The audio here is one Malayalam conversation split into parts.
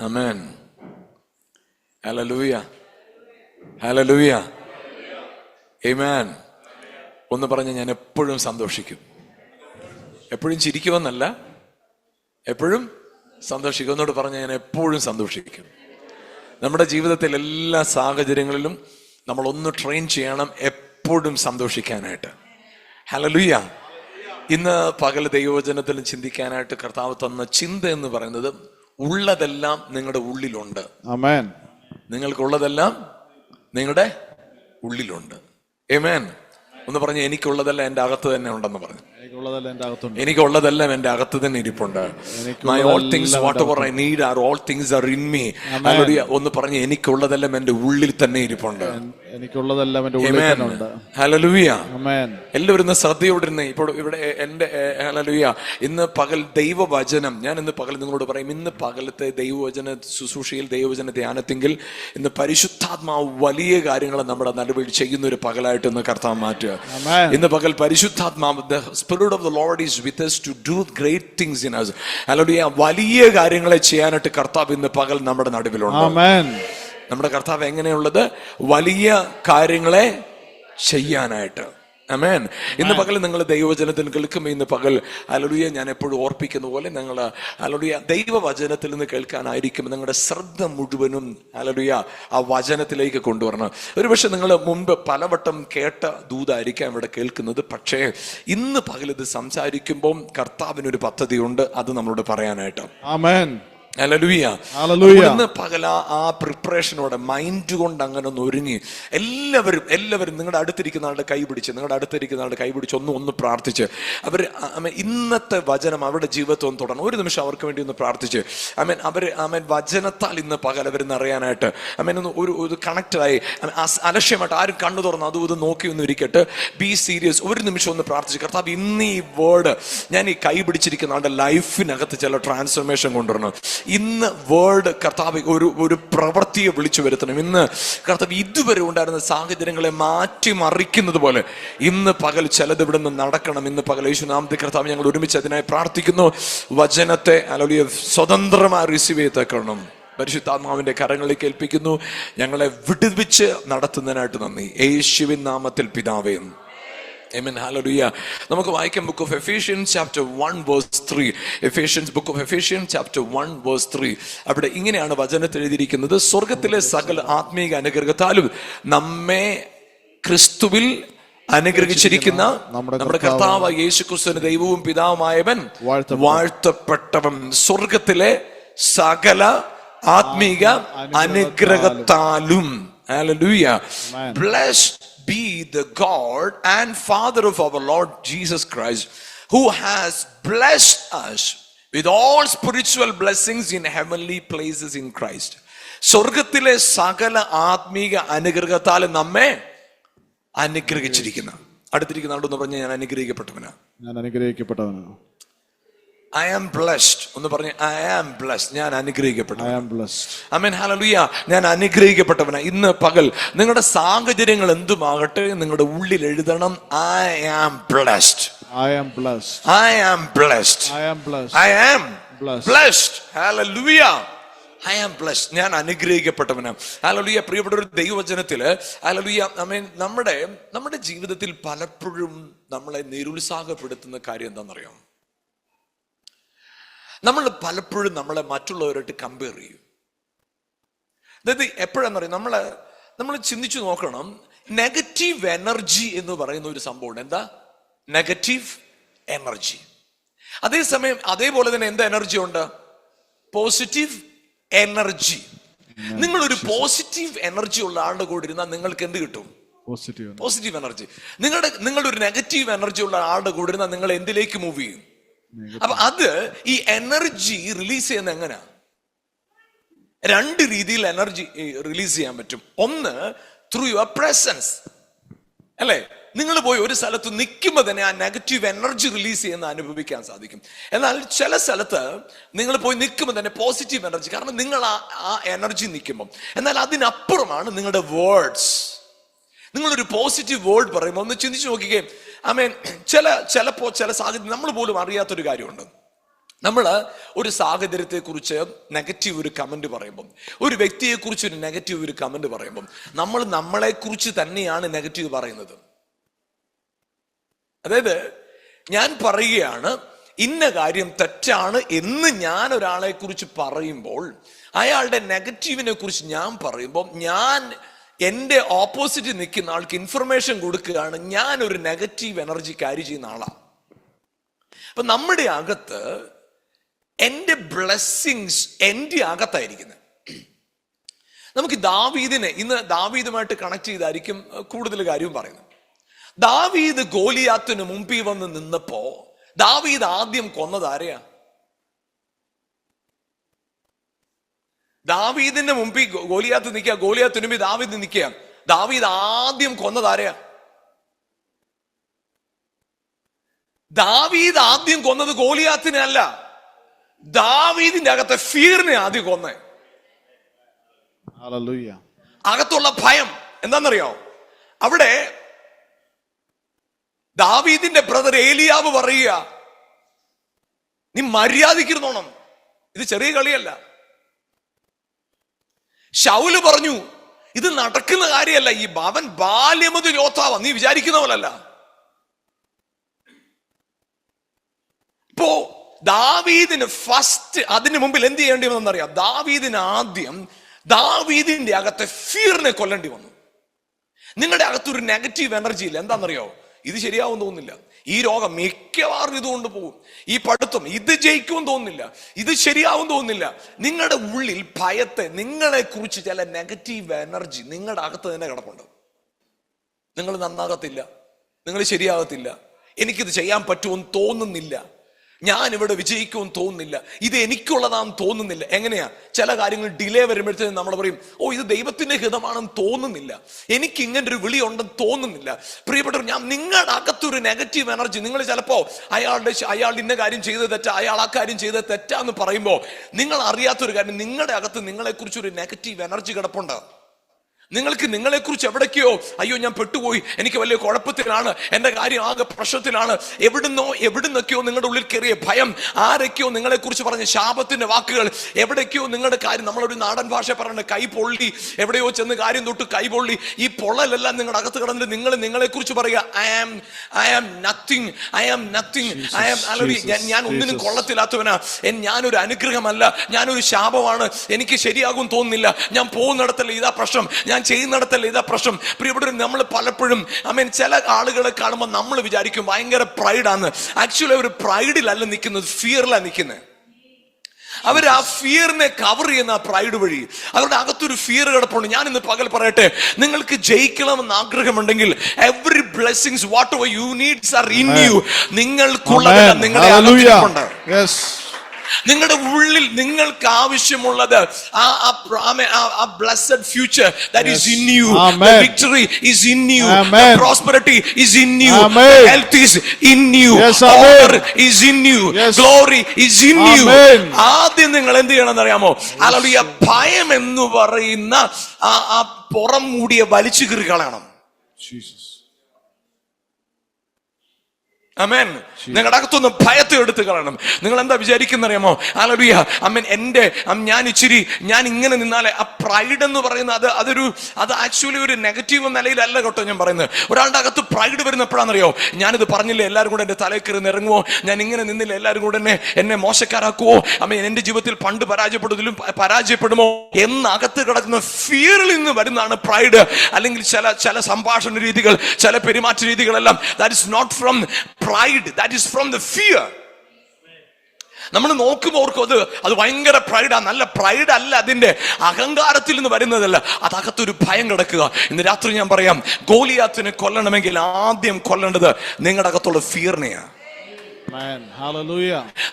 ആമേൻ. ഹല്ലേലൂയ, ഹല്ലേലൂയ, ആമേൻ. ഒന്ന് പറഞ്ഞ്, ഞാൻ എപ്പോഴും സന്തോഷിക്കും. എപ്പോഴും ചിരിക്കുമെന്നല്ല, എപ്പോഴും സന്തോഷിക്കും. എന്നോട് പറഞ്ഞ, ഞാൻ എപ്പോഴും സന്തോഷിക്കും. നമ്മുടെ ജീവിതത്തിൽ എല്ലാ സാഹചര്യങ്ങളിലും നമ്മൾ ഒന്ന് ട്രെയിൻ ചെയ്യണം എപ്പോഴും സന്തോഷിക്കാനായിട്ട്. ഹല്ലേലൂയ. ഇന്ന് പകൽ ദൈവവചനത്തിൽ ചിന്തിക്കാനായിട്ട് കർത്താവ് തന്ന ചിന്ത എന്ന് പറയുന്നത്, ഉള്ളതെല്ലാം നിങ്ങളുടെ ഉള്ളിലുണ്ട്. ആമേൻ. നിങ്ങൾക്കുള്ളതെല്ലാം നിങ്ങളുടെ ഉള്ളിലുണ്ട്. ആമേൻ. ഒന്ന് പറഞ്ഞ്, എനിക്കുള്ളതെല്ലാം എൻ്റെ അകത്ത് തന്നെ ഉണ്ടെന്ന് പറഞ്ഞു. എനിക്കുള്ളതെല്ലാം എൻ്റെ അകത്ത് തന്നെ ഇരിപ്പുണ്ട്. My all things whatever I need are all things are in me. ഒന്ന് പറഞ്ഞ്, എനിക്കുള്ളതെല്ലാം എൻ്റെ ഉള്ളിൽ തന്നെ ഇരിപ്പുണ്ട്. എനിക്കുള്ളതെല്ലാം എൻ്റെ ഉള്ളിൽ തന്നെ ഉണ്ട്. ഹല്ലേലൂയ. എല്ലാവരും ശ്രദ്ധയോടിരുന്നേ. ഇപ്പോൾ ഇവിടെ എൻ്റെ ഹല്ലേലൂയ, ഇന്ന് പകൽ ദൈവവചനം, ഞാൻ ഇന്ന് പകൽ നിങ്ങളോട് പറയും, ഇന്ന് പകലത്തെ ദൈവവചന ശുശ്രൂഷയിൽ, ദൈവവചന ധ്യാനത്തെങ്കിൽ ഇന്ന് പരിശുദ്ധാത്മാവ് വലിയ കാര്യങ്ങൾ നമ്മുടെ നടുവിൽ ചെയ്യുന്ന ഒരു പകലായിട്ട് ഇന്ന് കർത്താവ് മാറ്റുക. ഇന്ന് പകൽ പരിശുദ്ധാത്മാവ്, the Spirit of the Lord is with us to do great things in us. Hallelujah. വലിയ കാര്യങ്ങളെ ചെയ്യാനായിട്ട് കർത്താവ് ഇന്ന് പകൽ നമ്മുടെ നടുവിലുണ്ട്. ആമേൻ. നമ്മുടെ കർത്താവ് എങ്ങനെയുള്ളത്? വലിയ കാര്യങ്ങളെ ചെയ്യാനായിട്ട്. ആമേൻ. ഇന്ന് പകൽ നിങ്ങൾ ദൈവവചനത്തിൽ കേൾക്കുമ്പോൾ ഇന്ന് പകൽ ഹല്ലേലൂയ, ഞാൻ എപ്പോഴും ഓർപ്പിക്കുന്ന പോലെ നിങ്ങൾ ഹല്ലേലൂയ ദൈവവചനത്തിൽ നിന്ന് കേൾക്കാനായിരിക്കും നിങ്ങളുടെ ശ്രദ്ധ മുഴുവനും ഹല്ലേലൂയ ആ വചനത്തിലേക്ക് കൊണ്ടുവരണം. ഒരുപക്ഷെ നിങ്ങൾ മുൻപ് പലവട്ടം കേട്ട ദൂതായിരിക്കാം ഇവിടെ കേൾക്കുന്നത്. പക്ഷേ ഇന്ന് പകൽ ഇത് സംസാരിക്കുമ്പോൾ കർത്താവിനൊരു പദ്ധതിയുണ്ട്, അത് നമ്മളോട് പറയാനായിട്ട്. ആമേൻ. ഹല്ലേലൂയ. ഇന്ന് പകല ആ പ്രിപ്പറേഷനോടെ മൈൻഡ് കൊണ്ട് അങ്ങനെ ഒന്ന് ഒരുങ്ങി എല്ലാവരും നിങ്ങളുടെ അടുത്തിരിക്കുന്ന ആളുടെ കൈ പിടിച്ച് ഒന്ന് പ്രാർത്ഥിച്ച് അവർ ഇന്നത്തെ വചനം അവരുടെ ജീവിതത്തിൽ ഒന്ന് തുടരണം. ഒരു നിമിഷം അവർക്ക് വേണ്ടി ഒന്ന് പ്രാർത്ഥിച്ച് അവർ വചനത്താൽ ഇന്ന് പകൽ അവരെന്ന് അറിയാനായിട്ട് ഒന്ന് ഒരു കണക്റ്റായി അലക്ഷ്യമായിട്ട് ആരും കണ്ണു തുറന്ന് അതും ഇത് നോക്കി ഒന്ന് ഇരിക്കട്ടെ. Be serious. ഒരു നിമിഷം ഒന്ന് പ്രാർത്ഥിച്ച്, കർത്താവ് ഇന്ന് ഈ വേർഡ് ഞാൻ ഈ കൈ പിടിച്ചിരിക്കുന്ന ആളുടെ ലൈഫിനകത്ത് ചില ട്രാൻസ്ഫോർമേഷൻ കൊണ്ടുവരണം. ഇന്ന് വേർഡ് കർത്താവ് ഒരു പ്രവൃത്തിയെ വിളിച്ചു വരുത്തണം. ഇന്ന് കർത്താവ് ഇതുവരെ ഉണ്ടായിരുന്ന സാഹചര്യങ്ങളെ മാറ്റിമറിക്കുന്നത് പോലെ ഇന്ന് പകൽ ചിലത് ഇവിടെ നിന്ന് നടക്കണം. ഇന്ന് പകൽ യേശുനാമത്തിൽ കർത്താവ് ഞങ്ങൾ ഒരുമിച്ച് അതിനായി പ്രാർത്ഥിക്കുന്നു. വചനത്തെ ഹല്ലേലൂയ സ്വതന്ത്രമായി റിസീവ് ചെയ്തേക്കണം. പരിശുദ്ധാത്മാവിന്റെ കരങ്ങളിലേക്ക് ഏൽപ്പിക്കുന്നു. ഞങ്ങളെ വിടുവിച്ച് നടത്തുന്നതിനായിട്ട് നന്ദി. യേശുവിൻ നാമത്തിൽ പിതാവേ. Amen. Hallelujah. നമുക്ക് വായിക്കാം book of Ephesians chapter 1 verse 3. Ephesians, book of Ephesians chapter 1 verse 3. അവിടെ ഇങ്ങനെയാണ് വചനത്തിൽ എഴുതിയിരിക്കുന്നത്, സ്വർഗത്തിലെ സകല ആത്മീക അനുഗ്രഹത്താലും നമ്മെ ക്രിസ്തുവിൽ അനുഗ്രഹിച്ചിരിക്കുന്ന നമ്മുടെ കർത്താവ് യേശുക്രിസ്തുവിന്റെ ദൈവവും പിതാവുമായവൻ വാഴ്ത്തപ്പെട്ടവൻ. സ്വർഗത്തിലെ സകല ആത്മീക അനുഗ്രഹത്താലും. Hallelujah. Blessed be the God and Father of our Lord Jesus Christ, who has blessed us with all spiritual blessings in heavenly places in Christ. സ്വർഗത്തിലെ സകല ആത്മീക അനുഗ്രഹത്താൽ നമ്മെ അനുഗ്രഹിച്ചിരിക്കുന്ന. അടുത്തിരിക്കുന്ന ആളോട് പറഞ്ഞ, ഞാൻ അനുഗ്രഹിക്കപ്പെട്ടവനാ. I am blessed. ഒന്ന് പറഞ്ഞ്, I am blessed. ഞാൻ അനുഗ്രഹിക്കപ്പെട്ടവൻ. I am blessed. Amen. Hallelujah. ഞാൻ അനുഗ്രഹിക്കപ്പെട്ടവനാ. ഇന്ന് പകൽ നിങ്ങളുടെ സാഹചര്യങ്ങൾ എന്തുമാകട്ടെ, നിങ്ങളുടെ ഉള്ളിൽ എഴുതണം, I am blessed. I am blessed. I am blessed. I am blessed. I am blessed. Hallelujah. I am blessed. ഞാൻ അനുഗ്രഹിക്കപ്പെട്ടവനാ. ഹല്ലേലൂയ. പ്രിയപ്പെട്ട ഒരു ദൈവവചനത്തില് ഹല്ലേലൂയ, ആമേൻ, നമ്മുടെ ജീവിതത്തിൽ പലപ്പോഴും നമ്മളെ നിരുത്സാഹപ്പെടുത്തുന്ന കാര്യം എന്താണെന്നറിയാം? നമ്മൾ പലപ്പോഴും നമ്മളെ മറ്റുള്ളവരായിട്ട് കമ്പയർ ചെയ്യും. അതായത് എപ്പോഴാണെന്നറിയാം, നമ്മൾ ചിന്തിച്ചു നോക്കണം. നെഗറ്റീവ് എനർജി എന്ന് പറയുന്ന ഒരു സംഭവമുണ്ട്. എന്താ നെഗറ്റീവ് എനർജി? അതേസമയം അതേപോലെ തന്നെ എന്താ എനർജി ഉണ്ട്? Positive energy. നിങ്ങളൊരു പോസിറ്റീവ് എനർജി ഉള്ള ആളുടെ കൂടെ ഇരുന്നാൽ നിങ്ങൾക്ക് എന്ത് കിട്ടും? Positive energy. നിങ്ങളുടെ ഒരു നെഗറ്റീവ് എനർജി ഉള്ള ആളുടെ കൂടെ ഇരുന്നാൽ നിങ്ങൾ എന്തിലേക്ക് മൂവ് ചെയ്യും? അപ്പൊ അത് ഈ എനർജി റിലീസ് ചെയ്യുന്ന എങ്ങനെയാ? രണ്ട് രീതിയിൽ എനർജി റിലീസ് ചെയ്യാൻ പറ്റും. ഒന്ന്, ത്രൂ യുവർ പ്രസൻസ്, അല്ലേ? നിങ്ങൾ പോയി ഒരു സ്ഥലത്ത് നിൽക്കുമ്പോൾ തന്നെ ആ നെഗറ്റീവ് എനർജി റിലീസ് ചെയ്യുന്ന അനുഭവിക്കാൻ സാധിക്കും. എന്നാൽ ചില സ്ഥലത്ത് നിങ്ങൾ പോയി നിൽക്കുമ്പോൾ തന്നെ പോസിറ്റീവ് എനർജി, കാരണം നിങ്ങൾ ആ എനർജി നിൽക്കുമ്പോൾ. എന്നാൽ അതിനപ്പുറമാണ് നിങ്ങളുടെ വേർഡ്സ്. നിങ്ങളൊരു പോസിറ്റീവ് വേർഡ് പറയുമ്പോൾ ഒന്ന് ചിന്തിച്ചു നോക്കിക്കേ. ആമേൻ. ചിലപ്പോ ചില സാഹചര്യം നമ്മൾ പോലും അറിയാത്തൊരു കാര്യമുണ്ട്. നമ്മൾ ഒരു സാഹചര്യത്തെ കുറിച്ച് നെഗറ്റീവ് ഒരു കമന്റ് പറയുമ്പം, ഒരു വ്യക്തിയെ കുറിച്ച് ഒരു നെഗറ്റീവ് ഒരു കമന്റ് പറയുമ്പം, നമ്മൾ നമ്മളെ കുറിച്ച് തന്നെയാണ് നെഗറ്റീവ് പറയുന്നത്. അതായത് ഞാൻ പറയുകയാണ് ഇന്ന കാര്യം തെറ്റാണ് എന്ന് ഞാൻ ഒരാളെ കുറിച്ച് പറയുമ്പോൾ, അയാളുടെ നെഗറ്റീവിനെ കുറിച്ച് ഞാൻ പറയുമ്പോൾ, ഞാൻ എൻ്റെ ഓപ്പോസിറ്റ് നിൽക്കുന്ന ആൾക്ക് ഇൻഫർമേഷൻ കൊടുക്കുകയാണ് ഞാൻ ഒരു നെഗറ്റീവ് എനർജി ക്യാരി ചെയ്യുന്ന ആളാണ്. അപ്പൊ നമ്മുടെ അകത്ത് എൻ്റെ ബ്ലെസ്സിങ്സ് എൻ്റെ അകത്തായിരിക്കുന്നത്. നമുക്ക് ദാവീദിനെ ഇന്ന് ദാവീദുമായിട്ട് കണക്ട് ചെയ്തായിരിക്കും കൂടുതൽ കാര്യവും പറയുന്നത്. ദാവീദ് ഗോലിയാത്തിന് മുമ്പിൽ വന്ന് നിന്നപ്പോ ദാവീദ് ആദ്യം കൊന്നത് ആരെയാ? ദാവീദിന്റെ മുമ്പിൽ ഗോലിയാത്ത് നിൽക്കുക, ഗോലിയാത്തിന് മുമ്പിൽ ദാവീദ് നിൽക്കുക. ദാവീദ് ആദ്യം കൊന്നത് ആരെയാ? ദാവീദ് ആദ്യം കൊന്നത് ഗോലിയാത്തിനെ അല്ല, ദാവീദിന്റെ അകത്തെ ഫിയറിനെ ആദ്യം കൊന്നേ. അകത്തുള്ള ഭയം എന്താണെന്നറിയോ? അവിടെ ദാവീദിന്റെ ബ്രദർ ഏലിയാവ് പറയുക, നീ മര്യാദയ്ക്കിരുന്നോണം, ഇത് ചെറിയ കളിയല്ല. ശൗല് പറഞ്ഞു, ഇത് നടക്കുന്ന കാര്യമല്ല, ഈ അവൻ ബാല്യമത് യോദ്ധാവ, നീ വിചാരിക്കുന്ന പോലല്ല. ഇപ്പോ ദാവീദിന് ഫസ്റ്റ് അതിന് മുമ്പിൽ എന്ത് ചെയ്യേണ്ടി വന്നെന്നറിയാം? ദാവീദിന് ആദ്യം ദാവീദിന്റെ അകത്തെ ഫിയറിനെ കൊല്ലേണ്ടി വന്നു. നിങ്ങളുടെ അകത്തൊരു നെഗറ്റീവ് എനർജി ഇല്ല, എന്താണെന്നറിയോ? ഇത് ശരിയാവും തോന്നുന്നില്ല, ഈ രോഗം മിക്കവാറും ഇതുകൊണ്ട് പോകും, ഈ പഠിത്തം ഇത് ജയിക്കും തോന്നുന്നില്ല, ഇത് ശരിയാവും തോന്നുന്നില്ല. നിങ്ങളുടെ ഉള്ളിൽ ഭയത്തെ, നിങ്ങളെ കുറിച്ച് ചില നെഗറ്റീവ് എനർജി നിങ്ങളുടെ അകത്ത് തന്നെ കിടപ്പുണ്ട്. നിങ്ങൾ നന്നാകത്തില്ല, നിങ്ങൾ ശരിയാകത്തില്ല, എനിക്കിത് ചെയ്യാൻ പറ്റുമെന്ന് തോന്നുന്നില്ല, ഞാൻ ഇവിടെ വിജയിക്കുമെന്ന് തോന്നുന്നില്ല, ഇത് എനിക്കുള്ളതാണെന്ന് തോന്നുന്നില്ല. എങ്ങനെയാ? ചില കാര്യങ്ങൾ ഡിലേ വരുമ്പോഴത്തേക്കും നമ്മൾ പറയും, ഓ ഇത് ദൈവത്തിന്റെ ഹിതമാണെന്ന് തോന്നുന്നില്ല, എനിക്ക് ഇങ്ങനെ ഒരു വിളി ഉണ്ടെന്ന് തോന്നുന്നില്ല. പ്രിയപ്പെട്ടവർ, ഞാൻ നിങ്ങളുടെ അകത്തൊരു നെഗറ്റീവ് എനർജി, നിങ്ങൾ ചിലപ്പോ അയാൾ ഇന്ന കാര്യം ചെയ്തത് തെറ്റാ, അയാൾ ആ കാര്യം ചെയ്തത് തെറ്റാന്ന് പറയുമ്പോൾ നിങ്ങൾ അറിയാത്തൊരു കാര്യം, നിങ്ങളുടെ അകത്ത് നിങ്ങളെ കുറിച്ചൊരു നെഗറ്റീവ് എനർജി കിടപ്പുണ്ട്. നിങ്ങൾക്ക് നിങ്ങളെക്കുറിച്ച് എവിടേക്കോ, അയ്യോ ഞാൻ പെട്ടുപോയി, എനിക്ക് വലിയ കുഴപ്പത്തിലാണ്, എൻ്റെ കാര്യം ആകെ പ്രശ്നത്തിലാണ്, എവിടുന്നൊക്കെയോ നിങ്ങളുടെ ഉള്ളിൽ കയറിയ ഭയം, ആരൊക്കെയോ നിങ്ങളെക്കുറിച്ച് പറഞ്ഞ ശാപത്തിന്റെ വാക്കുകൾ, എവിടേക്കോ നിങ്ങളുടെ കാര്യം, നമ്മളൊരു നാടൻ ഭാഷ പറയുന്നത് കൈ പൊള്ളി, എവിടെയോ ചെന്ന് കാര്യം തൊട്ട് കൈ പൊള്ളി, ഈ പൊള്ളലെല്ലാം നിങ്ങളുടെ അകത്ത് കിടന്നിട്ട് നിങ്ങൾ നിങ്ങളെക്കുറിച്ച് പറയുക, ഐ ആം നത്തിങ്, ഞാൻ ഒന്നിനും കൊള്ളത്തില്ലാത്തവനാ, ഞാനൊരു അനുഗ്രഹമല്ല, ഞാനൊരു ശാപമാണ്, എനിക്ക് ശരിയാകും തോന്നുന്നില്ല, ഞാൻ പോകുന്നിടത്തല്ല ഇതാ പ്രശ്നം, ഞാൻ ചെയ്യുന്നിടത്തല്ല ഇതാ പ്രശ്നം. പ്രിയപ്പെട്ടവർ, നമ്മൾ പലപ്പോഴും ചില ആളുകളെ കാണുമ്പോൾ നമ്മൾ വിചാരിക്കും ഭയങ്കര പ്രൈഡാന്ന്. ആക്ച്വലി അവർ പ്രൈഡിലല്ല നിൽക്കുന്നത്, ഫിയറിലാണ് നിൽക്കുന്നത്. അവർ ആ ഫിയറിനെ കവർ ചെയ്യുന്ന ആ പ്രൈഡ് വഴി അവരുടെ അകത്തൊരു ഫിയർ കിടപ്പുണ്ട്. ഞാൻ ഇന്ന് പകൽ പറയട്ടെ, നിങ്ങൾക്ക് ജയിക്കണമെന്ന് ആഗ്രഹമുണ്ടെങ്കിൽ every blessings what ever you needs are in you. നിങ്ങൾക്കുള്ളതെല്ലാം നിങ്ങളുടെ അകത്തുണ്ട്. നിങ്ങളുടെ ഉള്ളിൽ നിങ്ങൾക്ക് ആവശ്യമുള്ളത് ആ blessed future that is in you, the victory is in you, the prosperity is in you, health is in you, honour is in you, glory is in you. ആദ്യം നിങ്ങൾ എന്ത് ചെയ്യണമെന്ന് അറിയാമോ? ഹല്ലേലൂയ. ഭയം എന്ന് പറയുന്ന ആ പുറം മൂടിയെ വലിച്ചു കീറി കളയണം. ആമേൻ. നിങ്ങളുടെ അകത്തൊന്ന് ഭയത്തെ എടുത്ത് കളയണം. നിങ്ങൾ എന്താ വിചാരിക്കുന്നറിയാമോ? ഹല്ലേലൂയ. ആമേൻ. ഞാൻ ഇങ്ങനെ നിന്നാലേ, ആ പ്രൈഡ് എന്ന് പറയുന്നത് അത് ആക്ച്വലി ഒരു നെഗറ്റീവ് നിലയിലല്ല കേട്ടോ ഞാൻ പറയുന്നത്. ഒരാളുടെ അകത്ത് പ്രൈഡ് വരുന്ന എപ്പോഴാണെന്നറിയോ? ഞാനിത് പറഞ്ഞില്ലേ, എല്ലാവരും കൂടെ എന്റെ തലയിൽ കയറി ഇറങ്ങുമോ, ഞാൻ ഇങ്ങനെ നിന്നില്ല, എല്ലാവരും കൂടെ എന്നെ മോശക്കാരാക്കുവോ, ആമേൻ, എന്റെ ജീവിതത്തിൽ പണ്ട് പരാജയപ്പെടുമോ എന്ന് അകത്ത് കിടക്കുന്ന ഫിയറിൽ നിന്ന് വരുന്നതാണ് പ്രൈഡ്. അല്ലെങ്കിൽ ചില സംഭാഷണ രീതികൾ, ചില പെരുമാറ്റ രീതികളെല്ലാം that is not from pride, that is from the fear. നമ്മൾ നോക്കുമ്പോൾ ഓർക്കും അത് ഭയങ്കര പ്രൈഡാ. നല്ല പ്രൈഡ് അല്ല, അതിന്റെ അഹങ്കാരത്തിൽ നിന്ന് വരുന്നതല്ല, അതകത്തൊരു ഭയം കിടക്കുക. ഇന്ന് രാത്രി ഞാൻ പറയാം, ഗോലിയാത്തിനെ കൊല്ലണമെങ്കിൽ ആദ്യം കൊല്ലേണ്ടത് നിങ്ങളുടെ അകത്തുള്ള ഫിയറിനെയാണ്.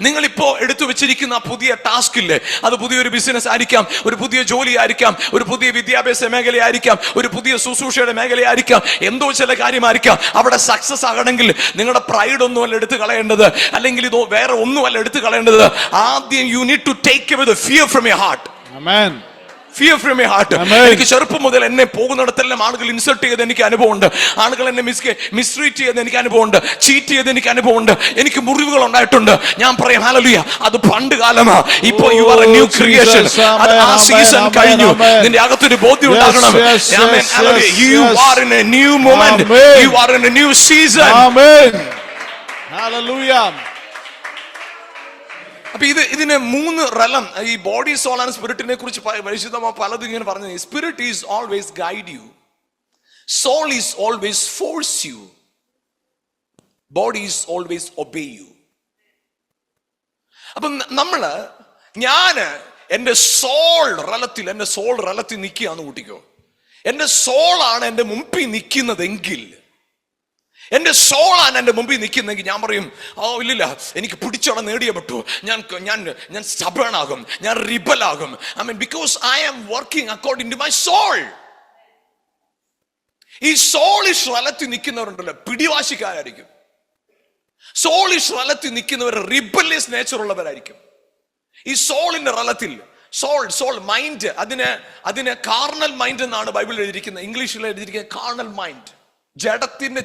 നിങ്ങൾ ഇപ്പോ എടുത്തു വെച്ചിരിക്കുന്ന പുതിയ ടാസ്ക് ഇല്ലേ, അത് പുതിയൊരു ബിസിനസ് ആയിരിക്കാം, ഒരു പുതിയ ജോലി ആയിരിക്കാം, ഒരു പുതിയ വിദ്യാഭ്യാസ മേഖലയായിരിക്കാം, ഒരു പുതിയ ശുശ്രൂഷയുടെ മേഖലയായിരിക്കാം, എന്തോ ചില കാര്യമായിരിക്കാം. അവിടെ സക്സസ് ആകണമെങ്കിൽ നിങ്ങളുടെ പ്രൈഡ് ഒന്നുമല്ല എടുത്തു കളയേണ്ടത്, അല്ലെങ്കിൽ ഇതോ വേറെ ഒന്നുമല്ല എടുത്തു കളയേണ്ടത്. ആദ്യം you need to take away the fear from your heart. fear from my heart. എനിക്ക് ചെറുപ്പം മുതൽ എന്നെ പോകുന്നിടത്തെല്ലാം ആളുകൾ ഇൻസൾട്ട് ചെയ്ത് എനിക്ക് അനുഭവമുണ്ട്. ആളുകൾ എന്നെ മിസ്ട്രീറ്റ് ചെയ്ത് എനിക്ക് അനുഭവമുണ്ട്. ചീറ്റ് ചെയ്ത് എനിക്ക് അനുഭവമുണ്ട്. എനിക്ക് മുറിവുകൾ ഉണ്ടായിട്ടുണ്ട്. ഞാൻ പറയാം ഹല്ലേലൂയ, അത് പണ്ട് കാലമാ. ഇപ്പോ you are A new creation. ആ സീസൺ കഴിഞ്ഞു. നിന്റെ അകത്തൊരു ബോധ്യം ഉണ്ടാകണം. ആമേൻ. Hallelujah. You are in a new moment. You are in a new season. Amen. Hallelujah. അപ്പൊ ഇതിന് 3 റലം, ഈ ബോഡി സോൾ ആൻഡ് സ്പിരിറ്റിനെ കുറിച്ച് പരിശുദ്ധമായ പലതും ഇങ്ങനെ പറഞ്ഞു. Spirit is always guide you, soul is always force you, body is always obey you. അപ്പൊ ഞാന് എന്റെ സോൾ റലത്തിൽ നിൽക്കുകയാന്ന് കൂട്ടിക്കോ. എന്റെ സോളാണ് എന്റെ മുമ്പിൽ നിൽക്കുന്നതെങ്കിൽ, എന്റെ സോളാണ് എന്റെ മുമ്പിൽ നിൽക്കുന്നെങ്കിൽ ഞാൻ പറയും, ഇല്ലില്ല, എനിക്ക് പിടിച്ചോടെ നേടിയേ പറ്റൂ, ഞാൻ stubborn-ആകും, ഞാൻ റിബൽ-ആകും. because I am working according to my soul. ഈ സോളിഷ് റലത്തിൽ നിൽക്കുന്നവരുണ്ടല്ലോ, പിടിവാശിക്കാരായിരിക്കും. സോളിഷ് റലത്തിൽ നിൽക്കുന്നവർ റിബല്യസ് നേച്ചർ ഉള്ളവരായിരിക്കും. ഈ സോളിന്റെ റലത്തിൽ സോൾ മൈൻഡ്, അതിന് കാർണൽ മൈൻഡ് എന്നാണ് ബൈബിളിൽ എഴുതിയിരിക്കുന്നത്. ഇംഗ്ലീഷിൽ എഴുതിയിരിക്കുന്നത് കാർണൽ മൈൻഡ്. ജഡത്തിന്റെ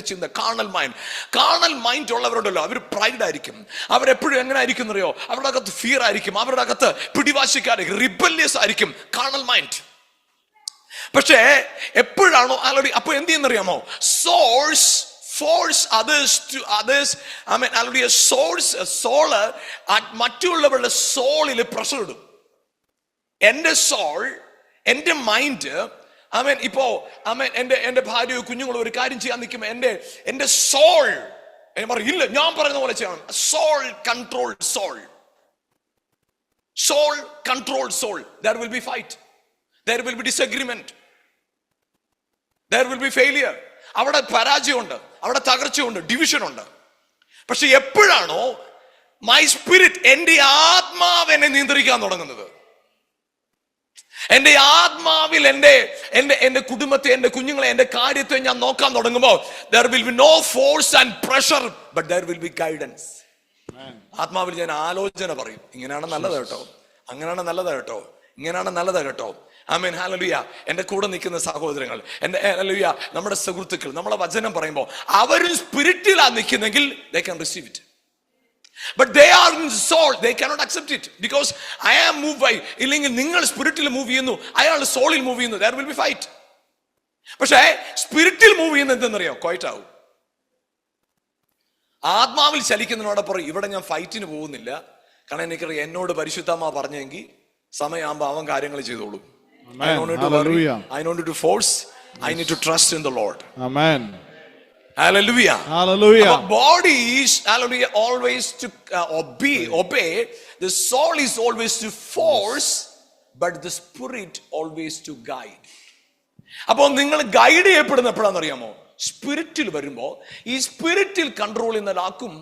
ചിന്ത, കാർണൽ മൈൻഡ് ഉള്ളവരുണ്ടല്ലോ, അവർ പ്രൈഡ് ആയിരിക്കും. അവരെപ്പോഴും എങ്ങനെ ആയിരിക്കും അറിയോ? അവരുടെ അകത്ത് ഫിയർ ആയിരിക്കും, അവരുടെ അകത്ത് പിടിവാശിക്കാരായിരിക്കും, റിബല്യസ് ആയിരിക്കും, കാർണൽ മൈൻഡ്. പക്ഷേ എപ്പോഴാണോ അപ്പൊ എന്ത് ചെയ്യുന്നറിയാമോ? Force others. സോള് മറ്റുള്ളവരുടെ സോളില് പ്രഷർ ഇടും. എന്റെ സോൾ, എന്റെ മൈൻഡ്, ഇപ്പോ എന്റെ ഭാര്യ കുഞ്ഞുങ്ങൾ ഒരു കാര്യം ചെയ്യാൻ നിൽക്കുമ്പോ എന്റെ സോൾ പറയും, ഇല്ല, ഞാൻ പറയുന്ന പോലെ ചെയ്യണം. Soul control soul. There will be fight, there will be disagreement, there will be failure. അവിടെ പരാജയമുണ്ട്, അവിടെ തകർച്ചയുണ്ട്, ഡിവിഷൻ ഉണ്ട്. പക്ഷെ എപ്പോഴാണോ മൈ സ്പിരിറ്റ്, എന്റെ ആത്മാവ് എന്നെ നിയന്ത്രിക്കാൻ തുടങ്ങുന്നത്, എന്റെ ആത്മാവിൽ എന്റെ കുടുംബത്തെ, എന്റെ കുഞ്ഞുങ്ങളെ, എന്റെ കാര്യത്തെ ഞാൻ നോക്കാൻ തുടങ്ങുമ്പോൾ there will be no force and pressure, but there will be guidance. ആത്മാവിൽ ഞാൻ ആലോചന പറയും, ഇങ്ങനെയാണ് നല്ലത് കേട്ടോ, അങ്ങനെയാണ് നല്ലത് കേട്ടോ, ഇങ്ങനെയാണ് നല്ലത് കേട്ടോ. ആമേൻ. ഹല്ലേലൂയ. എന്റെ കൂടെ നിൽക്കുന്ന സഹോദരങ്ങൾ, ഹല്ലേലൂയ, നമ്മുടെ സുഹൃത്തുക്കൾ, നമ്മളെ വചനം പറയുമ്പോൾ അവരും സ്പിരിറ്റിലാണ് നിൽക്കുന്നെങ്കിൽ they can receive it. But they are in soul, they cannot accept it because I am moved by. ഇല്ലെങ്കിൽ നിങ്ങൾ സ്പിരിറ്റിൽ മൂവ് ചെയ്യുന്നു, അയാൾ സോളിൽ മൂവ് ചെയ്യുന്നു, there will be fight. പക്ഷേ സ്പിരിറ്റിൽ മൂവ് ചെയ്യുന്ന എന്തെന്നറിയോ? ക്വൈറ്റ് ആവും. ആത്മാവിൽ ചലിക്കുന്നതിനോടൊപ്പം ഇവിടെ ഞാൻ ഫൈറ്റിന് പോകുന്നില്ല, കാരണം എനിക്കറിയാം എന്നോട് പരിശുദ്ധമാ പറഞ്ഞെങ്കിൽ സമയമാകുമ്പോൾ അവൻ കാര്യങ്ങൾ ചെയ്തോളൂ. I don't need to worry, I don't need to force, I need to trust in the Lord. Amen. Hallelujah. Hallelujah. Our body is, hallelujah, always to obey. The soul is always to force, but the spirit always to guide. അപ്പോൾ നിങ്ങൾ ഗൈഡ് ചെയ്യപ്പെടുന്ന എപ്പോഴാണെന്നറിയാമോ? സ്പിരിറ്റിൽ വരുമ്പോ. ഈ സ്പിരിറ്റിൽ കൺട്രോൾ ചെയ്യുന്ന ഒരാൾക്കും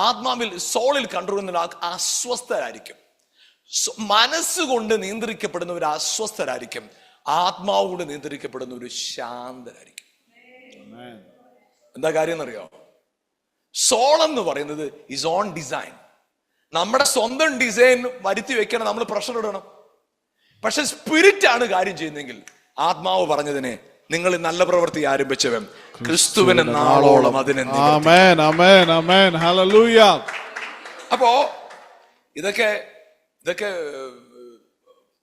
ആത്മാവിൽ സോളിൽ കൺട്രോൾ ചെയ്യുന്ന ഒരാൾക്ക് അസ്വസ്ഥരായിരിക്കും. മനസ്സുകൊണ്ട് നിയന്ത്രിക്കപ്പെടുന്നവർ അസ്വസ്ഥരായിരിക്കും, ആത്മാവ് കൊണ്ട് നിയന്ത്രിക്കപ്പെടുന്നവർ ശാന്തരായിരിക്കും. എന്താ കാര്യം എന്നറിയോ? സോൾ എന്ന് പറയുന്നത് ഇസ് ഓൺ ഡിസൈൻ. നമ്മുടെ സ്വന്തം ഡിസൈൻ വരുത്തി വെക്കണം, നമ്മൾ പ്രഷർ ഇടണം. പക്ഷെ സ്പിരിറ്റ് ആണ് കാര്യം ചെയ്യുന്നെങ്കിൽ ആത്മാവ് പറഞ്ഞതിനെ, നിങ്ങൾ നല്ല പ്രവൃത്തി ആരംഭിച്ചവൻ ക്രിസ്തുവിന് നാളോളം അതിനെ. അപ്പോ ഇതൊക്കെ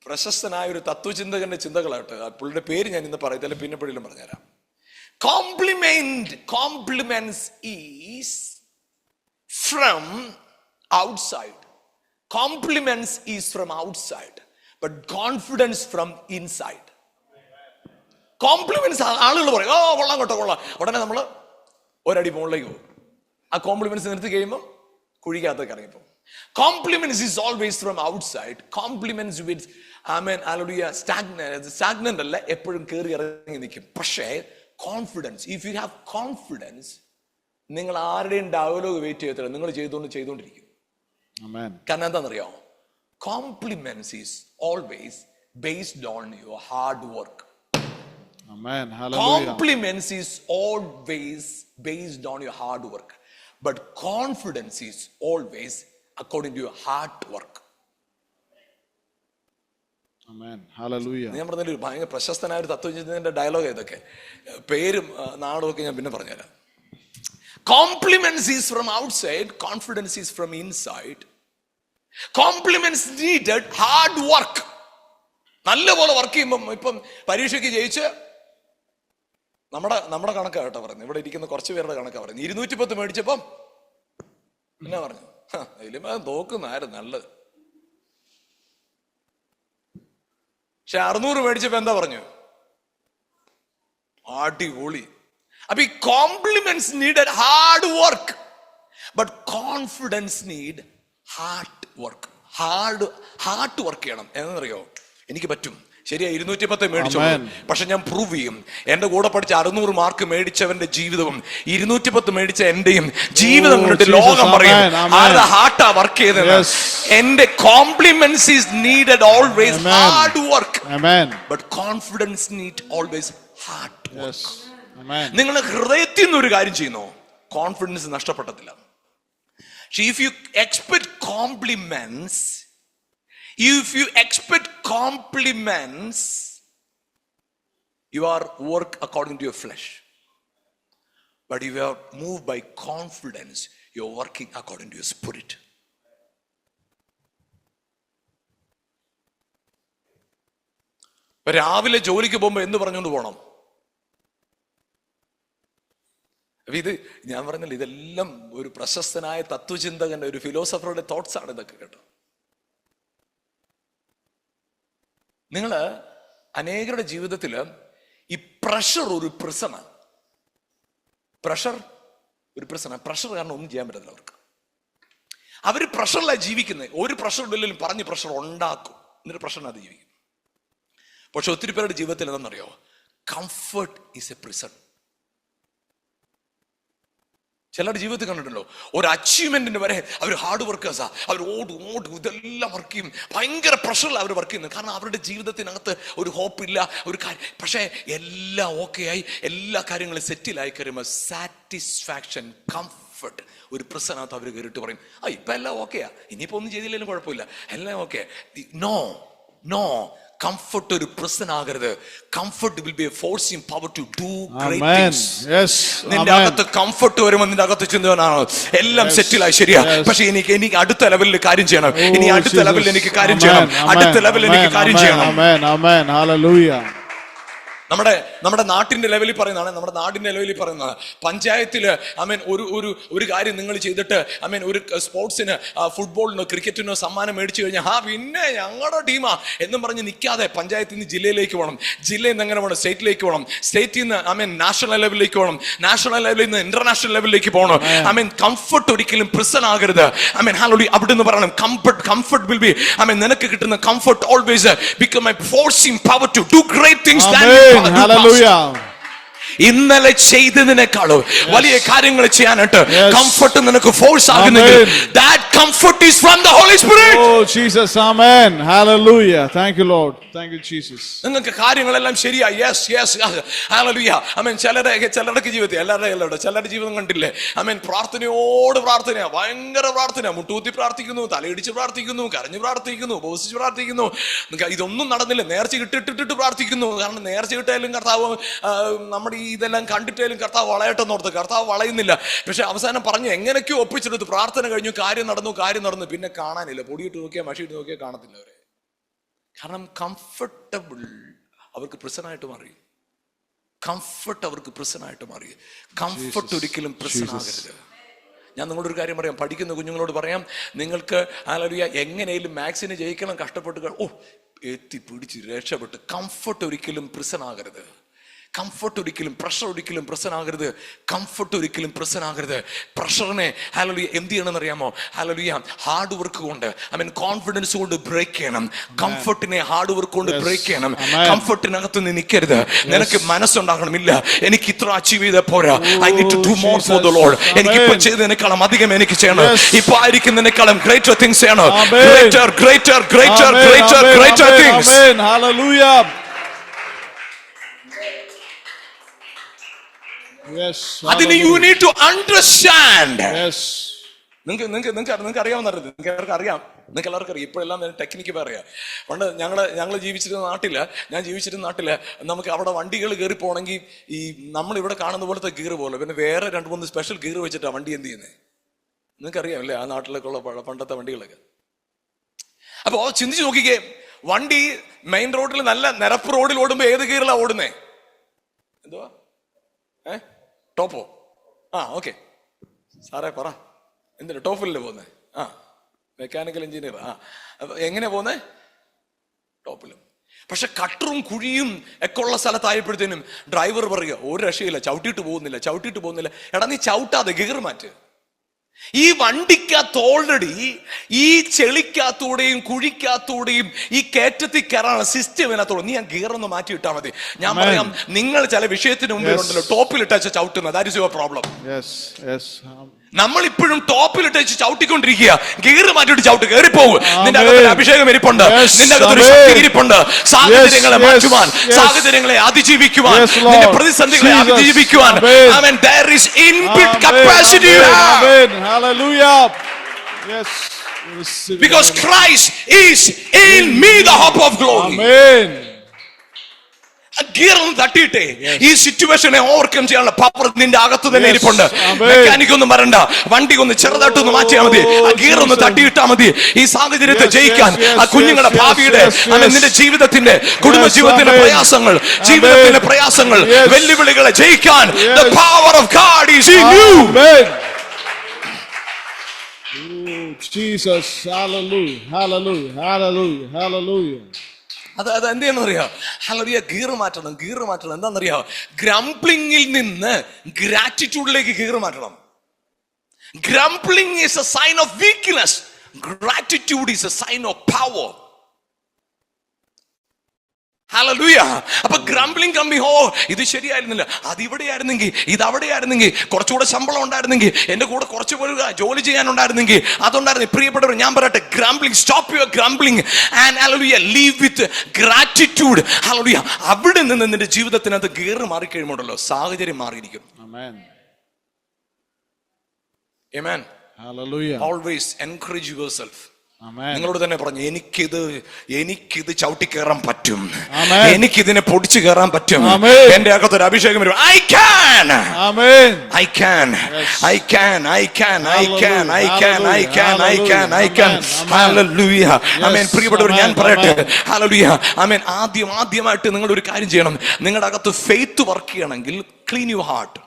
പ്രശസ്തനായ ഒരു തത്വചിന്തകന്റെ ചിന്തകളായിട്ട്. പുള്ളിയുടെ പേര് ഞാൻ ഇന്ന് പറയത്തില്ല, പിന്നെ എപ്പോഴും പറഞ്ഞുതരാം. Compliments is from outside. Compliments is from outside, but confidence from inside. Compliments ആളുകൾ പറയും, കൊള്ളാം കേട്ടോ കൊള്ളാം, ഉടനെ നമ്മൾ ഒരടി മുകളിലേക്ക് പോകും. ആ കോംപ്ലിമെന്റ്സ് നിർത്തി കഴിയുമ്പോൾ കുഴിക്കകത്തേക്ക് ഇറങ്ങിപ്പോ. Compliments is always from outside. Compliments with stagnant അല്ല, എപ്പോഴും കയറി ഇറങ്ങി നിൽക്കും. പക്ഷേ confidence, if you have confidence, നിങ്ങൾ ആരുടെയും ഡയലോഗ് വെയിറ്റ് ചെയ്യത്തില്ല, നിങ്ങൾ ചെയ്തുകൊണ്ടിരിക്കും. കാരണം എന്താണെന്നറിയോ? Compliments is always based on your hard work. Compliments is always based on your hard work, but confidence is always according to your hard work. Amen. Hallelujah. ഞാൻ പറഞ്ഞ ഒരു ഭയങ്കര പ്രശസ്തനായ ഒരു തത്വചിന്തന്റെ ഡയലോഗ് ഇതൊക്കെ, പേരും നാടും ഒക്കെ ഞാൻ പിന്നെ പറഞ്ഞുതരാം. Compliments is from outside, confidence is from inside. Compliments needed hard work. നല്ലപോലെ വർക്ക് ചെയ്യുമ്പം, ഇപ്പം പരീക്ഷയ്ക്ക് ജയിച്ച് നമ്മുടെ കണക്കാ കേട്ടോ പറയുന്നത്, ഇവിടെ ഇരിക്കുന്ന കുറച്ച് പേരുടെ കണക്കാ പറയുന്നത്. 210 മേടിച്ചപ്പം എന്നാ പറഞ്ഞു, അതിലും നോക്കുന്നതായിരുന്നു നല്ലത്. പക്ഷെ 600 മേടിച്ചപ്പോ എന്താ പറഞ്ഞു, അടിപൊളി. അപ്പൊ ഈ compliments need hard work, but confidence need hard work. Hard work ചെയ്യണം. എന്നറിയോ, എനിക്ക് പറ്റും, ശരിയാ 210 മേടിച്ചു, പക്ഷെ ഞാൻ പ്രൂവ് ചെയ്യും. എന്റെ കൂടെ പഠിച്ച 600 മാർക്ക് മേടിച്ചവന്റെ ജീവിതവും 210 മേടിച്ച എന്റെയും ജീവിതം കണ്ടിട്ട് ലോകം പറയും ആരുടെ ഹാർട്ടാ വർക്ക് ചെയ്തത്. എന്റെ compliments is needed always hard work, but confidence need always hard work. നിങ്ങൾ ഹൃദയത്തിൽ നിന്ന് ഒരു കാര്യം ചെയ്യുന്നു, കോൺഫിഡൻസ് നഷ്ടപ്പെടത്തില്ല. If you expect compliments, if you expect compliments, you are work according to your flesh. But if you are moved by confidence, you are working according to your spirit. രാവിലെ ജോലിക്ക് പോകുമ്പോൾ എന്ത് പറഞ്ഞുകൊണ്ട് പോകണം? അപ്പൊ ഇത് ഞാൻ പറഞ്ഞില്ല, ഇതെല്ലാം ഒരു പ്രശസ്തനായ തത്വചിന്തകന്റെ, ഒരു ഫിലോസഫറുടെ തോട്ട്സ് ആണ് ഇതൊക്കെ കേട്ടോ. നിങ്ങള് അനേകരുടെ ജീവിതത്തില് ഈ പ്രഷർ ഒരു പ്രശ്നമാണ്. പ്രഷർ കാരണം ഒന്നും ചെയ്യാൻ പറ്റത്തില്ല അവർക്ക്. അവര് പ്രഷറിലാണ് ജീവിക്കുന്നത്. ഒരു പ്രഷർ ഇല്ലെങ്കിലും പറഞ്ഞ് പ്രഷർ ഉണ്ടാക്കും, എന്നിട്ട് പ്രഷറിനകത്ത് ജീവിക്കും. പക്ഷെ ഒത്തിരി പേരുടെ ജീവിതത്തിൽ എന്താണെന്നറിയോ, കംഫർട്ട് ഈസ് എ പ്രിസൺ. ചിലരുടെ ജീവിതത്തിൽ കണ്ടിട്ടുണ്ടല്ലോ, ഒരു അച്ചീവ്മെന്റിന് വരെ അവർ ഹാർഡ് വർക്കേഴ്സാ, അവർ ഓടും ഇതെല്ലാം വർക്ക് ചെയ്യും, ഭയങ്കര പ്രഷറിൽ അവർ വർക്ക് ചെയ്യുന്നത്. കാരണം അവരുടെ ജീവിതത്തിനകത്ത് ഒരു ഹോപ്പില്ല, ഒരു കാര്യം. പക്ഷേ എല്ലാം ഓക്കെ ആയി, എല്ലാ കാര്യങ്ങളും സെറ്റിലായി കഴിയുമ്പോൾ സാറ്റിസ്ഫാക്ഷൻ, കംഫർട്ട്, ഒരു പ്രശ്നത്തിനകത്ത് അവർ കയറിയിട്ട് പറയും, ഇപ്പൊ എല്ലാം ഓക്കെയാ, ഇനിയിപ്പോ ഒന്നും ചെയ്തില്ലെങ്കിലും കുഴപ്പമില്ല, എല്ലാം ഓക്കെ. നോ, കംഫർട്ട് ഒരു പ്രശ്നമാകരുത്. Comfort will be a forcing power to do great things. നിന്റെ അകത്ത് കംഫർട്ട് വരുമ്പോൾ നിന്റെ അകത്ത് ചിന്തനാണ് എല്ലാം സെറ്റിലായി, ശരിയാ, പക്ഷെ എനിക്ക് അടുത്ത ലെവലിൽ കാര്യം ചെയ്യണം, ഇനി അടുത്ത ലെവലിൽ എനിക്ക് കാര്യം ചെയ്യണം, അടുത്ത ലെവലിൽ എനിക്ക് കാര്യം ചെയ്യണം. നമ്മുടെ നാട്ടിന്റെ ലെവലിൽ പറയുന്നതാണ്, പഞ്ചായത്തില് ഒരു കാര്യം നിങ്ങൾ ചെയ്തിട്ട് ഒരു സ്പോർട്സിന്, ഫുട്ബോളിനോ ക്രിക്കറ്റിനോ സമ്മാനം മേടിച്ചു കഴിഞ്ഞാൽ പിന്നെ ഞങ്ങളുടെ ടീമാ എന്നും പറഞ്ഞ് നിൽക്കാതെ പഞ്ചായത്തിൽ നിന്ന് ജില്ലയിലേക്ക് പോകണം, ജില്ലയിൽ നിന്ന് എങ്ങനെ പോകണം, സ്റ്റേറ്റിലേക്ക് പോകണം, സ്റ്റേറ്റിൽ നിന്ന് നാഷണൽ ലെവലിലേക്ക് പോകണം, നാഷണൽ ലെവലിൽ നിന്ന് ഇന്റർനാഷണൽ ലെവലിലേക്ക് പോകണം. കംഫർട്ട് ഒരിക്കലും പ്രിസൺ ആകരുത്. അവിടെ നിന്ന് പറയണം, കംഫർട്ട് വിൽ ബി, നിനക്ക് കിട്ടുന്ന comfort always become a forcing power to do great things. Hallelujah. ഇന്നലെ ചെയ്തതിനേക്കാളും വലിയ കാര്യങ്ങൾ ചെയ്യാനായിട്ട് കംഫർട്ട് നിനക്ക് ഫോഴ്സ് ആകുന്നെങ്കിൽ that comfort is from the Holy Spirit. Oh Jesus, amen. Hallelujah. Thank you Lord. Thank you Jesus. നിങ്ങൾക്ക് കാര്യങ്ങളെല്ലാം ശരിയാ, യെസ് ഹല്ലേലൂയ. ചിലരുടെ ജീവിതത്തിൽ, ചിലരുടെ ജീവിതം കണ്ടില്ലേ, പ്രാർത്ഥനയാ, ഭയങ്കര പ്രാർത്ഥന, മുട്ടുകുത്തി പ്രാർത്ഥിക്കുന്നു, തലയിടിച്ച് പ്രാർത്ഥിക്കുന്നു, കരഞ്ഞു പ്രാർത്ഥിക്കുന്നു, ഉപവസിച്ച് പ്രാർത്ഥിക്കുന്നു, ഇതൊന്നും നടന്നില്ല, നേർച്ച ഇട്ടിട്ട് പ്രാർത്ഥിക്കുന്നു. കാരണം നേർച്ച കിട്ടായാലും കർത്താവ്, നമ്മുടെ ഇതെല്ലാം കണ്ടിട്ടായാലും കർത്താവ് വളയട്ടെന്ന് ഓർത്ത് കർത്താവ് വളയുന്നില്ല. പക്ഷെ അവസാനം പറഞ്ഞു എങ്ങനെയൊക്കെയോ ഒപ്പിച്ചെടുത്ത് പ്രാർത്ഥന കഴിഞ്ഞു, കാര്യം നടന്നു, പിന്നെ കാണാനില്ല, പൊടിയിട്ട് നോക്കിയാൽ മഷിയിട്ട് നോക്കിയാൽ കാണത്തില്ല അവരെ. കാരണം കംഫർട്ടബിൾ അവർക്ക് പ്രശ്നമായിട്ട് മാറി. കംഫർട്ട് ഒരിക്കലും പ്രശ്നമാകരുത്. ഞാൻ നിങ്ങളോട് ഒരു കാര്യം പറയാം, പഠിക്കുന്ന കുഞ്ഞുങ്ങളോട് പറയാം, നിങ്ങൾക്ക് എങ്ങനെയും മാത്സിന് ജയിക്കണം, കഷ്ടപ്പെട്ട് എത്തി പിടിച്ച് രക്ഷപ്പെട്ട്. കംഫർട്ട് ഒരിക്കലും പ്രശ്നമാകരുത്. പ്രഷർ ഒരിക്കലും പ്രശ്നമാകരുത്. പ്രഷറിനെ എന്ത് ചെയ്യണമെന്ന് അറിയാമോ? ഹാർഡ് വർക്ക് കൊണ്ട്, കോൺഫിഡൻസ് കൊണ്ട് ബ്രേക്ക് ചെയ്യണം. കംഫർട്ടിനെ ഹാർഡ് വർക്ക് കൊണ്ട് ബ്രേക്ക് ചെയ്യണം. കംഫർട്ടിനകത്ത് നീ നിൽക്കരുത്. നിനക്ക് മനസ്സുണ്ടാകണമില്ല, എനിക്ക് ഇത്ര അച്ചീവ് ചെയ്ത പോരാ, I need to do more for the Lord. എനിക്ക് ഇപ്പൊ ചെയ്തതിനേക്കാളും അധികം എനിക്ക് ചെയ്യണം, ഇപ്പൊ ആയിരിക്കുന്നതിനേക്കാളും ഗ്രേറ്റർ തിങ്സ് ചെയ്യണം. Greater things. Hallelujah. Yes. അതിന് you need to understand. Yes. നിങ്ങൾക്ക് അറിയാവുന്ന, നിങ്ങൾക്ക് അറിയാം നിങ്ങൾക്ക് എല്ലാവർക്കും അറിയാം. ഇപ്പോഴെല്ലാം ടെക്നിക്ക് പറയാം. പണ്ട് ഞങ്ങൾ ജീവിച്ചിരുന്ന നാട്ടില്, ഞാൻ ജീവിച്ചിരുന്ന നാട്ടില് നമുക്ക് അവിടെ വണ്ടികൾ കയറി പോകണമെങ്കിൽ ഈ നമ്മളിവിടെ കാണുന്ന പോലത്തെ ഗിയർ പോലെ പിന്നെ വേറെ 2-3 സ്പെഷ്യൽ ഗിയർ വെച്ചിട്ടാണ് വണ്ടി എന്ത് ചെയ്യുന്നത്. നിങ്ങൾക്കറിയാം അല്ലേ ആ നാട്ടിലേക്കുള്ള പണ്ടത്തെ വണ്ടികളൊക്കെ. അപ്പോ ചിന്തിച്ചു നോക്കിക്കേ, വണ്ടി മെയിൻ റോഡിൽ നല്ല നിരപ്പ് റോഡിൽ ഓടുമ്പോ ഏത് ഗിയറിലാണ് ഓടുന്നേ? എന്തുവാ? ടോപ്പോ? ഓക്കെ സാറേ പറ, എന്തിനാ ടോപ്പിലല്ലേ പോകുന്നേ? Mechanical engineer. എങ്ങനെയാ പോകുന്നേ? ടോപ്പിലും. പക്ഷെ കട്ടറും കുഴിയും ഒക്കെ ഉള്ള സ്ഥലത്തായപ്പോഴത്തേനും ഡ്രൈവർ പറയുക, ഒരു രക്ഷയില്ല, ചവിട്ടിയിട്ട് പോകുന്നില്ല. എടാ നീ ചവിട്ടാതെ ഗിയർ മാറ്റ്. ഈ വണ്ടിക്കകത്ത് ഓൾറെഡി ഈ ചെളിക്കകത്തൂടെയും കുഴിക്കകത്തൂടെയും ഈ കയറ്റത്തിൽ കയറാനുള്ള സിസ്റ്റം ഇതിനകത്തോടെ നീ ആ ഗിയർ ഒന്ന് മാറ്റി ഇട്ടാൽ മതി. ഞാൻ പറയാം, നിങ്ങൾ ചില വിഷയത്തിന് മുമ്പിൽ ഉണ്ടല്ലോ ടോപ്പിലിട്ട് വെച്ച് ചവിട്ടുന്നത്, ദാറ്റ് ഈസ് യുവർ പ്രോബ്ലം. നമ്മൾ ഇപ്പോഴും ടോപ്പിലിട്ട് വെച്ച് ചവിട്ടിക്കൊണ്ടിരിക്കുക. ഗിയർ മാറ്റിയിട്ട് ചവിട്ട്, കയറിപ്പോകും. നിന്റെ അകത്തൊരു അഭിഷേകം ഇരിപ്പുണ്ട്, നിന്റെ അകത്തൊരു ശക്തി ഇരിപ്പുണ്ട്. സാഹചര്യങ്ങളെ മാറ്റുവാൻ, സാഹചര്യങ്ങളെ അതിജീവിക്കുവാൻ, നിന്റെ പ്രതിസന്ധികളെ അതിജീവിക്കുവാൻ. Amen. There is inbuilt capacity you have. Hallelujah. Yes. Because Christ is in me, the hope of glory. Amen. Gear ഒന്ന് തട്ടിയിട്ടേ ഈ സിറ്റുവേഷനെ ഓവർകം ചെയ്യാനുള്ള പവർ നിന്റെ അകത്ത് തന്നെ ഇരിപ്പുണ്ട്. മെക്കാനിക് ഒന്നും വരണ്ട, വണ്ടി ഒന്ന് ചെറുതായിട്ടൊന്ന് മാറ്റിയാൽ മതി, ആ ഗിയർ ഒന്ന് തട്ടിയിട്ടാ മതി. ഈ സാഹചര്യത്തെ ജയിക്കാൻ, ആ കുഞ്ഞുങ്ങളുടെ ഭാവിയുടെ, നിന്റെ ജീവിതത്തിന്റെ, കുടുംബജീവിതത്തിന്റെ പ്രയാസങ്ങൾ, ജീവിതത്തിന്റെ പ്രയാസങ്ങൾ, വെല്ലുവിളികളെ ജയിക്കാൻ the power of God is in you. Jesus, hallelujah, hallelujah, hallelujah, hallelujah. അത് എന്ത് ചെയ്യണമെന്നറിയാം? ഹല്ലേലൂയ. ഗിയർ മാറ്റണം. എന്താണെന്നറിയാം? ഗ്രംപ്ലിംഗിൽ നിന്ന് ഗ്രാറ്റിറ്റ്യൂഡിലേക്ക് ഗിയർ മാറ്റണം. Grumbling is a sign of weakness, gratitude is a sign of power. ഹല്ലേലൂയ. അപ്പൊ ഗ്രംബ്ലിംഗ് കമ്പി, ഇത് ശരിയായിരുന്നില്ല, അതിവിടെ ആയിരുന്നെങ്കിൽ, ഇത് അവിടെ ആയിരുന്നെങ്കിൽ, കുറച്ചുകൂടെ ശമ്പളം ഉണ്ടായിരുന്നെങ്കിൽ, എന്റെ കൂടെ കുറച്ച് പേര് ജോലി ചെയ്യാനുണ്ടായിരുന്നെങ്കിൽ, അതുണ്ടായിരുന്നു. പ്രിയപ്പെട്ടവർ, ഞാൻ പറയട്ടെ, grumbling, stop your grumbling and hallelujah leave with gratitude. Hallelujah. അവിടെ നിന്ന് നിന്റെ ജീവിതത്തിനകത്ത് ഗിയർ മാറിക്കഴിയുമ്പോഴല്ലോ സാഹചര്യം മാറിയിരിക്കും. Amen. Amen. Hallelujah. Always encourage yourself. Amen. നിങ്ങളോട് തന്നെ പറഞ്ഞു, എനിക്കിത് ചവിട്ടി കയറാൻ പറ്റും, എനിക്കിതിനെ പൊടിച്ചു കയറാൻ പറ്റും. എന്റെ അകത്തൊരു അഭിഷേകം വരും. I can. Amen. I can. Hallelujah. Amen. പ്രിയപ്പെട്ടവർ, ഞാൻ പറയട്ടെ, ഹല്ലേലൂയ. ആമേൻ. ആദ്യമായിട്ട് നിങ്ങൾ ഒരു കാര്യം ചെയ്യണം. നിങ്ങളുടെ അകത്ത് ഫെയ്ത്ത് വർക്ക് ചെയ്യണമെങ്കിൽ clean your heart.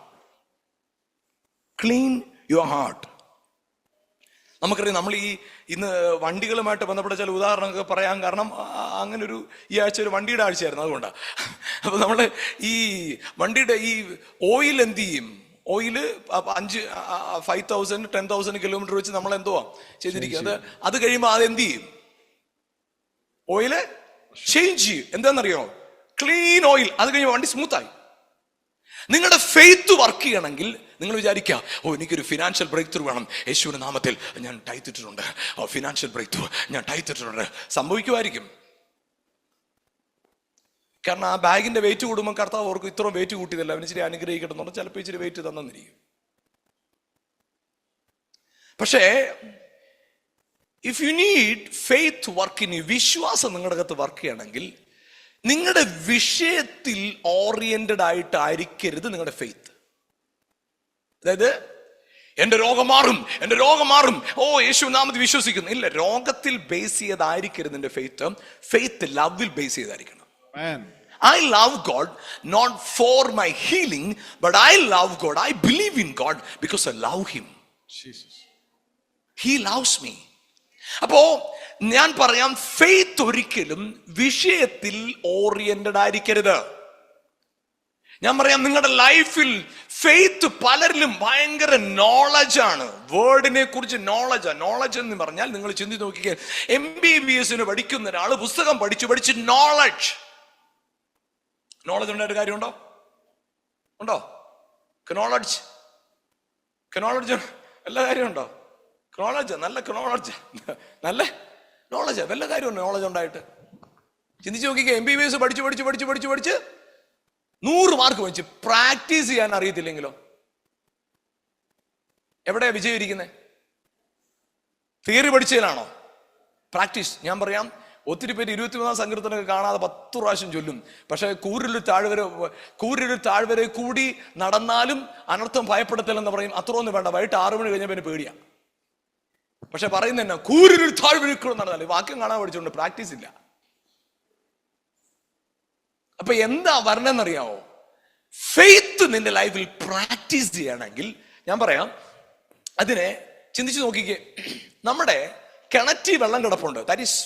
Clean your heart. നമുക്കറിയാം, നമ്മൾ ഇന്ന് വണ്ടികളുമായിട്ട് ബന്ധപ്പെട്ട ചില ഉദാഹരണങ്ങൾ പറയാൻ കാരണം അങ്ങനെ ഈ ആഴ്ച ഒരു വണ്ടിയുടെ ആഴ്ചയായിരുന്നു, അതുകൊണ്ടാണ്. അപ്പൊ നമ്മള് ഈ വണ്ടിയുടെ ഈ ഓയിൽ എന്ത് ചെയ്യും? ഓയില് 5,000 10,000 കിലോമീറ്റർ വെച്ച് നമ്മൾ എന്തോ ചെയ്തിരിക്കുന്നത്. അത് കഴിയുമ്പോൾ അത് എന്ത് ചെയ്യും? ഓയില് ചേഞ്ച് ചെയ്യും. എന്താണെന്നറിയോ? Clean oil. അത് കഴിയുമ്പോൾ വണ്ടി സ്മൂത്തായി. നിങ്ങളുടെ ഫെയ്ത്ത് വർക്ക് ചെയ്യണമെങ്കിൽ നിങ്ങൾ വിചാരിക്കുക, എനിക്കൊരു ഫിനാൻഷ്യൽ ബ്രേക്ക് ത്രൂ വേണം, യേശുവിന്റെ നാമത്തിൽ ഞാൻ ടൈത്തിട്ടുണ്ട്, ഫിനാൻഷ്യൽ ബ്രേക്ക് ത്രൂ ഞാൻ ടൈത്തിട്ടുണ്ട്. സംഭവിക്കുമായിരിക്കും. കാരണം ആ ബാഗിന്റെ വെയിറ്റ് കൂടുമ്പോൾ കർത്താവ് ഓർക്കും, ഇത്രയും വെയിറ്റ് കൂട്ടിയതല്ല, അവന് ഇച്ചിരി അനുഗ്രഹിക്കണം എന്ന് പറഞ്ഞാൽ ചിലപ്പോൾ ഇച്ചിരി വെയിറ്റ് തന്നിരിക്കും. പക്ഷേ if you need faith work in you, വിശ്വാസം നിങ്ങളുടെ അകത്ത് വർക്ക് ചെയ്യണമെങ്കിൽ നിങ്ങളുടെ വിഷയത്തിൽ ഓറിയന്റഡ് ആയിട്ടായിരിക്കരുത് നിങ്ങളുടെ ഫെയ്ത്ത്. അതായത് എന്റെ രോഗം മാറും, യേശു നാമത്തിൽ വിശ്വസിക്കുന്നു. ഇല്ല, രോഗത്തിൽ ബേസ് ചെയ്തായിരിക്കരുത് നിന്റെ ഫെയ്ത്ത്. ഫെയ്ത്ത് ലവിൽ ബേസ് ചെയ്തായിരിക്കണം. I love God not for my healing, but I love God, I believe in God because I love Him. Jesus. He loves me. അപ്പോ ഞാൻ പറയാം, ഫെയ്ത്ത് ഒരിക്കലും വിഷയത്തിൽ ഓറിയന്റഡ് ആയിരിക്കരുത്. ഞാൻ പറയാം, നിങ്ങളുടെ ലൈഫിൽ ഫെയ്ത്ത് പലരിലും ഭയങ്കര നോളജാണ്. വേർഡിനെ കുറിച്ച് നോളജ് എന്ന് പറഞ്ഞാൽ നിങ്ങൾ ചിന്തിച്ച് നോക്കിക്കേ, MBBS പഠിക്കുന്ന ഒരാൾ പുസ്തകം പഠിച്ച് നോളജ് ഉണ്ടായിട്ട് കാര്യമുണ്ടോ? ക്നോളജ് എല്ലാ കാര്യമുണ്ടോ? നല്ല നോളജ് വല്ല കാര്യമുണ്ടോ? നോളജ് ഉണ്ടായിട്ട് ചിന്തിച്ച് നോക്കിക്കേ. MBBS പഠിച്ച് 100 മാർക്ക് വെച്ച് പ്രാക്ടീസ് ചെയ്യാൻ അറിയത്തില്ലെങ്കിലോ എവിടെയാ വിജയം ഇരിക്കുന്നത്? തിയറി പഠിച്ചതിലാണോ? പ്രാക്ടീസ്. ഞാൻ പറയാം, ഒത്തിരി പേര് 23 സങ്കീർത്തനമൊക്കെ കാണാതെ 10 പ്രാവശ്യം ചൊല്ലും. പക്ഷെ കൂരിലൊരു താഴ്വര കൂടി നടന്നാലും അനർത്ഥം ഭയപ്പെടത്തില്ലെന്ന് പറയും. അത്രയൊന്നും വേണ്ട, വൈകിട്ട് 6 മണി കഴിഞ്ഞ പിന്നെ പേടിയാ. പക്ഷെ പറയുന്ന എന്നാ, കൂരിലൊരു താഴ്വര കൂടെ നടന്നാൽ. വാക്യം കാണാൻ പഠിച്ചുകൊണ്ട് പ്രാക്ടീസ് ഇല്ല. അപ്പൊ എന്താ വരണമെന്നറിയാമോ? ഫെയ്ത്ത് നിന്റെ ലൈഫിൽ പ്രാക്ടീസ് ചെയ്യണമെങ്കിൽ ഞാൻ പറയാം, അതിനെ ചിന്തിച്ചു നോക്കിക്കേ. നമ്മുടെ കിണറ്റിൽ വെള്ളം കിടപ്പുണ്ട്. That is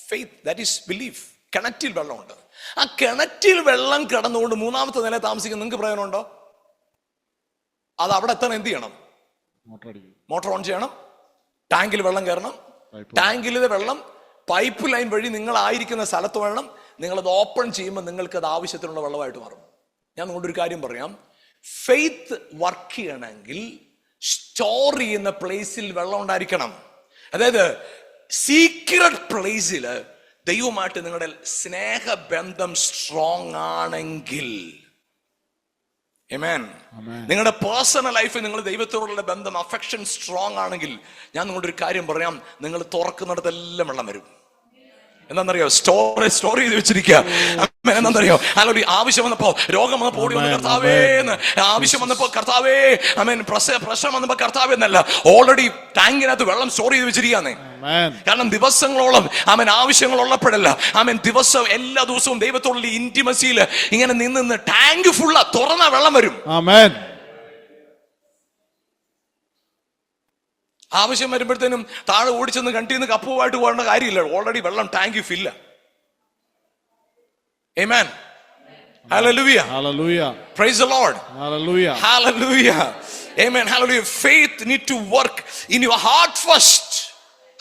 faith, that is belief. കിണറ്റിൽ വെള്ളമുണ്ട്. ആ കിണറ്റിൽ വെള്ളം കിടന്നുകൊണ്ട് 3ാമത്തെ നില താമസിക്കുന്ന നിങ്ങൾക്ക് പ്രയോജനമുണ്ടോ? അത് അവിടെ എത്താൻ എന്ത് ചെയ്യണം? മോട്ടോർ ഓൺ ചെയ്യണം, ടാങ്കിൽ വെള്ളം കയറണം. ടാങ്കിലെ വെള്ളം പൈപ്പ് ലൈൻ വഴി നിങ്ങളായിരിക്കുന്ന സ്ഥലത്ത് വേണം. നിങ്ങളത് ഓപ്പൺ ചെയ്യുമ്പോൾ നിങ്ങൾക്ക് അത് ആവശ്യത്തിനുള്ള വെള്ളമായിട്ട് മാറും. ഞാൻ നിങ്ങളുടെ ഒരു കാര്യം പറയാം, ഫെയ്ത്ത് വർക്ക് ചെയ്യണമെങ്കിൽ സ്റ്റോർ ചെയ്യുന്ന പ്ലേസിൽ വെള്ളം ഉണ്ടായിരിക്കണം. അതായത് സീക്രട്ട് പ്ലേസിൽ ദൈവമായിട്ട് നിങ്ങളുടെ സ്നേഹബന്ധം സ്ട്രോങ് ആണെങ്കിൽ, ആമേൻ, നിങ്ങളുടെ പേഴ്സണൽ ലൈഫിൽ നിങ്ങൾ ദൈവത്തോടുള്ള ബന്ധം, അഫെക്ഷൻ സ്ട്രോങ് ആണെങ്കിൽ, ഞാൻ നിങ്ങളുടെ ഒരു കാര്യം പറയാം, നിങ്ങൾ തുറക്കുന്നിടത്തെല്ലാം വെള്ളം വരും. എന്താണെന്നറിയോ? സ്റ്റോർ ചെയ്ത് വെച്ചിരിക്കുക. എന്താണെന്നറിയോ? അല്ല, ആവശ്യം വന്നപ്പോ, രോഗം വന്നപ്പോ ഓടി വന്ന് കർത്താവേന്ന്, ആവശ്യം വന്നപ്പോ കർത്താവേ, പ്രശ്നം വന്നപ്പോ കർത്താവേ എന്നല്ല, ഓൾറെഡി ടാങ്കിനകത്ത് വെള്ളം സ്റ്റോർ ചെയ്ത് വെച്ചിരിക്കുകയാണ്. കാരണം ദിവസങ്ങളോളം ആവശ്യങ്ങൾ ഉള്ളപ്പോഴല്ല, ദിവസം എല്ലാ ദിവസവും ദൈവത്തോടുള്ള ഇന്റിമസിയിൽ ഇങ്ങനെ നിന്ന് ടാങ്ക് ഫുള്ള തുറന്ന വെള്ളം വരും. ആവശ്യം വരുമ്പോഴത്തേനും താഴെ ഓടിച്ചെന്ന് കണ്ടിന്ന് കപ്പുമായിട്ട് പോകേണ്ട കാര്യമില്ല. ഓൾറെഡി വെള്ളം ടാങ്കിൽ ഫില്ല. ആമേൻ. Hallelujah. Hallelujah. Praise the Lord. Hallelujah. Hallelujah. Amen. Hallelujah. Faith need to work in your heart first.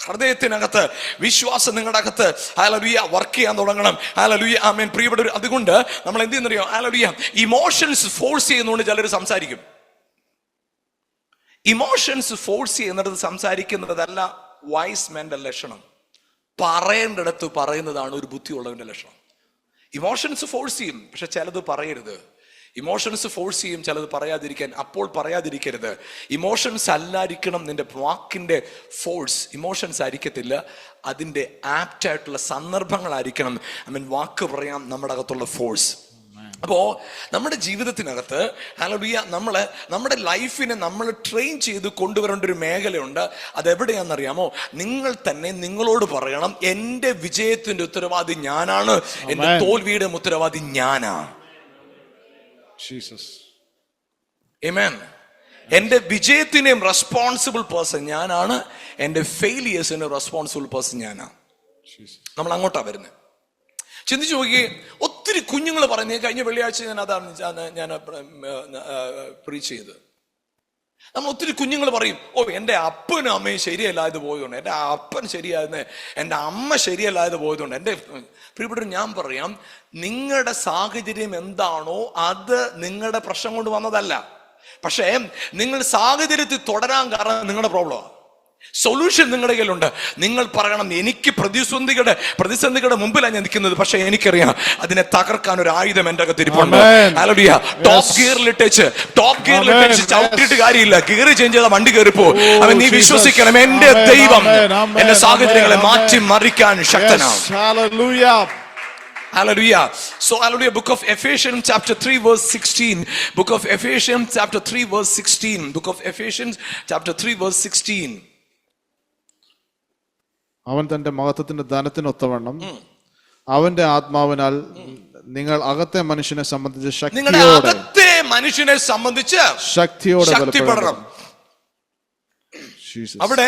ഹൃദയത്തിനകത്ത് വിശ്വാസം നിങ്ങളുടെ അകത്ത് ഹല്ലേലൂയ വർക്ക് ചെയ്യാൻ തുടങ്ങണം. ഹല്ലേലൂയ. ആമേൻ. പ്രിയപ്പെട്ടവർ, അതുകൊണ്ട് നമ്മൾ എന്ത് ചെയ്യുന്നറിയോ? ഹല്ലേലൂയ. ഇമോഷൻസ് ഫോഴ്സ് ചെയ്യുന്നതുകൊണ്ട് ചിലർ സംസാരിക്കും. ഇമോഷൻസ് ഫോഴ്സ് ചെയ്യുന്നത് സംസാരിക്കുന്നതല്ല വൈസ് മെന്റെ ലക്ഷണം. പറയേണ്ടിടത്ത് പറയുന്നതാണ് ഒരു ബുദ്ധിയുള്ളവന്റെ ലക്ഷണം. ഇമോഷൻസ് ഫോഴ്സ് ചെയ്യും, പക്ഷെ ചിലത് പറയരുത്. ഇമോഷൻസ് ഫോഴ്സ് ചെയ്യും, ചിലത് പറയാതിരിക്കാൻ. അപ്പോൾ പറയാതിരിക്കരുത്. ഇമോഷൻസ് അല്ലായിരിക്കണം നിന്റെ വാക്കിന്റെ ഫോഴ്സ്. ഇമോഷൻസ് ആയിരിക്കത്തില്ല, അതിന്റെ ആപ്റ്റ് ആയിട്ടുള്ള സന്ദർഭങ്ങളായിരിക്കണം വാക്ക് പറയാം നമ്മുടെ അകത്തുള്ള ഫോഴ്സ്. അപ്പോ നമ്മുടെ ജീവിതത്തിനകത്ത് ഹല്ലേലൂയ നമ്മുടെ ലൈഫിനെ നമ്മൾ ട്രെയിൻ ചെയ്ത് കൊണ്ടുവരേണ്ട ഒരു മേഖലയുണ്ട്. അതെവിടെയാണെന്നറിയാമോ? നിങ്ങൾ തന്നെ നിങ്ങളോട് പറയണം, എന്റെ വിജയത്തിന്റെ ഉത്തരവാദി ഞാനാണ്, എന്റെ തോൽവിയുടെ ഉത്തരവാദി ഞാനാ. ആമേൻ. എന്റെ വിജയത്തിന്റെയും റെസ്പോൺസിബിൾ പേഴ്സൺ ഞാനാണ്, എന്റെ ഫെയിലിയേഴ്സിന്റെ റെസ്പോൺസിബിൾ പേഴ്സൺ ഞാനാ. നമ്മൾ അങ്ങോട്ടാ വരുന്നത്. ചിന്തിച്ചു നോക്കിയേ, ഒത്തിരി കുഞ്ഞുങ്ങൾ പറയുന്നത്. കഴിഞ്ഞ വെള്ളിയാഴ്ച ഞാൻ പ്രീച്ച് ചെയ്ത്. നമ്മൾ ഒത്തിരി കുഞ്ഞുങ്ങൾ പറയും, എൻ്റെ അപ്പനും അമ്മയും ശരിയല്ലാതെ പോയതുകൊണ്ട്, എൻ്റെ അപ്പൻ ശരിയായത്, എൻ്റെ അമ്മ ശരിയല്ലാതെ പോയതുകൊണ്ട്. എൻ്റെ പ്രിയപ്പെട്ടവർ, ഞാൻ പറയാം, നിങ്ങളുടെ സാഹചര്യം എന്താണോ അത് നിങ്ങളുടെ പ്രശ്നം കൊണ്ട് വന്നതല്ല. പക്ഷേ നിങ്ങൾ സാഹചര്യത്തിൽ തുടരാൻ കാരണം നിങ്ങളുടെ പ്രോബ്ലമാണ്. സൊല്യൂഷൻ നിങ്ങളുടെ കയ്യിലുണ്ട്. നിങ്ങൾ പറയണം, എനിക്ക് പ്രതിസന്ധികളുടെ മുമ്പിലാണ് ഞാൻ നിൽക്കുന്നത്, പക്ഷെ എനിക്കറിയാം അതിനെ തകർക്കാൻ ഒരു ആയുധം എന്റെ അകത്തിരിപ്പുണ്ട്. ഹല്ലേലൂയ. ടോപ്പ് ഗിയറിലിട്ടേച്ച് ചവിട്ടിയിട്ട് കാര്യമില്ല. ഗിയർ ചേഞ്ച് ചെയ്ത വണ്ടി കയറിപ്പോ. അവൻ നീ വിശ്വസിക്കണം, എന്റെ ദൈവം എന്റെ സാഹചര്യങ്ങളെ മാറ്റി മറിക്കാൻ ശക്തനാണ്. Hallelujah. So hallelujah. Book of Ephesians chapter 3 verse 16. Book of Ephesians chapter 3 verse 16. Book of Ephesians chapter 3 verse 16. അവൻ തന്റെ മഹത്വത്തിന്റെ ധനത്തിനൊത്തവണ്ണം അവന്റെ ആത്മാവിനാൽ നിങ്ങൾ അകത്തെ മനുഷ്യനെ സംബന്ധിച്ച് ശക്തിയോടെ അവിടെ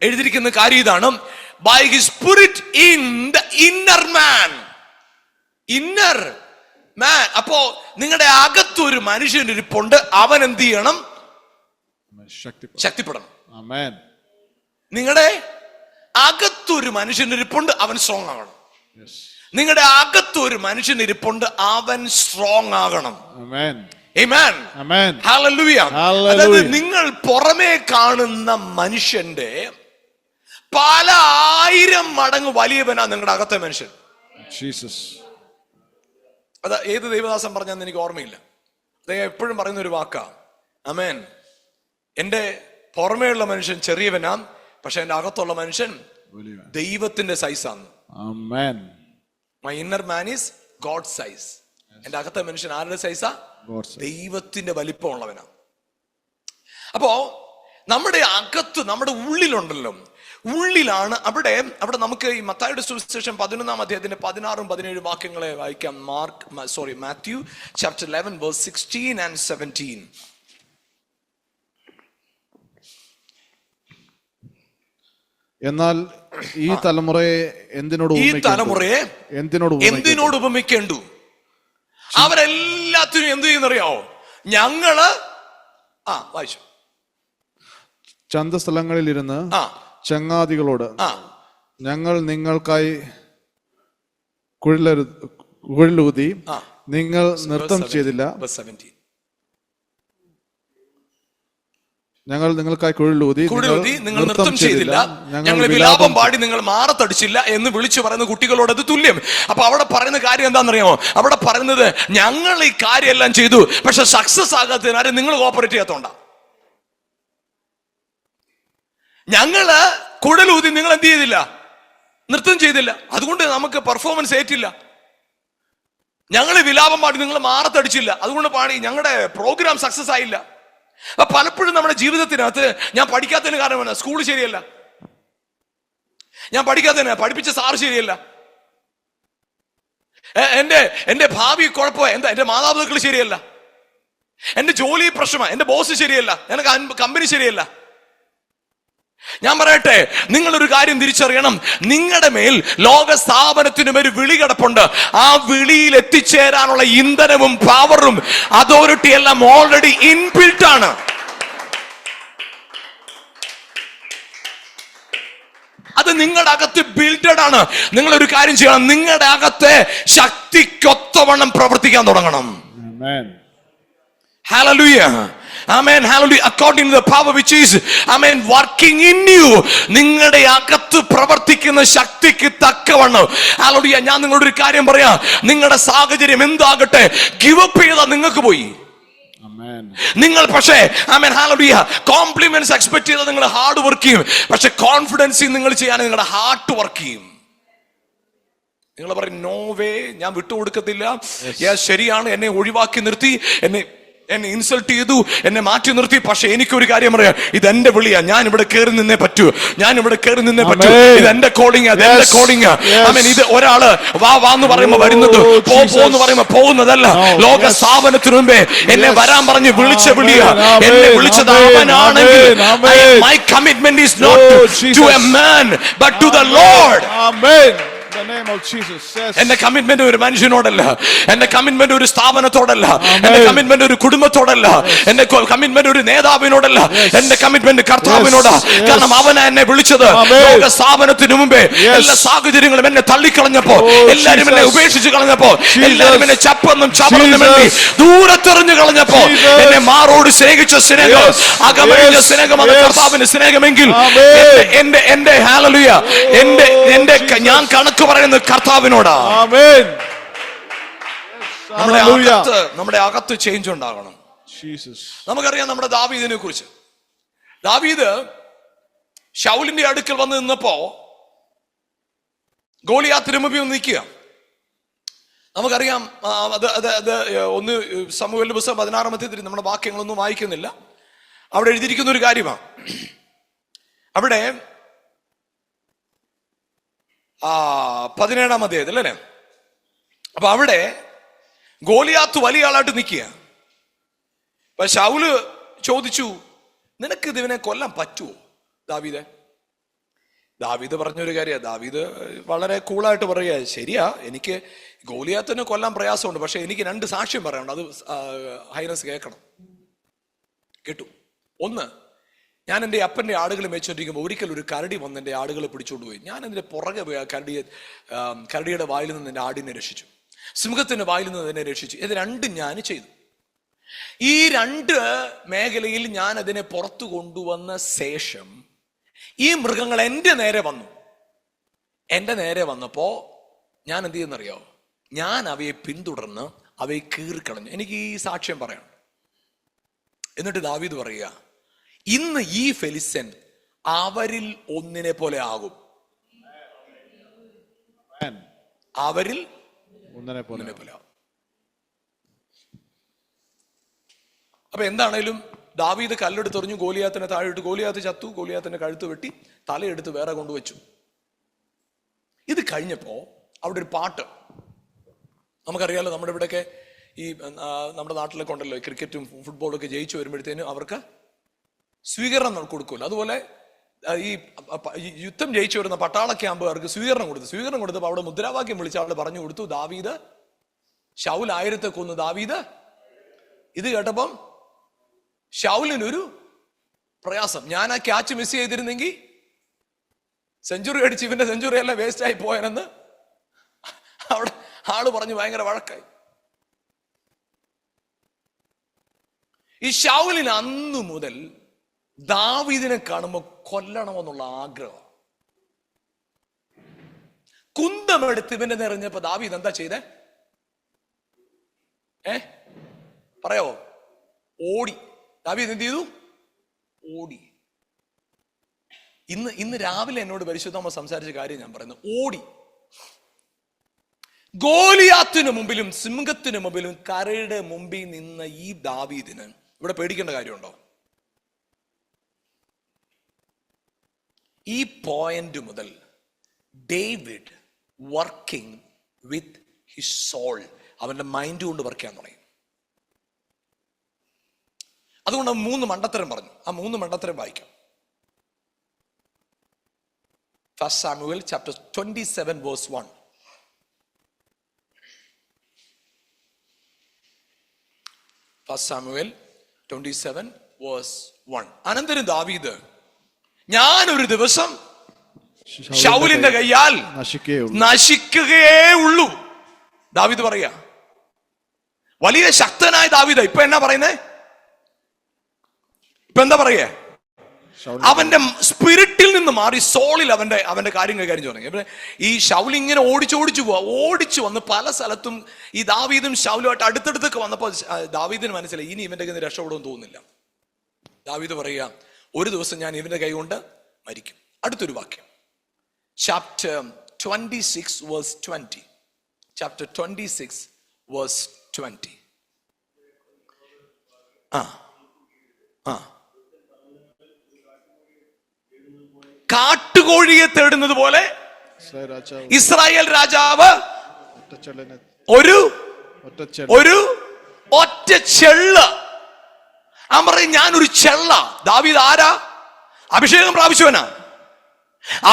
എഴുതിയിരിക്കുന്ന കാര്യം ഇതാണ്. By his spirit in the inner man. Inner man. അപ്പോ നിങ്ങളുടെ അകത്തൊരു മനുഷ്യൻ ഇരിപ്പുണ്ട്. അവൻ എന്ത് ചെയ്യണം? ശക്തിപ്പെടണം. ആമേൻ. നിങ്ങളുടെ അകത്തൊരു മനുഷ്യൻ ഇരിപ്പുണ്ട്, അവൻ സ്ട്രോങ് ആകണം. നിങ്ങളുടെ അകത്തൊരു മനുഷ്യൻ ഇരിപ്പുണ്ട്, അവൻ സ്ട്രോങ് ആകണം. ആമേൻ. ആമേൻ. ആമേൻ. ഹല്ലേലൂയ. അതായത് നിങ്ങൾ പുറമേ കാണുന്ന മനുഷ്യന്റെ പല 1000 മടങ്ങ് വലിയവനാ നിങ്ങളുടെ അകത്തെ മനുഷ്യൻ. അത് ഏത് ദൈവദാസൻ പറഞ്ഞെന്ന് എനിക്ക് ഓർമ്മയില്ല. അദ്ദേഹം എപ്പോഴും പറയുന്ന ഒരു വാക്കാ, ആമേൻ, എന്റെ പുറമേയുള്ള മനുഷ്യൻ ചെറിയവനാ, പക്ഷെ എന്റെ അകത്തുള്ള മനുഷ്യൻ ദൈവത്തിന്റെ സൈസാണ്. Amen. My inner man is God size. എന്റെ അകത്തെ മനുഷ്യൻ ആരുടെ സൈസാ? ദൈവത്തിന്റെ വലിപ്പമുള്ളവനാ. അപ്പോ നമ്മുടെ അകത്ത്, നമ്മുടെ ഉള്ളിലുണ്ടല്ലോ, ഉള്ളിലാണ്. അവിടെ നമുക്ക് ഈ മത്തായിയുടെ സുവിശേഷം 11-ാം അധ്യായത്തിന്റെ 16-ഉം 17 വാക്യങ്ങളെ വായിക്കാം. Matthew chapter 11 verse 16 and 17. എന്നാൽ ഈ തലമുറയെ എന്തിനോട് ഉപമിക്കേണ്ടു? അവരെല്ലാത്തിനും എന്ത് ചെയ്യുന്നറിയാവോ? ഞങ്ങള് വായിച്ചു. ചന്തസ്ഥലങ്ങളിലിരുന്ന് ചങ്ങാതികളോട് ഞങ്ങൾ നിങ്ങൾക്കായി കുഴലൂതി നിങ്ങൾ നൃത്തം ചെയ്തില്ല, ഞങ്ങൾ നിങ്ങൾക്കായി കുഴലൂതി നിങ്ങൾ നൃത്തം ചെയ്തില്ല, ഞങ്ങൾ വിലാപം പാടി നിങ്ങൾ മാറത്തടിച്ചില്ല എന്ന് വിളിച്ചു പറയുന്ന കുട്ടികളോട് അത് തുല്യം. അപ്പൊ അവിടെ പറയുന്ന കാര്യം എന്താണെന്നറിയാമോ? അവിടെ പറയുന്നത് ഞങ്ങൾ ഈ കാര്യം എല്ലാം ചെയ്തു, പക്ഷെ സക്സസ് ആകാത്തതിനാരും നിങ്ങൾ കോപ്പറേറ്റ് ചെയ്യാത്തോണ്ടാ. ഞങ്ങള് കുഴലൂതി, നിങ്ങൾ എന്ത് ചെയ്തില്ല? നൃത്തം ചെയ്തില്ല. അതുകൊണ്ട് നമുക്ക് പെർഫോമൻസ് ഏറ്റില്ല. ഞങ്ങൾ വിലാപം പാടി നിങ്ങൾ മാറത്തടിച്ചില്ല, അതുകൊണ്ട് പാടി ഞങ്ങളുടെ പ്രോഗ്രാം സക്സസ് ആയില്ല. അപ്പൊ പലപ്പോഴും നമ്മുടെ ജീവിതത്തിനകത്ത് ഞാൻ പഠിക്കാത്തതിന് കാരണമാണ് സ്കൂൾ ശരിയല്ല, ഞാൻ പഠിക്കാത്തതിന് പഠിപ്പിച്ച സാറ് ശരിയല്ല, എന്റെ ഭാവി കുഴപ്പമോ, എന്റെ മാതാപിതാക്കൾ ശരിയല്ല, എന്റെ ജോലി പ്രശ്നമാണ്, എന്റെ ബോസ് ശരിയല്ല, എനിക്ക് കമ്പനി ശരിയല്ല. ഞാൻ പറയട്ടെ, നിങ്ങളൊരു കാര്യം തിരിച്ചറിയണം. നിങ്ങളുടെ മേൽ ലോക സ്ഥാപനത്തിനും ഒരു വിളി കിടപ്പുണ്ട്. ആ വിളിയിൽ എത്തിച്ചേരാനുള്ള ഇന്ധനവും പവറും അതോറിറ്റി എല്ലാം ഓൾറെഡി ഇൻബിൽറ്റ് ആണ്. അത് നിങ്ങളുടെ അകത്ത് ബിൽഡഡ് ആണ്. നിങ്ങളൊരു കാര്യം ചെയ്യണം, നിങ്ങളുടെ അകത്തെ ശക്തിക്കൊത്തവണ്ണം പ്രവർത്തിക്കാൻ തുടങ്ങണം. Hallelujah. Amen. Hallelujah. According to the power which is, amen, working in you. നിങ്ങളുടെ അകത്ത് പ്രവർത്തിക്കുന്ന ശക്തിക്ക് തക്കവണ്ണം. Hallelujah. ഞാൻ നിങ്ങളോട് ഒരു കാര്യം പറയാം. നിങ്ങളുടെ സാഹചര്യം എന്താകട്ടെ, ഗിവ് അപ്പ് ചെയ്താൽ നിങ്ങൾക്ക് പോയി. നിങ്ങൾ പക്ഷേ ആമേൻ ഹല്ലേലൂയ കോംപ്ലിമെന്റ്സ് എക്സ്പെക്ട് ചെയ്താൽ നിങ്ങൾ ഹാർഡ് വർക്ക് ചെയ്യും. പക്ഷെ കോൺഫിഡൻസ് നിങ്ങൾ ചെയ്യാൻ നിങ്ങളുടെ ഹാർട്ട് വർക്ക് ചെയ്യും. നിങ്ങൾ പറയും നോ വേ, ഞാൻ വിട്ടുകൊടുക്കത്തില്ല. ശരിയാണ്, എന്നെ ഒഴിവാക്കി നിർത്തി, എന്നെ ഇൻസൾട്ട് ചെയ്തു, എന്നെ മാറ്റി നിർത്തി. പക്ഷെ എനിക്കൊരു കാര്യം പറയാം, ഇത് എന്റെ വിളിയാ, ഞാൻ ഇവിടെ കയറി നിന്നേ പറ്റൂ, ഇത് എന്റെ കോളിംഗ്, അത് എന്റെ കോളിംഗ്. ആമേൻ. ഇത് ഒരാള് വാന്ന് പറയുമ്പോ വരുന്നത്, പോന്ന് പറയുമ്പോ പോകുന്നതല്ല. ലോക സ്ഥാപനത്തിനു മുമ്പേ എന്നെ വരാൻ പറഞ്ഞ് വിളിച്ച വിളിയാ. എന്നെ വിളിച്ചത് അവനാണെങ്കിൽ my commitment is not to a man but to the Lord. Amen. The name of Jesus. Yes. എന്റെ കമ്മിറ്റ്മെന്റ് ഒരു മനുഷ്യനോടല്ല, എന്റെ കമ്മിറ്റ്മെന്റ് ഒരു സ്ഥാപനത്തോടല്ല, എന്റെ കമ്മിറ്റ്മെന്റ് ഒരു കുടുംബത്തോടല്ല, എന്റെ കമ്മിറ്റ്മെന്റ് ഒരു നേതാവിനോടല്ല, എന്റെ കമ്മിറ്റ്മെന്റ് കർത്താവിനോടാ. കാരണം അവനാ എന്നെ വിളിച്ചത്. ലോക സ്ഥാപനത്തിന് മുമ്പേ എല്ലാ സാഹചര്യങ്ങളും എന്നെ തള്ളിക്കളഞ്ഞപ്പോ, എല്ലാരും എന്നെ ഉപേക്ഷിച്ച് കളഞ്ഞപ്പോ, എല്ലാരും എന്നെ ചപ്പന്നും ചവറന്നും വേണ്ടി ദൂരത്തെറിഞ്ഞു കളഞ്ഞപ്പോ, എന്നെ മാറോട് സ്നേഹിച്ച സ്നേഹം, അകമഴിഞ്ഞ സ്നേഹം, അത് കർത്താവിന്റെ സ്നേഹമെങ്കിൽ എന്റെ ഹല്ലേലൂയ, എന്റെ ഞാൻ കണക്ക് പറയുന്നത് കർത്താവിനോടാ. നമ്മുടെ അകത്ത് ചേഞ്ച് ഉണ്ടാകണം. നമുക്കറിയാം നമ്മുടെ ദാവീദിനെ കുറിച്ച്. ദാവീദ് ശൗലിന്റെ അടുക്കൽ വന്ന് നിന്നപ്പോ ഗോലിയാത്തിന് മുമ്പിൽ നിൽക്കുക. നമുക്കറിയാം അത് ഒന്ന് സമൂഹത്തിന്റെ പുസ്തകം 16-ാം അധ്യായത്തിൽ നമ്മുടെ വാക്യങ്ങളൊന്നും വായിക്കുന്നില്ല. അവിടെ എഴുതിയിരിക്കുന്ന ഒരു കാര്യമാണ്. അവിടെ 17-ാം അധ്യായത്തിൽ അല്ലേ, അപ്പൊ അവിടെ ഗോലിയാത്ത് വലിയ ആളായിട്ട് നിൽക്കുക. അപ്പൊ ശൗല് ചോദിച്ചു, നിനക്ക് ഇതിനെ കൊല്ലാൻ പറ്റുമോ ദാവീദ് പറഞ്ഞൊരു കാര്യം. ദാവീദ് വളരെ കൂളായിട്ട് പറയുക, ശരിയാ, എനിക്ക് ഗോലിയാത്തിനെ കൊല്ലാൻ പ്രയാസമുണ്ട്, പക്ഷെ എനിക്ക് 2 സാക്ഷ്യം പറയാനുണ്ട്, അത് ഹൈനസ് കേൾക്കണം. കേട്ടു. ഒന്ന്, ഞാൻ എൻ്റെ അപ്പൻ്റെ ആടുകൾ മേച്ചുകൊണ്ടിരിക്കുമ്പോൾ ഒരിക്കൽ ഒരു കരടി വന്ന് എൻ്റെ ആടുകളെ പിടിച്ചോണ്ട് പോയി. ഞാൻ അതിൻ്റെ പുറകെ പോയി ആ കരടിയുടെ വായിൽ നിന്ന് എൻ്റെ ആടിനെ രക്ഷിച്ചു, സിംഹത്തിന്റെ വായിൽ നിന്ന് അതിനെ രക്ഷിച്ചു. ഇത് 2 ഞാൻ ചെയ്തു. ഈ 2 മേഖലയിൽ ഞാൻ അതിനെ പുറത്തു കൊണ്ടുവന്ന ശേഷം ഈ മൃഗങ്ങൾ എൻ്റെ നേരെ വന്നപ്പോ ഞാൻ എന്ത് ചെയ്യുന്നറിയോ, ഞാൻ അവയെ പിന്തുടർന്ന് അവയെ കീറിക്കളഞ്ഞു. എനിക്ക് ഈ സാക്ഷ്യം പറയണം. എന്നിട്ട് ദാവീദ് പറയുക, ഇന്ന് ഈ ഫെലിസ്ത്യൻ അവരിൽ ഒന്നിനെ പോലെ ആകും. അവരിൽ ഒന്നിനെ പോലെ. അപ്പൊ എന്താണേലും ദാവീദ് കല്ലെടുത്തെറിഞ്ഞു, ഗോലിയാത്തിനെ താഴെയിട്ട്, ഗോലിയാത്ത് ചത്തു, ഗോലിയാത്തിന്റെ കഴുത്ത് വെട്ടി, തലയെടുത്ത് വേറെ കൊണ്ടുവച്ചു. ഇത് കഴിഞ്ഞപ്പോ അവിടെ ഒരു പാട്ട്, നമുക്കറിയാലോ, നമ്മുടെ ഇവിടെയൊക്കെ ഈ നമ്മുടെ നാട്ടിലൊക്കെ ഉണ്ടല്ലോ, ക്രിക്കറ്റും ഫുട്ബോളും ഒക്കെ ജയിച്ചു വരുമ്പോഴത്തേനും അവർക്ക് സ്വീകരണം കൊടുക്കുമല്ലോ. അതുപോലെ ഈ യുദ്ധം ജയിച്ചു വരുന്ന പട്ടാള ക്യാമ്പുകാർക്ക് സ്വീകരണം കൊടുത്തപ്പോൾ അവിടെ മുദ്രാവാക്യം വിളിച്ച ആള് പറഞ്ഞു കൊടുത്തു, ദാവീദ്, ശൗൽ 1000 കൊന്നു ദാവീദ്. ഇത് കേട്ടപ്പം ശൗലിനൊരു പ്രയാസം, ഞാൻ ആ ക്യാച്ച് മിസ് ചെയ്തിരുന്നെങ്കിൽ സെഞ്ചുറി അടിച്ച് ഇവന്റെ സെഞ്ചുറി എല്ലാം വേസ്റ്റ് ആയി പോയെന്ന് അവിടെ ആള് പറഞ്ഞു, ഭയങ്കര വഴക്കായി. ഈ ശൗലിന് അന്നു മുതൽ ദാവീദിനെ കാണുമ്പോൾ കൊല്ലണമെന്നുള്ള ആഗ്രഹം. കുന്തമെടുത്ത് ഇവന്റെ നിറഞ്ഞപ്പോ ദാവീദ് എന്താ ചെയ്തേ? പറയോ? ഓടി. ദാവീദ് എന്ത് ചെയ്തു? ഓടി. ഇന്ന് രാവിലെ എന്നോട് പരിശുദ്ധമ്മ സംസാരിച്ച കാര്യം ഞാൻ പറയുന്നു. ഓടി. ഗോലിയാത്തിന് മുമ്പിലും സിംഹത്തിന് മുമ്പിലും കരയുടെ മുമ്പിൽ നിന്ന ഈ ദാവീദിന് ഇവിടെ പേടിക്കേണ്ട കാര്യമുണ്ടോ? ഈ പോയിന്റ് മുതൽ David working with his soul, അവന്റെ മൈൻഡ് കൊണ്ട് വർക്ക് ചെയ്യാൻ തുടങ്ങി. അതുകൊണ്ട് 3 മണ്ടത്തരം പറഞ്ഞു. ആ 3 മണ്ടത്തരം വായിക്കാം. 1 Samuel chapter 27 verse 1. Samuel 27 verse 1. അനന്തരം ദാവീദ്, ഞാനൊരു ദിവസം ശൗലിന്റെ കയ്യാൽ നശിക്കുകയേ ഉള്ളൂ. ദാവീദ് പറയാ, വലിയ ശക്തനായ ദാവീദ്. ഇപ്പൊ എന്നാ പറയുന്നേ? ഇപ്പൊ എന്താ പറയേ? അവന്റെ സ്പിരിറ്റിൽ നിന്ന് മാറി സോളിൽ അവന്റെ കാര്യങ്ങൾ കാര്യം തുടങ്ങി. ഈ ശൗൽ ഇങ്ങനെ ഓടിച്ചു വന്ന് പല സ്ഥലത്തും ഈ ദാവീദും ശൗലുമായിട്ട് അടുത്തടുത്തൊക്കെ വന്നപ്പോൾ ദാവീദിന് മനസ്സിലായി, ഇനി ഇവന്റെ കയ്യിൽ നിന്ന് രക്ഷപ്പെടുമെന്ന് തോന്നുന്നില്ല. ദാവീദ് പറയുക, ഒരു ദിവസം ഞാൻ ഇവന്റെ കൈ കൊണ്ട് മരിക്കും. അടുത്തൊരു വാക്യം, ചാപ്റ്റർ 26 verse 20. Chapter 26 verse 20. കാട്ടുകോഴിയെ തേടുന്നത് പോലെ ഇസ്രായേൽ രാജാവ് ഒരു ഒറ്റ ചെള്ള്. അവൻ പറയും, ഞാനൊരു ചെള്ള. ദാവീദ് ആരാ? അഭിഷേകം പ്രാപിച്ചവനാ.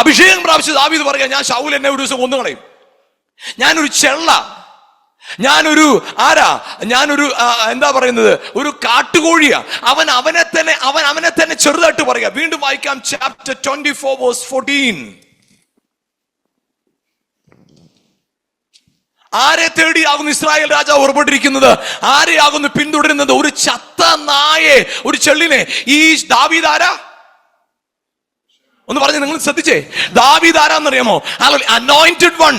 അഭിഷേകം പ്രാപിച്ച ദാവീദ് പറയാ, ഞാൻ ശൗൽ എന്നെ ഒരു ദിവസം കൊന്നുകളയും. ഞാനൊരു ചെള്ള, ഞാനൊരു എന്താ പറയുന്നത്, ഒരു കാട്ടുകോഴിയാ. അവനെ തന്നെ ചെറുതായിട്ട് പറയാ. വീണ്ടും വായിക്കാം, ചാപ്റ്റർ 24 verse 14. ആരെ തേടിയാകുന്നു ഇസ്രായേൽ രാജാവ് പുറപ്പെട്ടിരിക്കുന്നത്? ആരെയാകുന്നു പിന്തുടരുന്നത്? ഒരു ചത്ത നായെ, ഒരു ചെള്ളിനെ. ഈ ദാവീദ് ആരാ? ഒന്ന് പറഞ്ഞ് നിങ്ങൾ ശ്രദ്ധിച്ചേ. ദാവീദ് ആരാന്നറിയാമോ? അനോയിന്റഡ് വൺ,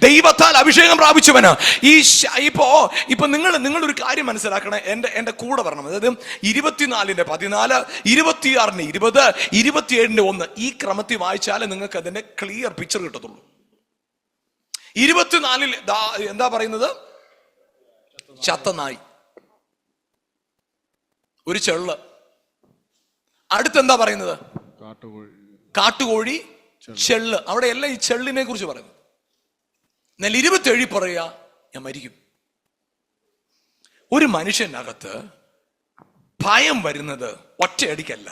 ദൈവത്താൽ അഭിഷേകം പ്രാപിച്ചവന്. ഇപ്പൊ നിങ്ങൾ ഒരു കാര്യം മനസ്സിലാക്കണേ, എന്റെ കൂടെ വരണം. അതായത് 24-ന്റെ 14, 26-ന്റെ 20, 27-ന്റെ 1, ഈ ക്രമത്തിൽ വായിച്ചാലേ നിങ്ങൾക്ക് അതിന്റെ ക്ലിയർ പിക്ചർ കിട്ടത്തുള്ളൂ. 24-ൽ എന്താ പറയുന്നത്? ചത്തനായി, ഒരു ചെള്ള്. അടുത്തെന്താ പറയുന്നത്? കാട്ടുകോഴി, ചെള്ള്. അവിടെ എല്ലാം ഈ ചെള്ളിനെ കുറിച്ച് പറയുന്നു. എന്നാൽ 27 പറയാ, ഞാൻ മരിക്കും. ഒരു മനുഷ്യനകത്ത് ഭയം വരുന്നത് ഒറ്റയടിക്കല്ല,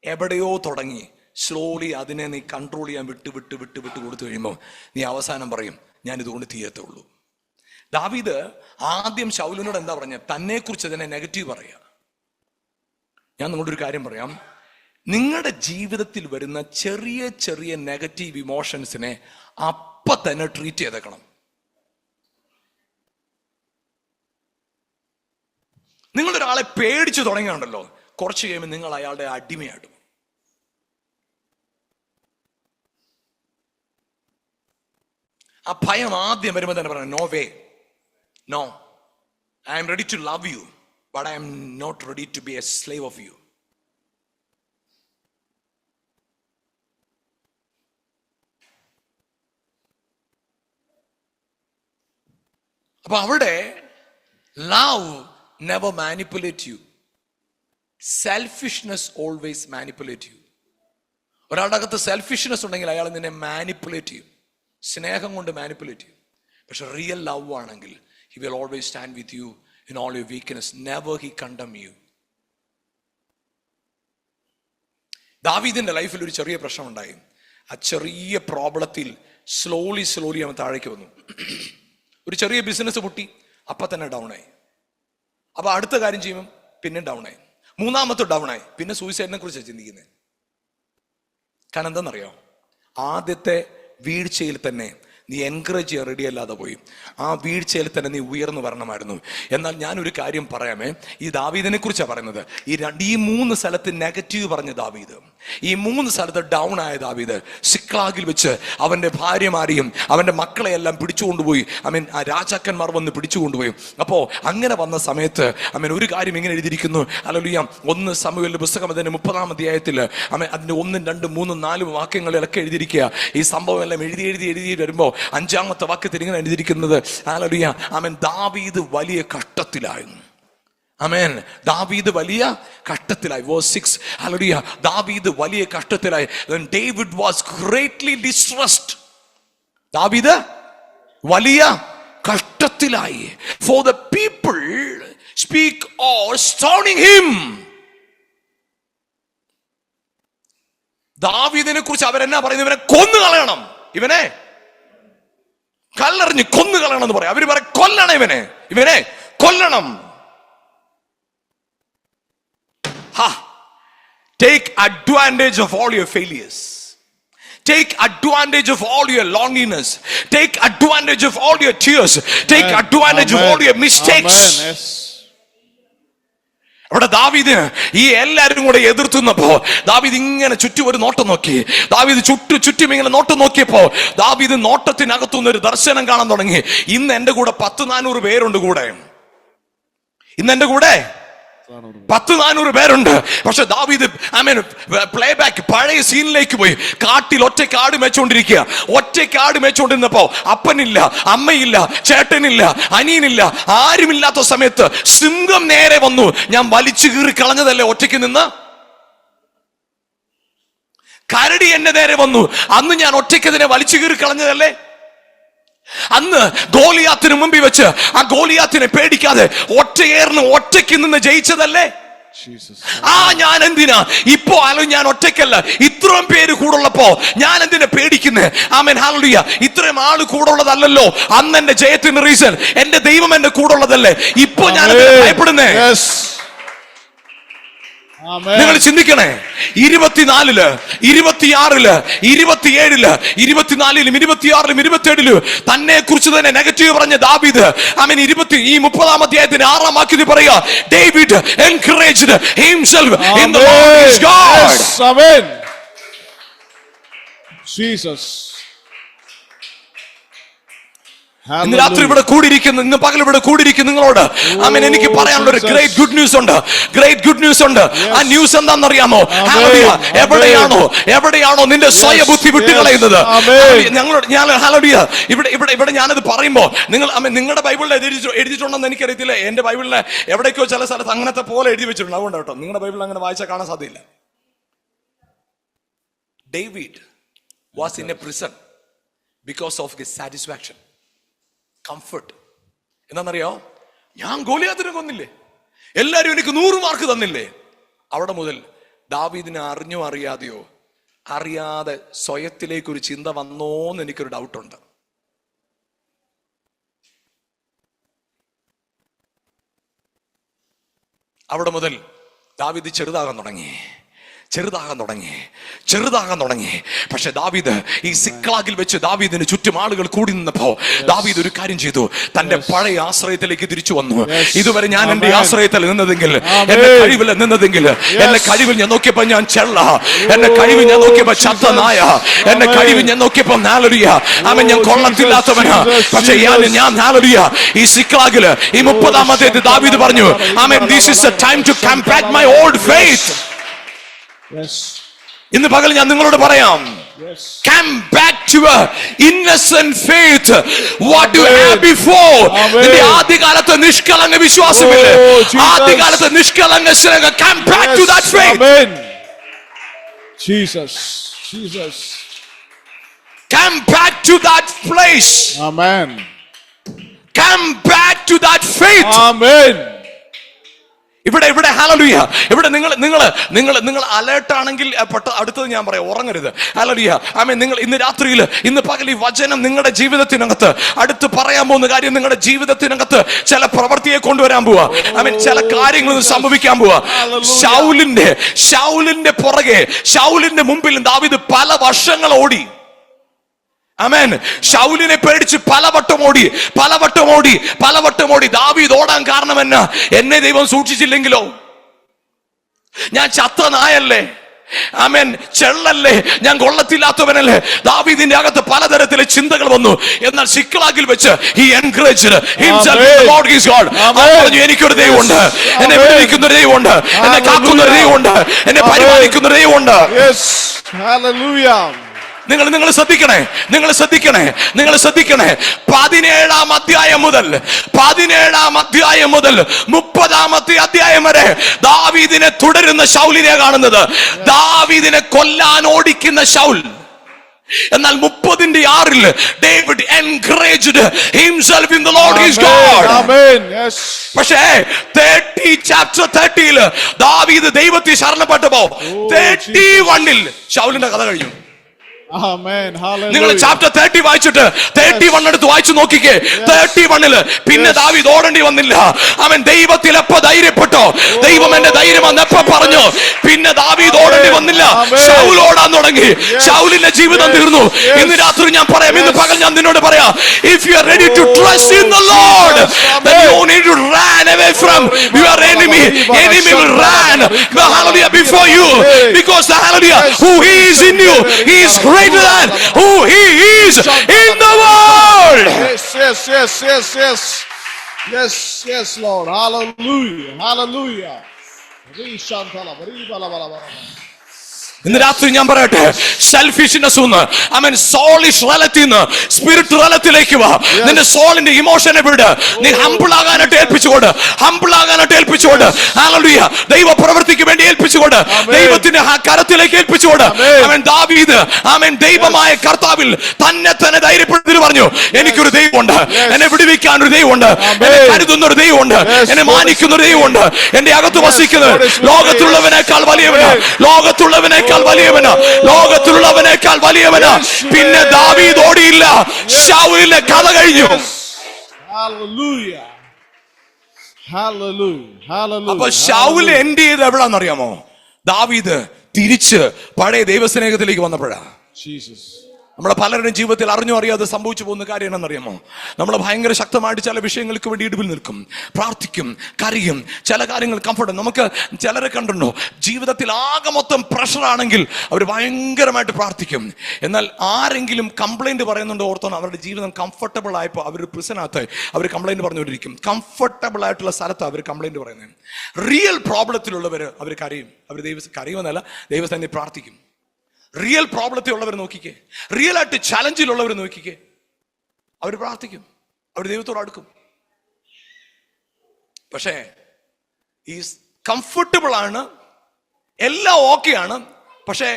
എവിടെയോ തുടങ്ങി സ്ലോലി അതിനെ നീ കൺട്രോൾ ചെയ്യാൻ വിട്ട് കൊടുത്തു കഴിയുമ്പോൾ നീ അവസാനം പറയും, ഞാൻ ഇതുകൊണ്ട് തീരത്തുള്ളൂ. ദാവീദ് ആദ്യം ശൗലിനോട് എന്താ പറഞ്ഞ? തന്നെ കുറിച്ച് തന്നെ നെഗറ്റീവ് പറയാ. ഞാൻ നിങ്ങളോട് ഒരു കാര്യം പറയാം, നിങ്ങളുടെ ജീവിതത്തിൽ വരുന്ന ചെറിയ ചെറിയ നെഗറ്റീവ് ഇമോഷൻസിനെ അപ്പൊ തന്നെ ട്രീറ്റ് ചെയ്തേക്കണം. നിങ്ങളൊരാളെ പേടിച്ചു തുടങ്ങിയുണ്ടല്ലോ, കുറച്ച് കഴിയുമ്പോൾ നിങ്ങൾ അയാളുടെ അടിമയായിട്ടും. ആ ഭയം ആദ്യം വരുമ്പോൾ തന്നെ പറയാം, no way, no, I am ready to love you, but I am not ready to be a slave of you. അപ്പൊ അവിടെ love never manipulate you. Selfishness always manipulate you. ഒരാളുടെ അകത്ത് സെൽഫിഷ്നെസ് ഉണ്ടെങ്കിൽ അയാൾ നിന്നെ മാനിപ്പുലേറ്റ് ചെയ്യും, സ്നേഹം കൊണ്ട് മാനിപ്പുലേറ്റ് ചെയ്യും. പക്ഷെ റിയൽ ലവ് ആണെങ്കിൽ he will always stand with you in all your weakness. Never he condemn you. ദാവീദിന്റെ ലൈഫിൽ ഒരു ചെറിയ പ്രശ്നം ഉണ്ടായി. ആ ചെറിയ പ്രോബ്ലത്തിൽ സ്ലോലി അവൻ താഴേക്ക് വന്നു. ഒരു ചെറിയ ബിസിനസ് പൊട്ടി, അപ്പൊ തന്നെ ഡൗൺ ആയി. അപ്പൊ അടുത്ത കാര്യം ചെയ്യുമ്പോൾ പിന്നെ ഡൗൺ ആയി, മൂന്നാമത്തെ ഡൗൺ ആയി. പിന്നെ സൂയിസൈഡിനെ കുറിച്ച് ചിന്തിക്കുന്നത്. കാരണം എന്താണെന്നറിയോ, ആദ്യത്തെ വീഴ്ചയിൽ തന്നെ നീ എൻകറേജ് ചെയ്യാൻ റെഡി അല്ലാതെ പോയി. ആ വീഴ്ചയിൽ തന്നെ നീ ഉയർന്നു വരണമായിരുന്നു. എന്നാൽ ഞാനൊരു കാര്യം പറയാമേ, ഈ ദാവീദിനെ കുറിച്ചാണ് പറയുന്നത്. ഈ മൂന്ന് സ്ഥലത്ത് നെഗറ്റീവ് പറഞ്ഞ ദാവീദ്, ഈ മൂന്ന് സ്ഥലത്ത് ഡൗൺ ആയ ദാവീദ്, സിക്ലാഗിൽ വെച്ച് അവന്റെ ഭാര്യമാരെയും അവന്റെ മക്കളെയെല്ലാം പിടിച്ചുകൊണ്ടുപോയി. ആ രാജാക്കന്മാർ വന്ന് പിടിച്ചുകൊണ്ടുപോയി. അപ്പോ അങ്ങനെ വന്ന സമയത്ത് ഒരു കാര്യം ഇങ്ങനെ എഴുതിയിരിക്കുന്നു. ഹല്ലേലൂയ. 1 ശമൂവേലിന്റെ പുസ്തകം അതിന്റെ 30-ാം അധ്യായത്തിൽ അതിന്റെ 1, 2, 3, 4 വാക്യങ്ങളിലൊക്കെ എഴുതിയിരിക്കുക. ഈ സംഭവം എല്ലാം എഴുതി വരുമ്പോ 5-ാമത്തെ വാക്യത്തിൽ ഇങ്ങനെ എഴുതിയിരിക്കുന്നത്, ഹല്ലേലൂയ, ദാവീദ് വലിയ കഷ്ടത്തിലായിരുന്നു. ആമേൻ. ദാവീദ് വലിയ കഷ്ടത്തിലായി. വേഴ്സ് 6, ഹല്ലേലൂയ, ദാവീദ് വലിയ കഷ്ടത്തിലായി. Then David was greatly distressed. ദാവീദ് വലിയ കഷ്ടത്തിലായി. For the people speak or stoning him. ദാവീദിനെ കുറിച്ച് അവരെന്നാ പറയുന്നത്? ഇവനെ കൊന്നു കളയണം, ഇവനെ കല്ലെറിഞ്ഞ് കൊന്നു കളയണം എന്ന് പറയാം. അവര് പറയും കൊല്ലണം, ഇവനെ കൊല്ലണം. Take advantage of all your failures. Take advantage of all your loneliness. Take advantage of all your tears. Take advantage of all your mistakes. അവിടെ ദാവീദ് ഈ എല്ലാവരും കൂടെ എതിർത്തുന്നപ്പോ ദാവീദ് ഇങ്ങനെ ചുറ്റും ഒരു നോട്ടം നോക്കി. ദാവീദ് ചുറ്റും ഇങ്ങനെ നോട്ടം നോക്കിയപ്പോ ദാവീദ് നോട്ടത്തിനകത്തുനിന്ന് ഒരു ദർശനം കാണാൻ തുടങ്ങി. ഇന്ന് എന്റെ കൂടെ 100-400 പേരുണ്ട് കൂടെ. ഇന്ന് എന്റെ കൂടെ 100-400 പേരുണ്ട്. പക്ഷെ ദാവീദ് പ്ലേ ബാക്ക് പഴയ സീനിലേക്ക് പോയി. കാട്ടിൽ ഒറ്റയ്ക്ക് ആട് മേച്ചുകൊണ്ടിരുന്നപ്പോ അപ്പനില്ല, അമ്മയില്ല, ചേട്ടനില്ല, അനിയനില്ല, ആരുമില്ലാത്ത സമയത്ത് സിംഹം നേരെ വന്നു. ഞാൻ വലിച്ചു കീറി കളഞ്ഞതല്ലേ ഒറ്റയ്ക്ക് നിന്ന്? കരടി എന്നെ നേരെ വന്നു, അന്ന് ഞാൻ ഒറ്റയ്ക്ക് അതിനെ വലിച്ചു കീറി കളഞ്ഞതല്ലേ? അന്ന് ഗോലിയാത്തിന് മുമ്പിൽ വെച്ച് ആ ഗോലിയാത്തിനെ പേടിക്കാതെ ഒറ്റയ്ക്ക് നിന്ന് ജയിച്ചതല്ലേ? ഞാൻ എന്തിനാ ഇപ്പോ ഞാൻ ഒറ്റയ്ക്കല്ല, ഇത്രയും പേര് കൂടുള്ളപ്പോ ഞാൻ എന്തിനാ പേടിക്കുന്നേ? ആമേൻ, ഹല്ലേലൂയ. ഇത്രയും ആള് കൂടുള്ളതല്ലോ അന്ന് എന്റെ ജയത്തിന് റീസൺ. എന്റെ ദൈവം എന്റെ കൂടുള്ളതല്ലേ? ഇപ്പോ ഞാൻ ഭയപ്പെടുന്നേ? നിങ്ങൾ ചിന്തിക്കണേ. 24-ല് 26-ല് 27-ല് 24-ലും 26-ലും 27-ലും തന്നെ കുറിച്ച് തന്നെ നെഗറ്റീവ് പറഞ്ഞ ദാവീദ് ഈ 30-ാം അധ്യായത്തിന്റെ 6-ാം വാക്യത്തിൽ പറയുക, David encouraged himself in the Lord his God. Amen. Jesus. ഇന്ന് രാത്രി ഇവിടെ കൂടിയിരിക്കുന്നു, ഇന്ന് പകൽ ഇവിടെ കൂടിയിരിക്കുന്നു നിങ്ങളോട് ആമേൻ എനിക്ക് പറയാനുള്ള ഒരു ഗ്രേറ്റ് ഗുഡ് ന്യൂസ് ഉണ്ട്. ആ ന്യൂസ് എന്താണെന്നറിയാമോ? എവിടെയാണോ നിന്റെ സ്വയ ബുദ്ധി വിട്ടുകളയുന്നത്, ഇവിടെ ഞാനത് പറയുമ്പോ നിങ്ങളുടെ ബൈബിളിൽ എഴുതിയിട്ടുണ്ടെന്ന് എനിക്കറിയത്തില്ല. എന്റെ ബൈബിളിലെ എവിടേക്കോ ചില സ്ഥലത്ത് അങ്ങനത്തെ പോലെ എഴുതി വെച്ചിട്ടുണ്ട്. അതുകൊണ്ട് കേട്ടോ, നിങ്ങളുടെ ബൈബിളിൽ അങ്ങനെ വായിച്ചാൽ കാണാൻ സാധ്യതയില്ല. David was in a prison because of his satisfaction, comfort. എന്താണെന്നറിയോ? ഞാൻ ഗോലിയാത്തിനെ കൊന്നില്ലേ, എല്ലാരും എനിക്ക് 100 മാർക്ക് തന്നില്ലേ? അവിടെ മുതൽ ദാവീദിനെ അറിഞ്ഞോ അറിയാതെ സ്വയത്തിലേക്ക് ഒരു ചിന്ത വന്നോന്ന് എനിക്കൊരു ഡൗട്ടുണ്ട്. അവിടെ മുതൽ ദാവീദ് ചെറുതാകാൻ തുടങ്ങി. പക്ഷെ ദാവീദ് ഈ സിക്ലാഗിൽ വെച്ച് ദാവീദിന് ചുറ്റും ആളുകൾ കൂടി നിന്നപ്പോ ദാവീദ് ഒരു കാര്യം ചെയ്തു. തന്റെ പഴയ ആശ്രയത്തിലേക്ക് തിരിച്ചു വന്നു. ഇതുവരെ ഞാൻ എന്റെ ആശ്രയത്തിൽ നിന്നതെങ്കിൽ, എന്റെ കഴിവിൽ നിന്നതെങ്കിൽ, എന്റെ കഴിവിൽ ഞാൻ നോക്കിയപ്പോ ഞാൻ ചെള്ള, എന്റെ കഴിവിൽ ഞാൻ നോക്കിയപ്പോ ചത്ത നായ, എന്റെ കഴിവിൽ ഞാൻ നോക്കിയപ്പോ ഹല്ലേലൂയ ഞാൻ കൊള്ളത്തില്ലാത്തവനാ. പക്ഷെ ഞാൻ ഹല്ലേലൂയ ഈ സിക്ലാഗില് ഈ 30-ാം അധ്യായത്തിൽ ദാവീദ് പറഞ്ഞു, this is the time to come back my old faith. ഇന്ന് പകൽ ഞാൻ നിങ്ങളോട് പറയാം, Yes. Come back to a innocent faith. What you Amen. had before. Amen. നിന്റെ ആദ്യകാലത്തെ നിഷ്കളങ്ക വിശ്വാസമില്ലേ? Oh, Jesus. ആദ്യകാലത്തെ നിഷ്കളങ്ക സ്നേഹം. Come back to that Yes. faith. Amen. Jesus. Jesus. Come back to that place. Amen. Come back to that faith. Amen. ഇവിടെ ഹല്ലേലൂയ. ഇവിടെ നിങ്ങൾ അലേർട്ട് ആണെങ്കിൽ അടുത്തത് ഞാൻ പറയാം, ഉറങ്ങരുത്. ഹല്ലേലൂയ. ആമേൻ. നിങ്ങൾ ഇന്ന് രാത്രിയിൽ, ഇന്ന് പകൽ ഈ വചനം നിങ്ങളുടെ ജീവിതത്തിനകത്ത് അടുത്ത് പറയാൻ പോകുന്ന കാര്യം നിങ്ങളുടെ ജീവിതത്തിനകത്ത് ചില പ്രവൃത്തിയെ കൊണ്ടുവരാൻ പോവാ. ആമേൻ. ചില കാര്യങ്ങൾ സംഭവിക്കാൻ പോവാ. ശൗലിന്റെ പുറകെ, ശൗലിന്റെ മുമ്പിൽ ദാവീദ് പല വർഷങ്ങൾ ഓടി. ആമേൻ. ശൗലിനെ പേടിച്ച് പലവട്ടം ഓടി. ദാവീദ് ഓടാൻ കാരണം എന്നാ? എന്നെ ദൈവം സൂക്ഷിച്ചില്ലെങ്കിലോ? ഞാൻ ചത്ത നായല്ലേ? ആമേൻ. ചെള്ളല്ലേ? ഞാൻ കൊള്ളത്തില്ലാത്തവനല്ലേ? ദാവീദിന്റെ അകത്ത് പലതരത്തിലെ ചിന്തകൾ വന്നു. എന്നാൽ സിക്ലാഗിൽ വെച്ച് he encouraged himself in the Lord his God. പറഞ്ഞു, എനിക്കൊരു ദൈവമുണ്ട്, എന്നെ വിടുവിക്കുന്ന ഒരു ദൈവമുണ്ട്, എന്നെ കാക്കുന്ന ഒരു ദൈവമുണ്ട്, എന്നെ പരിപാലിക്കുന്ന ഒരു ദൈവമുണ്ട്. Yes. Hallelujah. നിങ്ങൾ ശ്രദ്ധിക്കണേ. 17-ാം അധ്യായം മുതൽ 30-ാമത്തെ അധ്യായം വരെ ദാവീദിനെ തുടരുന്ന ശൗലിനെ കാണുന്നത്. ദാവീദിനെ കൊല്ലാൻ ഓടിക്കുന്ന ശൗൽ. എന്നാൽ 30-6 David encouraged himself in the Lord his God. Amen. Yes. പക്ഷേ chapter 30 ദാവീദ് ദൈവത്തെ ശരണപ്പെട്ടപ്പോ 31 ശൗലിന്റെ കഥ കഴിഞ്ഞു. Amen. Hallelujah. നിങ്ങൾ ചാപ്റ്റർ 30 വായിച്ചിട്ട് 31 എടുത്ത് വായിച്ചു നോക്കിക്കേ. 31 പിന്നെ ദാവീദ് ഓടേണ്ടി വന്നില്ല. അവൻ ദൈവത്തിൽ എപ്പോ ധൈര്യപ്പെട്ടോ, ദൈവം എന്റെ ധൈര്യമെന്ന് എപ്പോ പറഞ്ഞു, പിന്നെ ദാവീദ് ഓടേണ്ടി വന്നില്ല. ശൗൽ ഓടാൻ തുടങ്ങി. ശൗലിന്റെ ജീവിതം തീർന്നു. ഇന്ന് രാത്രി ഞാൻ പറയാം, ഇന്ന് പകൽ ഞാൻ നിന്നോട് പറയാം, if you are ready to trust in the Lord, then you need to run away from your enemy. Enemy will run, hallelujah, before you, because the hallelujah who he is in you, he is greater than who he is in the world. Yes, Lord. Hallelujah. ഇന്ന് രാത്രി ഞാൻ പറയട്ടെ, സെൽഫിഷ്നെസ് സോളിഷ് റലത്തിൽ സ്പിരിറ്റ് റലത്തിലേക്ക് വാ. നിന്റെ സോളിന്റെ ഇമോഷനെ വിട്. നീ ഹംബിൾ ആകാനായിട്ട് ഏൽപ്പിച്ചുകൊണ്ട് ഹല്ലേലൂയ ദൈവ പ്രവൃത്തിക്ക് വേണ്ടി ഏൽപ്പിച്ചുകൊണ്ട് ദൈവത്തിന്റെ കരത്തിലേക്ക് ഏൽപ്പിച്ചുകൊണ്ട് ദാവീദ് ദൈവമായ കർത്താവിൽ തന്നെ ധൈര്യപ്പെടുത്തി പറഞ്ഞു, എനിക്കൊരു ദൈവമുണ്ട്, എന്നെ വിടുവിക്കാൻ ഒരു ദൈവമുണ്ട്, എന്നെ കരുതുന്ന ഒരു ദൈവമുണ്ട്, എന്നെ മാനിക്കുന്ന ഒരു ദൈവമുണ്ട്, എന്റെ അകത്ത് വസിക്കുന്നത് ലോകത്തുള്ളവനേക്കാൾ വലിയവനാ. പിന്നെ ദാവീദ് ഓടിയില്ല. ശൗലിന്റെ കഥ കഴിഞ്ഞു. അപ്പൊ ശൗൽ എൻഡ് ചെയ്ത് എവിടാന്നറിയാമോ? ദാവീദ് തിരിച്ച് പഴയ ദൈവസ്നേഹത്തിലേക്ക് വന്നപ്പോഴാ. നമ്മുടെ പലരുടെയും ജീവിതത്തിൽ അറിഞ്ഞോ അറിയാതെ സംഭവിച്ചു പോകുന്ന കാര്യം എന്നറിയാമോ? നമ്മൾ ഭയങ്കര ശക്തമായിട്ട് ചില വിഷയങ്ങൾക്ക് വേണ്ടി ഇടിവിൽ നിൽക്കും, പ്രാർത്ഥിക്കും, കരയും, ചില കാര്യങ്ങൾ കംഫർട്ട്. നമുക്ക് ചിലരെ കണ്ടുണ്ടോ, ജീവിതത്തിൽ ആകെ മൊത്തം പ്രഷർ ആണെങ്കിൽ അവർ ഭയങ്കരമായിട്ട് പ്രാർത്ഥിക്കും. എന്നാൽ ആരെങ്കിലും കംപ്ലൈന്റ് പറയുന്നുണ്ടോ ഓർത്തോണം, അവരുടെ ജീവിതം കംഫർട്ടബിൾ ആയപ്പോൾ അവർ പ്രിസനകത്ത് അവർ കംപ്ലൈന്റ് പറഞ്ഞുകൊണ്ടിരിക്കും. കംഫർട്ടബിൾ ആയിട്ടുള്ള സ്ഥലത്ത് അവർ കംപ്ലൈന്റ് പറയുന്നത്. റിയൽ പ്രോബ്ലത്തിലുള്ളവർ അവർ കരയും. അവർ കരയുമെന്നല്ല, ദൈവസന്നിധിയിൽ പ്രാർത്ഥിക്കും. റിയൽ പ്രോബ്ലത്തിലുള്ളവർ നോക്കിക്കേ, റിയൽ ആയിട്ട് ചലഞ്ചിലുള്ളവർ നോക്കിക്കേ, അവർ പ്രാർത്ഥിക്കും, അവർ ദൈവത്തോട് അടുക്കും. പക്ഷേ ഈ കംഫർട്ടബിൾ ആണ്, എല്ലാം ഓക്കെയാണ്. പക്ഷേ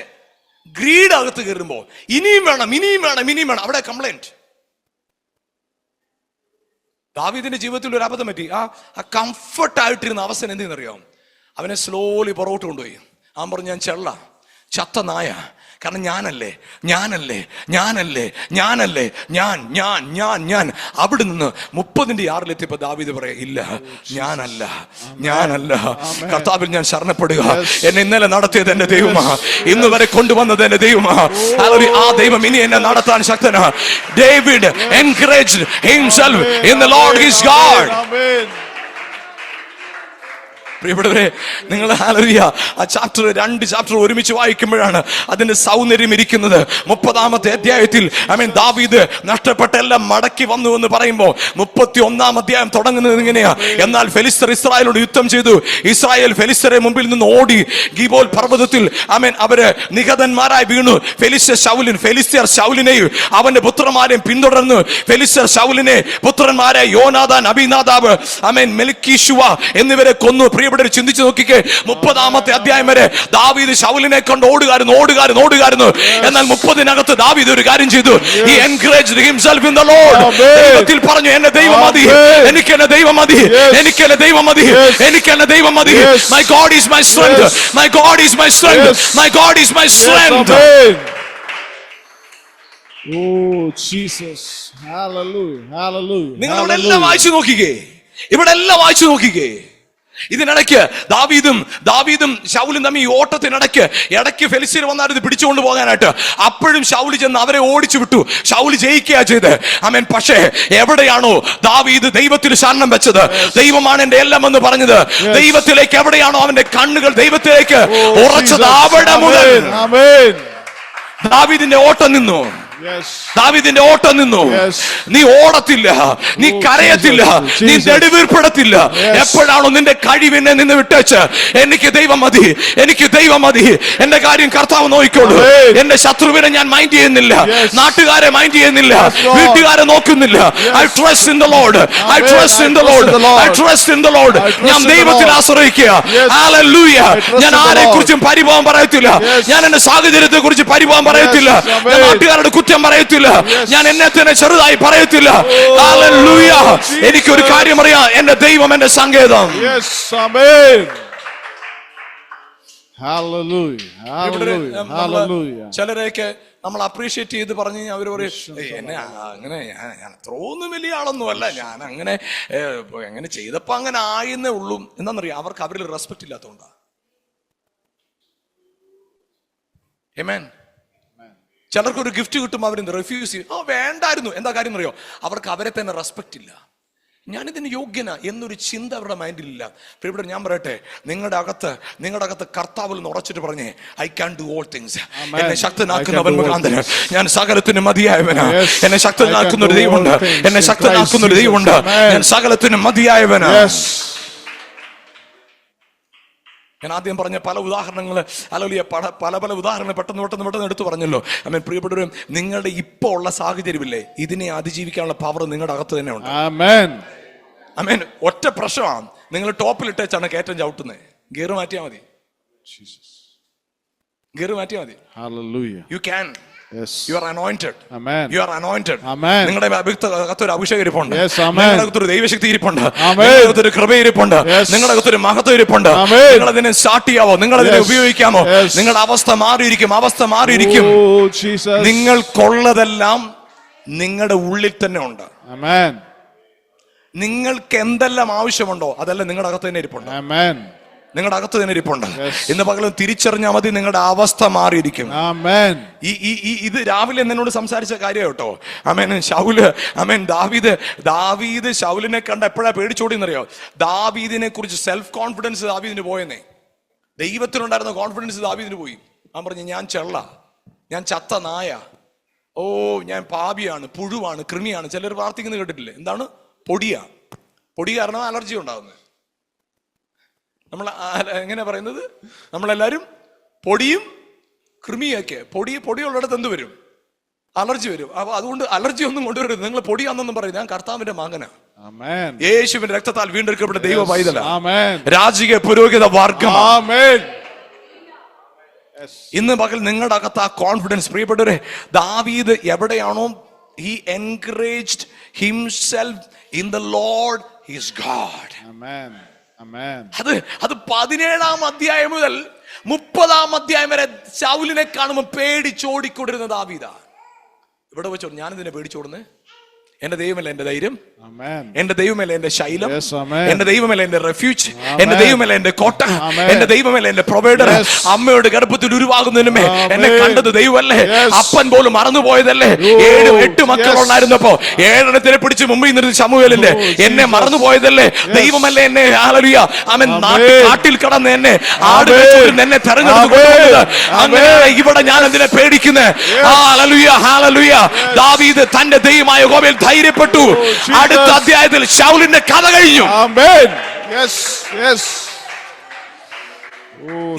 ഗ്രീഡ് അകത്ത് കയറുമ്പോ ഇനിയും വേണം, അവിടെ കംപ്ലൈന്റ്. ദാവീദിന്റെ ജീവിതത്തിൽ ഒരു അബദ്ധം പറ്റി. ആ കംഫർട്ട് ആയിട്ടിരുന്ന അവസ്ഥ എന്തെന്നറിയാം? അവനെ സ്ലോലി പുറകോട്ട് കൊണ്ടുപോയി. അവൻ പറഞ്ഞു, ഞാൻ ചത്ത നായ. കാരണം ഞാനല്ലേ. ഞാൻ അവിടെ നിന്ന് 30-6 ദാവീദ് പറയാ, ഇല്ല, ഞാനല്ല, കർത്താവിൽ ഞാൻ ശരണപ്പെടുക. എന്നെ ഇന്നലെ നടത്തിയത് എന്റെ ദൈവമാ, ഇന്ന് വരെ കൊണ്ടുവന്നത് എന്റെ ദൈവമാ. ആ ദൈവം ഇനി എന്നെ നടത്താൻ ശക്തനാ. David encouraged himself in the Lord his God. പ്രിയപ്പെട്ടവരെ, നിങ്ങൾ ഹല്ലേലൂയ ആ ചാപ്റ്റർ 2 ചാപ്റ്റർ ഒരുമിച്ച് വായിക്കുമ്പോഴാണ് അതിന്റെ സൗന്ദര്യം ഇരിക്കുന്നത്. 30-ാമത്തെ അധ്യായത്തിൽ ദാവീദ് നഷ്ടപ്പെട്ട എല്ലാം മടക്കി വന്നു എന്ന് പറയുമ്പോൾ 31-ാം അധ്യായം തുടങ്ങുന്നത് ഇങ്ങനെയാ: എന്നാൽ ഫെലിസ്തർ ഇസ്രായേലോട് യുദ്ധം ചെയ്തു. ഇസ്രായേൽ ഫെലിസ്തരെ മുമ്പിൽ നിന്ന് ഓടി ഗിബോൽ പർവ്വതത്തിൽ അവര് നിഹതന്മാരായി വീണു. ഫെലിസ്ത്യർ ശൗലിനെയും അവന്റെ പുത്രന്മാരെയും പിന്തുടർന്നു. ഫെലിസ്ത്യർ ശൗലിനെ പുത്രന്മാരെ യോനാദാൻ, അബിനാദാബ്, മെൽക്കീശുവ എന്നിവരെ കൊന്നു. പ്രിയപ്പെട്ടവരെ, ചിന്തിച്ചു നോക്കിക്കേ, 30-ാമത്തെ അധ്യായം വരെ ദാവീദ് ശൗലിനെ കൊണ്ട് ഓടുകാരുന്നു. എന്നാൽ 30-നകത്ത് ദാവീദ് ഒരു കാര്യം ചെയ്തു. He encouraged himself in the Lord. ദൈവത്തിൽ പറഞ്ഞു, എന്റെ ദൈവം മതി, എനിക്ക് എന്റെ ദൈവം മതി, എനിക്ക് എന്റെ ദൈവം മതി, എനിക്ക് എന്റെ ദൈവം മതി. My God is my strength, my God is my strength, my God is my strength. Oh Jesus, hallelujah, hallelujah. നിങ്ങൾ ഇവിടെ എല്ലാം വായിച്ചു നോക്കിക്കേ. ഇതിനിടയ്ക്ക് ദാവീദും ശൗലും തമ്മിൽ ഈ ഓട്ടത്തിനിടയ്ക്ക് ഫെലിസ്ത്യർ വന്നാൽ ഇത് പിടിച്ചുകൊണ്ട് പോകാനായിട്ട് അപ്പോഴും ശൗല് ചെന്ന് അവരെ ഓടിച്ചു വിട്ടു. ശൗല് ജയിക്കുക ചെയ്ത്. പക്ഷേ എവിടെയാണോ ദാവീദ് ദൈവത്തിൽ ശരണം വെച്ചത്, ദൈവമാണ് എന്റെ എല്ലാം എന്ന് പറഞ്ഞത്, ദൈവത്തിലേക്ക് എവിടെയാണോ അവന്റെ കണ്ണുകൾ ദൈവത്തിലേക്ക് ഉറച്ചത്, അവിടെ മുതൽ ദാവീദിന്റെ ഓട്ടം നിന്നു. ദാവീദിന്റെ ഓട്ടം നിന്നു. നീ ഓടത്തില്ല, നീ കരയത്തില്ല, നീ നെടുവീർപ്പെടത്തില്ല. എപ്പോഴാണോ നിന്റെ കഴിവിനെ നിന്ന് വിട്ടേച്ച് എനിക്ക് ദൈവം മതി, എനിക്ക് ദൈവം മതി, എന്റെ കാര്യം കർത്താവ് നോക്കിക്കോളൂ, എന്റെ ശത്രുവിനെ ഞാൻ മൈൻഡ് ചെയ്യുന്നില്ല, നാട്ടുകാരെ മൈൻഡ് ചെയ്യുന്നില്ല, വീട്ടുകാരെ നോക്കുന്നില്ല. I trust in the Lord, I trust in the Lord, I trust in the Lord. ഞാൻ ദൈവത്തിൽ ആശ്രയിക്കുക. Hallelujah. ഞാൻ ആരെ കുറിച്ചും പരിഭവം പറയത്തില്ല, ഞാൻ എന്റെ സാഹചര്യത്തെ കുറിച്ച് പരിഭവം പറയത്തില്ല, ഞാൻ നാട്ടുകാരുടെ കുറ്റം പറയത്തില്ല, ഞാൻ എന്നെ തന്നെ ചെറുതായി പറയത്തില്ല. ഹല്ലേലൂയ. എനിക്കൊരു കാര്യം അറിയാം, എന്റെ ദൈവം എന്റെ സങ്കേതം. Yes, amen. Hallelujah, hallelujah, hallelujah. ചിലരെയൊക്കെ നമ്മൾ അപ്രീഷിയേറ്റ് ചെയ്ത് പറഞ്ഞു കഴിഞ്ഞാൽ അവർ പറയും, എന്നെ അങ്ങനെ ഞാൻ അത്രയൊന്നും വലിയ ആളൊന്നും അല്ല, ഞാൻ അങ്ങനെ ചെയ്തപ്പോ അങ്ങനെ ആയെന്നേ ഉള്ളൂ. എന്താണെന്നറിയാം, അവർക്ക് അവരിൽ റെസ്പെക്ട് ഇല്ലാത്തതുകൊണ്ടാ. ആമേൻ. ചിലർക്ക് ഒരു ഗിഫ്റ്റ് കിട്ടുമ്പോൾ അവർ റിഫ്യൂസ് ചെയ്യും. വേണ്ടായിരുന്നു. എന്താ കാര്യം അറിയോ? അവർക്ക് അവരെ തന്നെ റെസ്പെക്ട് ഇല്ല. ഞാനിതിന് യോഗ്യന എന്നൊരു ചിന്ത അവരുടെ മൈൻഡിലില്ല. പ്രിയപ്പെട്ടവരെ, ഞാൻ പറയട്ടെ, നിങ്ങളുടെ അകത്ത് കർത്താവിൽ നിന്ന് ഉറച്ചിട്ട് പറഞ്ഞേ, I can do all things. എന്നെ ശക്തനാക്കുന്നവൻ മുഖാന്തരം ഞാൻ സകലത്തിന് മതിയായവനാ. എന്നെ ശക്തനാക്കുന്ന ഒരു ദൈവമുണ്ട്, എന്നെ ശക്തനാക്കുന്ന ഒരു ദൈവമുണ്ട്. ഞാൻ സകലത്തിന് മതിയായവനാ. ഞാൻ ആദ്യം പറഞ്ഞ പല ഉദാഹരണങ്ങൾ, അല്ലെങ്കിൽ പല ഉദാഹരണങ്ങൾ പെട്ടെന്ന് എടുത്തു പറഞ്ഞല്ലോ. പ്രിയപ്പെട്ടവരും, നിങ്ങളുടെ ഇപ്പൊ ഉള്ള സാഹചര്യമില്ലേ, ഇതിനെ അതിജീവിക്കാനുള്ള പവർ നിങ്ങളുടെ അകത്ത് തന്നെ ഉണ്ട്. ആമേൻ. ഒറ്റ പ്രശ്നമാണ്, നിങ്ങൾ ടോപ്പിലിട്ടേച്ചാണ് കയറ്റം ചവിട്ടുന്നത്. ഗിയർ മാറ്റിയാൽ മതി. You can. Yes. You are anointed. Amen. You are anointed. Amen. നിങ്ങളുടെ അകത്തൊരു അഭിഷേകം ഇരിപ്പുണ്ട്. Yes, amen. നിങ്ങളുടെ അകത്തൊരു ദൈവശക്തി ഇരിപ്പുണ്ട്. Amen. നിങ്ങളുടെ അകത്തൊരു കൃപ ഇരിപ്പുണ്ട്. Yes. നിങ്ങളുടെ അകത്തൊരു മഹത്വം ഇരിപ്പുണ്ട്. Amen. നിങ്ങൾ അതിനെ സ്റ്റാർട്ട് ചെയ്യാവോ? നിങ്ങൾ അതിനെ ഉപയോഗിക്കാമോ? Yes. നിങ്ങളുടെ അവസ്ഥ മാറിയിരിക്കും. Oh, Jesus. നിങ്ങൾക്കുള്ളതെല്ലാം നിങ്ങളുടെ ഉള്ളിൽ തന്നെ ഉണ്ട്. Amen. നിങ്ങൾക്ക് എന്തെല്ലാം ആവശ്യമുണ്ടോ അതെല്ലാം നിങ്ങളുടെ അകത്ത് തന്നെ ഇരിപ്പുണ്ട്. Amen. നിങ്ങളുടെ അകത്ത് തന്നെ ഇരിപ്പുണ്ട്. ഇന്ന് പകലും തിരിച്ചറിഞ്ഞാൽ മതി, നിങ്ങളുടെ അവസ്ഥ മാറിയിരിക്കും. ഇത് രാവിലെ എന്നോട് സംസാരിച്ച കാര്യം കേട്ടോ. ശൗല് ദാവീദ് ശൗലിനെ കണ്ട എപ്പോഴാ പേടിച്ചോടിയെന്നറിയോ? ദാവീദിനെ കുറിച്ച് സെൽഫ് കോൺഫിഡൻസ് ദാവീദിന് പോയെന്നേ. ദൈവത്തിനുണ്ടായിരുന്ന കോൺഫിഡൻസ് ദാവീദിന് പോയി. അവൻ പറഞ്ഞു, ഞാൻ ചെള്ള, ഞാൻ ചത്ത നായ, ഞാൻ പാപിയാണ്, പുഴുവാണ്, കൃമിയാണ്. ചിലർ പ്രാർത്ഥിക്കുന്നത് കേട്ടിട്ടില്ലേ? എന്താണ്? പൊടി കാരണം അലർജി ഉണ്ടാകുന്നത്. നമ്മൾ എങ്ങനെ പറയുന്നത്? നമ്മളെല്ലാരും പൊടിയും കൃമിയൊക്കെ. പൊടിയുള്ളിടത്ത് എന്ത് വരും? അലർജി വരും. അപ്പൊ അതുകൊണ്ട് അലർജി ഒന്നും കൊണ്ടുവരരുത്. നിങ്ങൾ പൊടിയാണെന്നും പറയും. ഞാൻ കർത്താവിന്റെ മകനാ, യേശുവിന്റെ രക്തത്താൽ വീണ്ടെടുക്കപ്പെട്ട ദൈവ പൈതല, രാജകീയ പുരോഹിത വർഗം. ഇന്ന് പകൽ നിങ്ങളുടെ അകത്ത് ആ കോൺഫിഡൻസ്. പ്രിയപ്പെട്ടവരെ, ദാവീദ് എവിടെയാണോ he encouraged himself in the Lord his God. അത് 17-ാം അധ്യായം മുതൽ 30-ാം അധ്യായം വരെ ശൗലിനെ കാണുമ്പോൾ പേടിച്ചോടിക്കൊണ്ടിരുന്ന ദാവീദാ. ഇവിടെ വെച്ചോ, ഞാനിതിനെ പേടിച്ചോടുന്നേ. എന്റെ ദൈവമല്ല എന്റെ ധൈര്യം, Amen. എന്റെ ദൈവമല്ല എന്റെ ശൈലം, Yes, amen. എന്റെ ദൈവമല്ല എന്റെ റെഫ്യൂജ്, Amen. എന്റെ ദൈവമല്ല എന്റെ കോട്ട, Amen. എന്റെ ദൈവമല്ല എന്റെ പ്രൊവൈഡർ. Yes. അമ്മയുടെ ഗർഭത്തിൽ ഉരുവാകുന്നതിനുമേ Amen. എന്നെ കണ്ടത് ദൈവമല്ലേ? Yes. അപ്പൻ പോലും മറന്നുപോയതല്ലേ? Oh, 7-8 മക്കളുണ്ടായിരുന്നപ്പോ 7 പിടിച്ച് മുമ്പിൽ നിർത്തി ശമൂവേലല്ലേ? എന്നെ മറന്നുപോയതല്ലേ? ദൈവമല്ലേ എന്നെ ഹല്ലേലൂയ ആമേൻ കാട്ടിൽ കടന്ന് എന്നെ ആട് മേയ്ച്ചുകൊണ്ട് എന്നെ തെരഞ്ഞെടുത്ത് കൊണ്ടുവന്നത്? അങ്ങനെ ഇവിടെ ഞാൻ എന്തിനെ പേടിക്കുന്നേ? Hallelujah hallelujah. ദാവീദ് തന്റെ ദൈവമായ യഹോവയിൽ ധൈര്യപ്പെട്ടു. അടുത്ത അധ്യായത്തിൽ ശൗലിന്റെ കഥ കഴിഞ്ഞു. Amen. Yes, yes.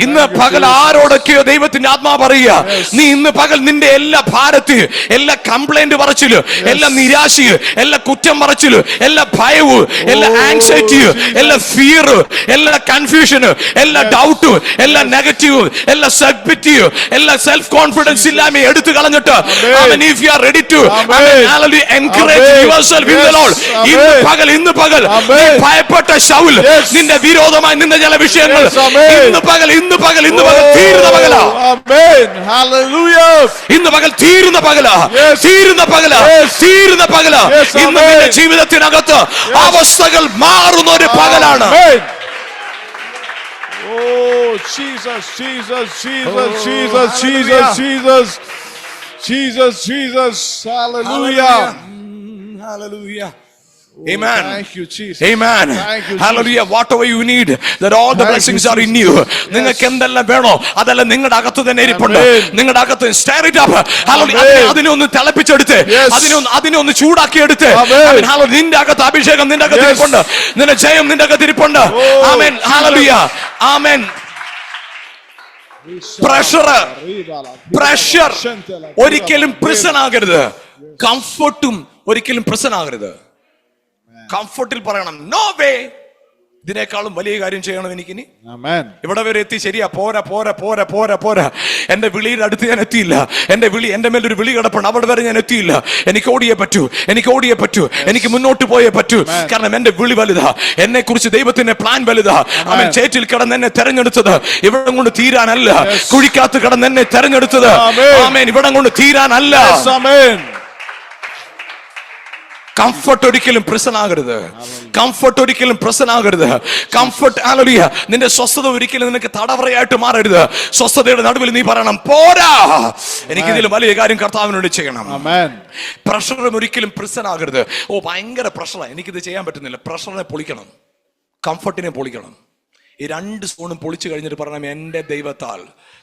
ഇന്ന് പകൽ ആരോടൊക്കെയോ ദൈവത്തിന്റെ ആത്മാ പറയുക, നീ ഇന്ന് പകൽ നിന്റെ എല്ലാ ഭാരത്തിൽ, എല്ലാ കംപ്ലൈന്റ് പറച്ചില്, എല്ലാ നിരാശയും, എല്ലാ കുറ്റം പറച്ചില്, എല്ലാ ഭയവും, എല്ലാ ആങ്സൈറ്റിയും, എല്ലാ ഫിയർ, എല്ലാ കൺഫ്യൂഷന്, എല്ലാ ഡൗട്ടും, എല്ലാ നെഗറ്റീവും, എല്ലാ സെൽഫ് എല്ലാ സെൽഫ് കോൺഫിഡൻസ് ഇല്ലായ്മ എടുത്തു കളഞ്ഞിട്ട് if you are ready to encourage yourself in the Lord, ഇന്ന് പകൽ നീ ഭയപ്പെട്ട ശൗൽ, നിന്റെ വിരോധമായി നിന്ന ചില വിഷയങ്ങൾ ഇന്ന് പകൽ തീരുന്ന പകല. Amen. Hallelujah. ഇന്ന് പകൽ തീരുന്ന പകല, തീരുന്ന പകല, തീരുന്ന പകല. ഇന്ന് നിന്റെ ജീവിതത്തിനകത്ത് അവസ്ഥകൾ മാറുന്ന ഒരു പകലാണ്. Oh, Jesus, Jesus, Jesus, Jesus, Jesus, Jesus, Jesus, Jesus. Hallelujah. Hallelujah. Amen. Thank you, Jesus. Amen. Thank you, Hallelujah. Whatever you need, that all the blessings are in you. നിങ്ങൾക്ക് എന്തെല്ലാം വേണോ അതെല്ലാം നിങ്ങളുടെ അകത്ത് തന്നെ ഇരിപ്പുണ്ട്. നിങ്ങളുടെ അകത്ത് stir it up. Hallelujah. അതിനെ ഒന്ന് തിളപ്പിച്ചെടുത്ത്, അതിനെ ഒന്ന് ചൂടാക്കി എടുത്ത്, നിന്റെ അകത്ത് അഭിഷേകം നിന്റെ അകത്ത് ഇരിപ്പുണ്ട്. നിന്റെ ജയം നിന്റെ അകത്ത് ഇരിപ്പുണ്ട്. ആമേൻ. ഹല്ലേലൂയ. ആമേൻ. പ്രഷർ ഒരിക്കലും പ്രിസൺ ആകരുത്. കംഫർട്ടും ഒരിക്കലും പ്രിസൺ ആകരുത്. കംഫർട്ടിൽ പറയണം, നോ വേ, ഇതിനേക്കാളും വലിയ കാര്യം ചെയ്യണം എനിക്കിനി. ഇവിടെ വരെ എത്തി, ശരിയാ, പോരാ പോരാ പോരാ പോരാ പോരാ. എന്റെ വിളിയുടെ അടുത്ത് ഞാൻ എത്തിയില്ല. എന്റെ മേലൊരു വിളി കിടപ്പുണ്ട്, അവിടെ വരെ ഞാൻ എത്തിയില്ല. എനിക്ക് ഓടിയേ പറ്റൂ, എനിക്ക് ഓടിയേ പറ്റൂ, എനിക്ക് മുന്നോട്ട് പോയേ പറ്റൂ. കാരണം എന്റെ വിളി വലുതാ, എന്നെ കുറിച്ച് ദൈവത്തിന്റെ പ്ലാൻ വലുതാ. അവൻ ചേറ്റിൽ കിടന്ന് എന്നെ തെരഞ്ഞെടുത്തത് ഇവിടം കൊണ്ട് തീരാനല്ല, കുഴിക്കകത്ത് കിടന്ന് എന്നെ തെരഞ്ഞെടുത്തത് ആമേൻ ഇവിടം കൊണ്ട് തീരാനല്ല. കംഫർട്ട് ഒരിക്കലും പ്രശ്നം ആകരുത്. കംഫർട്ട് ഒരിക്കലും പ്രശ്നം ആകരുത്. Comfort hallelujah. നിന്റെ സ്വസ്ഥത ഒരിക്കലും നിനക്ക് തടവറയായിട്ട് മാറരുത്. സ്വസ്ഥതയുടെ നടുവിൽ നീ പറയണം, പോരാ, എനിക്ക് ഇതിലും വലിയ കാര്യം കർത്താവിനോട് ചെയ്യണം. പ്രഷറും ഒരിക്കലും പ്രശ്നം ആകരുത്. ഓ ഭയങ്കര പ്രഷറാണ്, എനിക്കിത് ചെയ്യാൻ പറ്റുന്നില്ല. പ്രഷറിനെ പൊളിക്കണം, കംഫർട്ടിനെ പൊളിക്കണം. ഈ 2 സോണും പൊളിച്ചു കഴിഞ്ഞിട്ട് പറയണം, എന്റെ ദൈവത്താൽ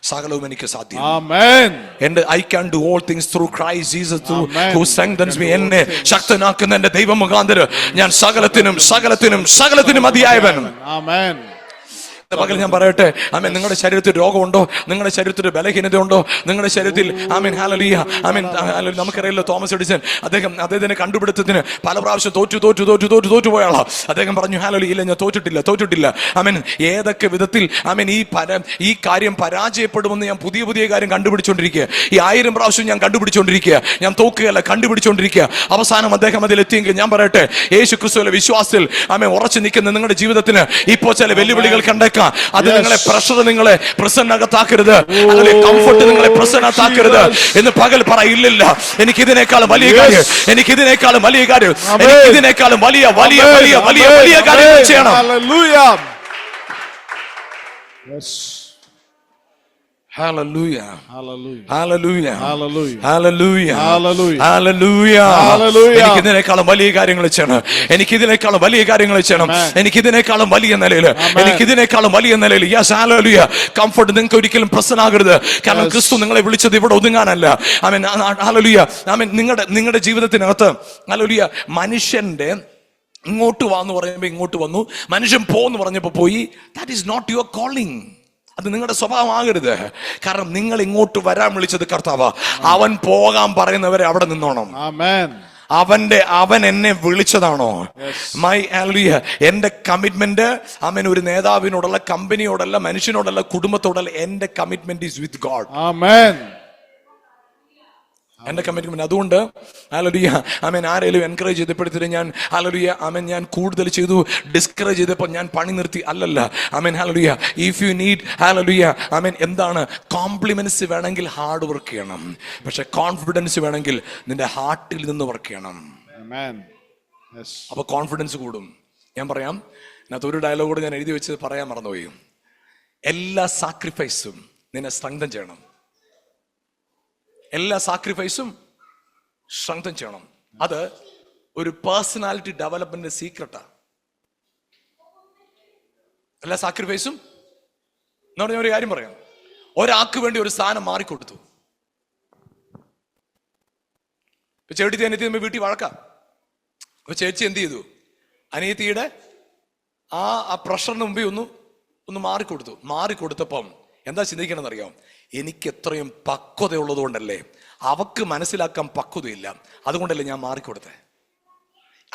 സകലവും എനിക്ക് സാധ്യം. എന്റെ I can do all things through Christ Jesus who strengthens me. എന്നെ ശക്തനാക്കുന്ന എന്റെ ദൈവം മുഖാന്തരം ഞാൻ സകലത്തിനും സകലത്തിനും സകലത്തിനും മതിയായവൻ. ആമേൻ. പകൽ ഞാൻ പറയട്ടെ, ആമേൻ, നിങ്ങളുടെ ശരീരത്തിൽ രോഗമുണ്ടോ? നിങ്ങളുടെ ശരീരത്തിൽ ബലഹീനത ഉണ്ടോ? നിങ്ങളുടെ ശരീരത്തിൽ ആമേൻ ഹല്ലേലൂയ ആമേൻ നമുക്കറിയാലോ, തോമസ് എഡിസൺ അദ്ദേഹത്തിന് കണ്ടുപിടുത്തത്തിന് പല പ്രാവശ്യം തോറ്റു പോയാളാ. അദ്ദേഹം പറഞ്ഞു, ഹല്ലേലൂയ, ഇല്ല, ഞാൻ തോറ്റിട്ടില്ല. ആമേൻ. ഏതൊക്കെ വിധത്തിൽ ആമേൻ ഈ കാര്യം പരാജയപ്പെടുമെന്ന് ഞാൻ പുതിയ കാര്യം കണ്ടുപിടിച്ചോണ്ടിരിക്കുക. ഈ 1000 പ്രാവശ്യം ഞാൻ കണ്ടുപിടിച്ചോണ്ടിരിക്കുക. ഞാൻ തോക്കുകയല്ല, കണ്ടുപിടിച്ചോണ്ടിരിക്കുക. അവസാനം അദ്ദേഹം അതിലെത്തിയെങ്കിൽ ഞാൻ പറയട്ടെ, യേശു ക്രിസ്തുവിലെ വിശ്വാസത്തിൽ ആമേൻ ഉറച്ചു നിൽക്കുന്ന നിങ്ങളുടെ ജീവിതത്തിന് ഇപ്പോൾ ചില വെല്ലുവിളികൾ കണ്ടേക്കാം. അത് നിങ്ങളെ പ്രഷർ നിങ്ങളെ പ്രസന്നകത്താക്കരുത്, അല്ലെങ്കിൽ കംഫർട്ട് നിങ്ങളെ പ്രസന്നത്താക്കരുത് എന്ന് പകൽ പറ. ഇല്ലില്ല, എനിക്കിതിനേക്കാളും വലിയ കാര്യം, എനിക്കിതിനേക്കാളും വലിയ കാര്യം, എനിക്കിതിനേക്കാളും വലിയ വലിയ വലിയ വലിയ വലിയ കാര്യങ്ങൾ ചെയ്യണം. Hallelujah. Hallelujah. Hallelujah. Hallelujah. Hallelujah. Hallelujah. എനിക്കിതിനേക്കാളും വലിയ കാര്യങ്ങൾ ചെയ്യണം, എനിക്കിതിനേക്കാളും വലിയ കാര്യങ്ങൾ ചെയ്യണം, എനിക്കിതിനേക്കാളും വലിയ നിലയിൽ, എനിക്കിതിനേക്കാളും വലിയ നിലയിൽ. Yes, hallelujah. കംഫർട്ട് നിങ്ങൾക്ക് ഒരിക്കലും പ്രശ്നമാകരുത്. കാരണം ക്രിസ്തു നിങ്ങളെ വിളിച്ചത് ഇവിടെ ഒതുങ്ങാനല്ല. ആമേൻ. ഹല്ലേലൂയ. ആമേൻ. നിങ്ങളുടെ ജീവിതത്തിനകത്ത് ഹല്ലേലൂയ മനുഷ്യന്റെ ഇങ്ങോട്ട് വാന്ന് പറയുമ്പോൾ ഇങ്ങോട്ട് വന്നു, മനുഷ്യൻ പോന്ന് പറഞ്ഞപ്പോ പോയി. That is not your calling. അത് നിങ്ങളുടെ സ്വഭാവമാകരുത്. കാരണം നിങ്ങൾ ഇങ്ങോട്ട് വരാൻ വിളിച്ചത് കർത്താവാ. അവൻ പോകാൻ പറയുന്നവരെ അവിടെ നിന്നോണം. അവൻ എന്നെ വിളിച്ചതാണോ? എന്റെ കമ്മിറ്റ്മെന്റ് ആമേൻ ഒരു നേതാവിനോടല്ല, കമ്പനിയോടല്ല, മനുഷ്യനോടല്ല, കുടുംബത്തോടല്ല. എന്റെ കമ്മിറ്റ്മെന്റ് ഈസ് വിത്ത് ഗോഡ്. ആമേൻ. എന്റെ കമ്മിറ്റ്മെന്റ്. അതുകൊണ്ട് ഹല്ലേലൂയ ആമേൻ ആരെങ്കിലും എൻകറേജ് ചെയ്തപ്പെടുത്തിട്ട് ഞാൻ ഹല്ലേലൂയ ആമേൻ ഞാൻ കൂടുതൽ ചെയ്തു, ഡിസ്കറേജ് ചെയ്തപ്പോൾ ഞാൻ പണി നിർത്തി, അല്ലല്ല. Amen hallelujah. If you need hallelujah ആമേൻ എന്താണ് കോംപ്ലിമെന്റ്സ് വേണമെങ്കിൽ ഹാർഡ് വർക്ക് ചെയ്യണം, പക്ഷെ കോൺഫിഡൻസ് വേണമെങ്കിൽ നിന്റെ ഹാർട്ടിൽ നിന്ന് വർക്ക് ചെയ്യണം. Amen. Yes. അപ്പൊ കോൺഫിഡൻസ് കൂടും. ഞാൻ പറയാം, അതിനകത്ത് ഒരു ഡയലോഗ് കൂടെ ഞാൻ എഴുതി വെച്ച് പറയാൻ മറന്നുപോയി. എല്ലാ സാക്രിഫൈസും നിന്നെ സ്ട്രെങ്തൻ ചെയ്യണം. എല്ലാ സാക്രിഫൈസും സ്ട്രെങ്തൻ ചെയ്യണം. അത് ഒരു പേഴ്സണാലിറ്റി ഡെവലപ്മെന്റ് സീക്രട്ടാ. എല്ലാ സാക്രിഫൈസും എന്ന് പറഞ്ഞ ഒരു കാര്യം പറയാം. ഒരാൾക്ക് വേണ്ടി ഒരു സ്ഥാനം മാറിക്കൊടുത്തു. ചേട്ടി അനിയത്തി തമ്മിൽ വീട്ടിൽ വഴക്കാം. അപ്പൊ ചേച്ചി എന്ത് ചെയ്തു? അനിയത്തിയുടെ ആ പ്രഷറിന് മുമ്പേ ഒന്ന് മാറിക്കൊടുത്തപ്പം എന്താ ചിന്തിക്കണമെന്ന് അറിയാം? എനിക്ക് എത്രയും പക്വതയുള്ളത് കൊണ്ടല്ലേ, അവക്ക് മനസ്സിലാക്കാൻ പക്വതയില്ല, അതുകൊണ്ടല്ലേ ഞാൻ മാറിക്കൊടുത്തേ.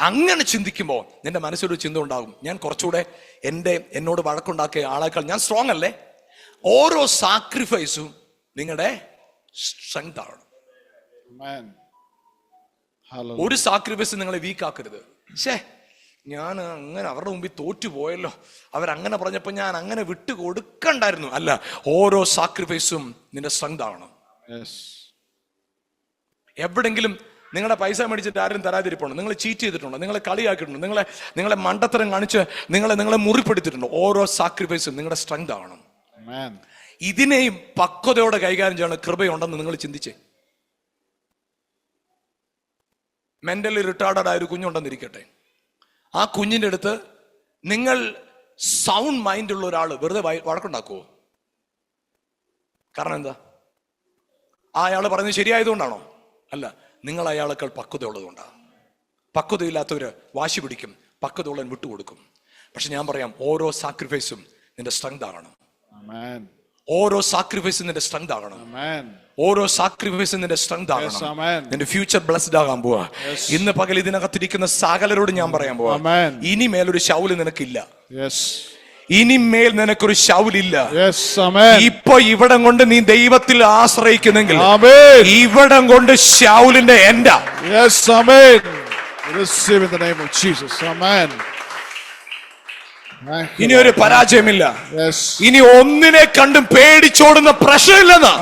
അങ്ങനെ ചിന്തിക്കുമ്പോൾ നിന്റെ മനസ്സിലൊരു ചിന്ത ഉണ്ടാകും, ഞാൻ കുറച്ചുകൂടെ എന്നോട് വഴക്കുണ്ടാക്കിയ ആളേക്കാൾ ഞാൻ സ്ട്രോങ് അല്ലേ. ഓരോ സാക്രിഫൈസും നിങ്ങളുടെ സ്ട്രെങ്ത് ആണ്. ഒരു സാക്രിഫൈസ് നിങ്ങളെ വീക്ക് ആക്കരുത്. ഞാൻ അങ്ങനെ അവരുടെ മുമ്പിൽ തോറ്റുപോയല്ലോ, അവരങ്ങനെ പറഞ്ഞപ്പോ ഞാൻ അങ്ങനെ വിട്ടു കൊടുക്കണ്ടായിരുന്നു. അല്ല, ഓരോ സാക്രിഫൈസും നിന്റെ സ്ട്രെങ്ത് ആണ്. എവിടെങ്കിലും നിങ്ങളുടെ പൈസ മേടിച്ചിട്ട് ആരും തരാതിരിപ്പുണ്ടോ? നിങ്ങൾ ചീറ്റ് ചെയ്തിട്ടുണ്ടോ? നിങ്ങളെ കളിയാക്കിയിട്ടുണ്ടോ? നിങ്ങളെ മണ്ടത്തരം കാണിച്ച് നിങ്ങളെ മുറിപ്പെടുത്തിയിട്ടുണ്ടോ? ഓരോ സാക്രിഫൈസും നിങ്ങളുടെ സ്ട്രെങ്ത് ആണ്. ഇതിനെയും പക്വതയോടെ കൈകാര്യം ചെയ്യണം. കൃപയുണ്ടെന്ന് നിങ്ങൾ ചിന്തിച്ചേ. മെന്റലി റിട്ടാർഡഡ് ആയ ഒരു കുഞ്ഞുണ്ടെന്നിരിക്കട്ടെ. ആ കുഞ്ഞിന്റെ അടുത്ത് നിങ്ങൾ സൗണ്ട് മൈൻഡ് ഉള്ള ഒരാൾ വെറുതെ വഴക്കുണ്ടാക്കുവോ? കാരണം എന്താ? അയാൾ പറയുന്നത് ശരിയായതുകൊണ്ടാണോ? അല്ല, നിങ്ങൾ അയാളേക്കാൾ പക്വത ഉള്ളതുകൊണ്ടാണ്. പക്വതയില്ലാത്തവര് വാശി പിടിക്കും, പക്വതയുള്ളവൻ വിട്ടുകൊടുക്കും. പക്ഷെ ഞാൻ പറയാം, ഓരോ സാക്രിഫൈസും നിന്റെ സ്ട്രെങ്ത് ആകണം. ഓരോ സാക്രിഫൈസും നിന്റെ സ്ട്രെങ്ത് ആകണം. ഓരോ സാക്രിഫൈസും നിന്റെ സ്ട്രെങ്ത് ആകണം. നിന്റെ ഫ്യൂച്ചർ ബ്ലെസ്ഡ് ആകാൻ പോവാ. ഇന്ന് പകൽ ഇതിനകത്തിരിക്കുന്ന സകലരോട് ഞാൻ പറയാൻ പോവാ, ഇനിമേലൊരു ശൗല് നിനക്കില്ല. ഇനിമേൽ നിനക്കൊരു ശൗലില്ല. ഇപ്പൊ ഇവിടം കൊണ്ട് നീ ദൈവത്തിൽ ആശ്രയിക്കുന്നെങ്കിൽ ഇവിടം കൊണ്ട് ശൗലിന്റെ എൻഡാ. ഇനി ഒരു പരാജയമില്ല. ഇനി ഒന്നിനെ കണ്ടും പേടിച്ചോടുന്ന പ്രശ്നമില്ലെന്ന്.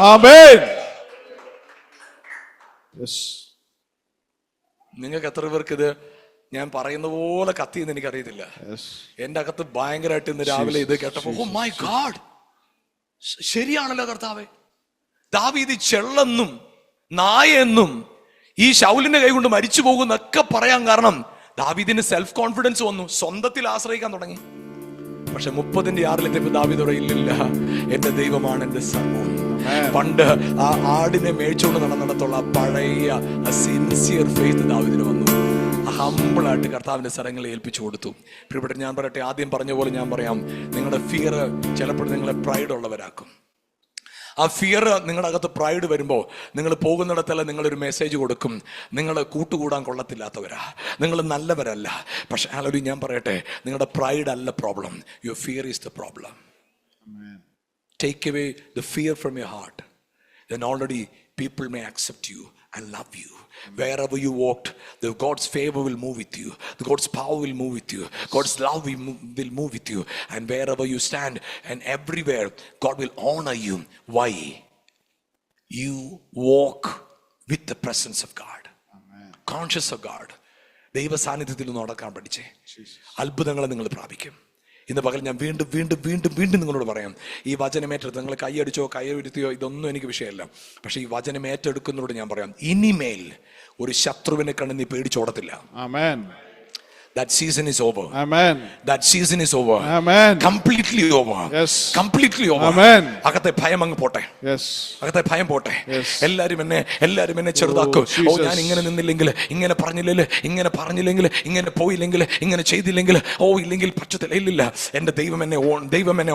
നിങ്ങൾക്ക് എത്ര പേർക്ക് ഇത് ഞാൻ പറയുന്ന പോലെ കത്തിയെന്ന് എനിക്കറിയത്തില്ല. എന്റെ അകത്ത് ഭയങ്കരമായിട്ട് ഇന്ന് രാവിലെ ഇത് കേട്ടപ്പോ, ഓ മൈ ഗാഡ്, ശരിയാണല്ലോ കർത്താവേ. ദാവീദ് ചെള്ളെന്നും നായെന്നും ഈ ശൗലിന്റെ കൈ കൊണ്ട് മരിച്ചു പോകുന്നൊക്കെ പറയാൻ കാരണം ദാവീദിന് സെൽഫ് കോൺഫിഡൻസ് വന്നു, സ്വന്തത്തിൽ ആശ്രയിക്കാൻ തുടങ്ങി. പക്ഷെ 30-6 ദാവീദ് പറയില്ല, എന്റെ ദൈവമാണ് എന്റെ സർവ്വം. പണ്ട് ആ ആടിനെ മേടിച്ചുകൊണ്ട് നടന്നിടത്തുള്ള പഴയ സിൻസിയർ ഫെയ്ത്ത് ദാവീദിന് വന്നു. ഹമ്പിളായിട്ട് കർത്താവിന്റെ സ്ഥലങ്ങളെ ഏൽപ്പിച്ചു കൊടുത്തു. പ്രിയപ്പെട്ട, ഞാൻ പറയട്ടെ, ആദ്യം പറഞ്ഞ പോലെ ഞാൻ പറയാം, നിങ്ങളുടെ ഫിയർ ചിലപ്പോൾ നിങ്ങളെ പ്രൈഡ് ഉള്ളവരാക്കും. ആ ഫിയർ നിങ്ങളുടെ അകത്ത് പ്രൈഡ് വരുമ്പോൾ നിങ്ങൾ പോകുന്നിടത്തെല്ലാം നിങ്ങളൊരു മെസ്സേജ് കൊടുക്കും, നിങ്ങൾ കൂട്ടുകൂടാൻ കൊള്ളത്തില്ലാത്തവരാ, നിങ്ങൾ നല്ലവരല്ല. പക്ഷെ ആലോചി, ഞാൻ പറയട്ടെ, നിങ്ങളുടെ പ്രൈഡ് അല്ല problem, your fear is the problem. Take away the fear from your heart, then already people may accept you and love you. Wherever you walked, God's favor will move with you, God's power will move with you, God's love will move with you, and wherever you stand and everywhere God will honor you. Why? You walk with the presence of God. Amen. Conscious of God. ദൈവ സാന്നിധ്യത്തിൽ നടക്കാൻ പഠിച്ചേ, അത്ഭുതങ്ങളെ നിങ്ങൾ പ്രാപിക്കും. ഇന്ന് പകൽ ഞാൻ വീണ്ടും വീണ്ടും വീണ്ടും വീണ്ടും നിങ്ങളോട് പറയാം, ഈ വചനം ഏറ്റെടുത്ത് നിങ്ങൾ കൈയടിച്ചോ കൈയിരുത്തിയോ ഇതൊന്നും എനിക്ക് വിഷയമല്ല. പക്ഷെ ഈ വചനം ഏറ്റെടുക്കുന്നതോട് ഞാൻ പറയാം, ഇനിമേൽ ഒരു ശത്രുവിനെ കണ്ട് നീ പേടിച്ചോടത്തില്ല. ആമേൻ. That season is over. Amen. That season is over. Amen. Completely over. Yes. Completely over. Amen. അകത്തെ ഭയം അങ്ങ് പോട്ടെ. Yes. അകത്തെ ഭയം പോട്ടെ. Yes. എല്ലാരും എന്നെ ചെറുതാക്കും. ഓ, ഞാൻ ഇങ്ങനെ നിന്നില്ലെങ്കിൽ, ഇങ്ങനെ പറഞ്ഞില്ലെങ്കിൽ, ഇങ്ങനെ പോയില്ലെങ്കിൽ, ഇങ്ങനെ ചെയ്തില്ലെങ്കിൽ, ഓ ഇല്ലെങ്കിൽ പറ്റത്തില്ല. ഇല്ലില്ല, എന്റെ ദൈവം എന്നെ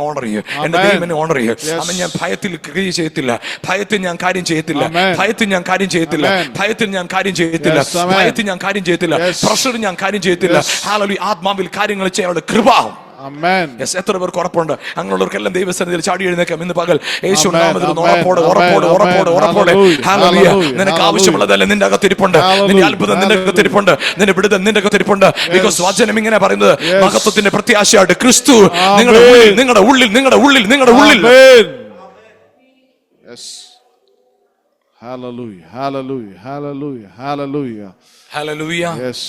ഓണർ ചെയ്യും. എന്റെ ദൈവം എന്നെ ഓണർ ചെയ്യും. അമ്മ, ഞാൻ ഭയത്തിൽ ചെയ്യത്തില്ല, ഭയത്തിൽ ഞാൻ കാര്യം ചെയ്യത്തില്ല, ഭയത്തിൽ ഞാൻ കാര്യം ചെയ്യത്തില്ല, ഭയത്തിൽ ഞാൻ കാര്യം ചെയ്യത്തില്ല, ഭയത്തിൽ ഞാൻ കാര്യം ചെയ്യത്തില്ല, പ്രഷർ ഞാൻ കാര്യം ചെയ്യത്തില്ല. ഹല്ലേലൂയ. ആത്മാവിൽ കാര്യങ്ങൾ ചെയ്യാനുള്ള കൃപ. ആമേൻ. യെസ്. എത്ര പേർക്ക് ഉറപ്പുണ്ട്? അങ്ങനെയുള്ളവർക്കെല്ലാം ദൈവസന്നിധിയിൽ ചാടി എഴുന്നേൽക്കാം. ഇന്ന് പകൽ യേശു നാമത്തിൽ ഉറപ്പോടെ ഹല്ലേലൂയ. നിനക്ക് ആവശ്യമുള്ളതല്ല നിന്റെ അകത്തിരിപ്പുണ്ട്. നിന്റെ അത്ഭുതം നിന്റെ അകത്തിരിപ്പുണ്ട്. നിന്റെ വിടുതൽ നിന്റെ അകത്തിരിപ്പുണ്ട്. ബിക്കോസ് വചനം ഇങ്ങനെ പറയുന്നത്, മഹത്വത്തിന്റെ പ്രത്യാശയായിട്ട് ക്രിസ്തു നിങ്ങളുടെ ഉള്ളിൽ. Hallelujah. Hallelujah. Hallelujah. Hallelujah. Hallelujah, Yes.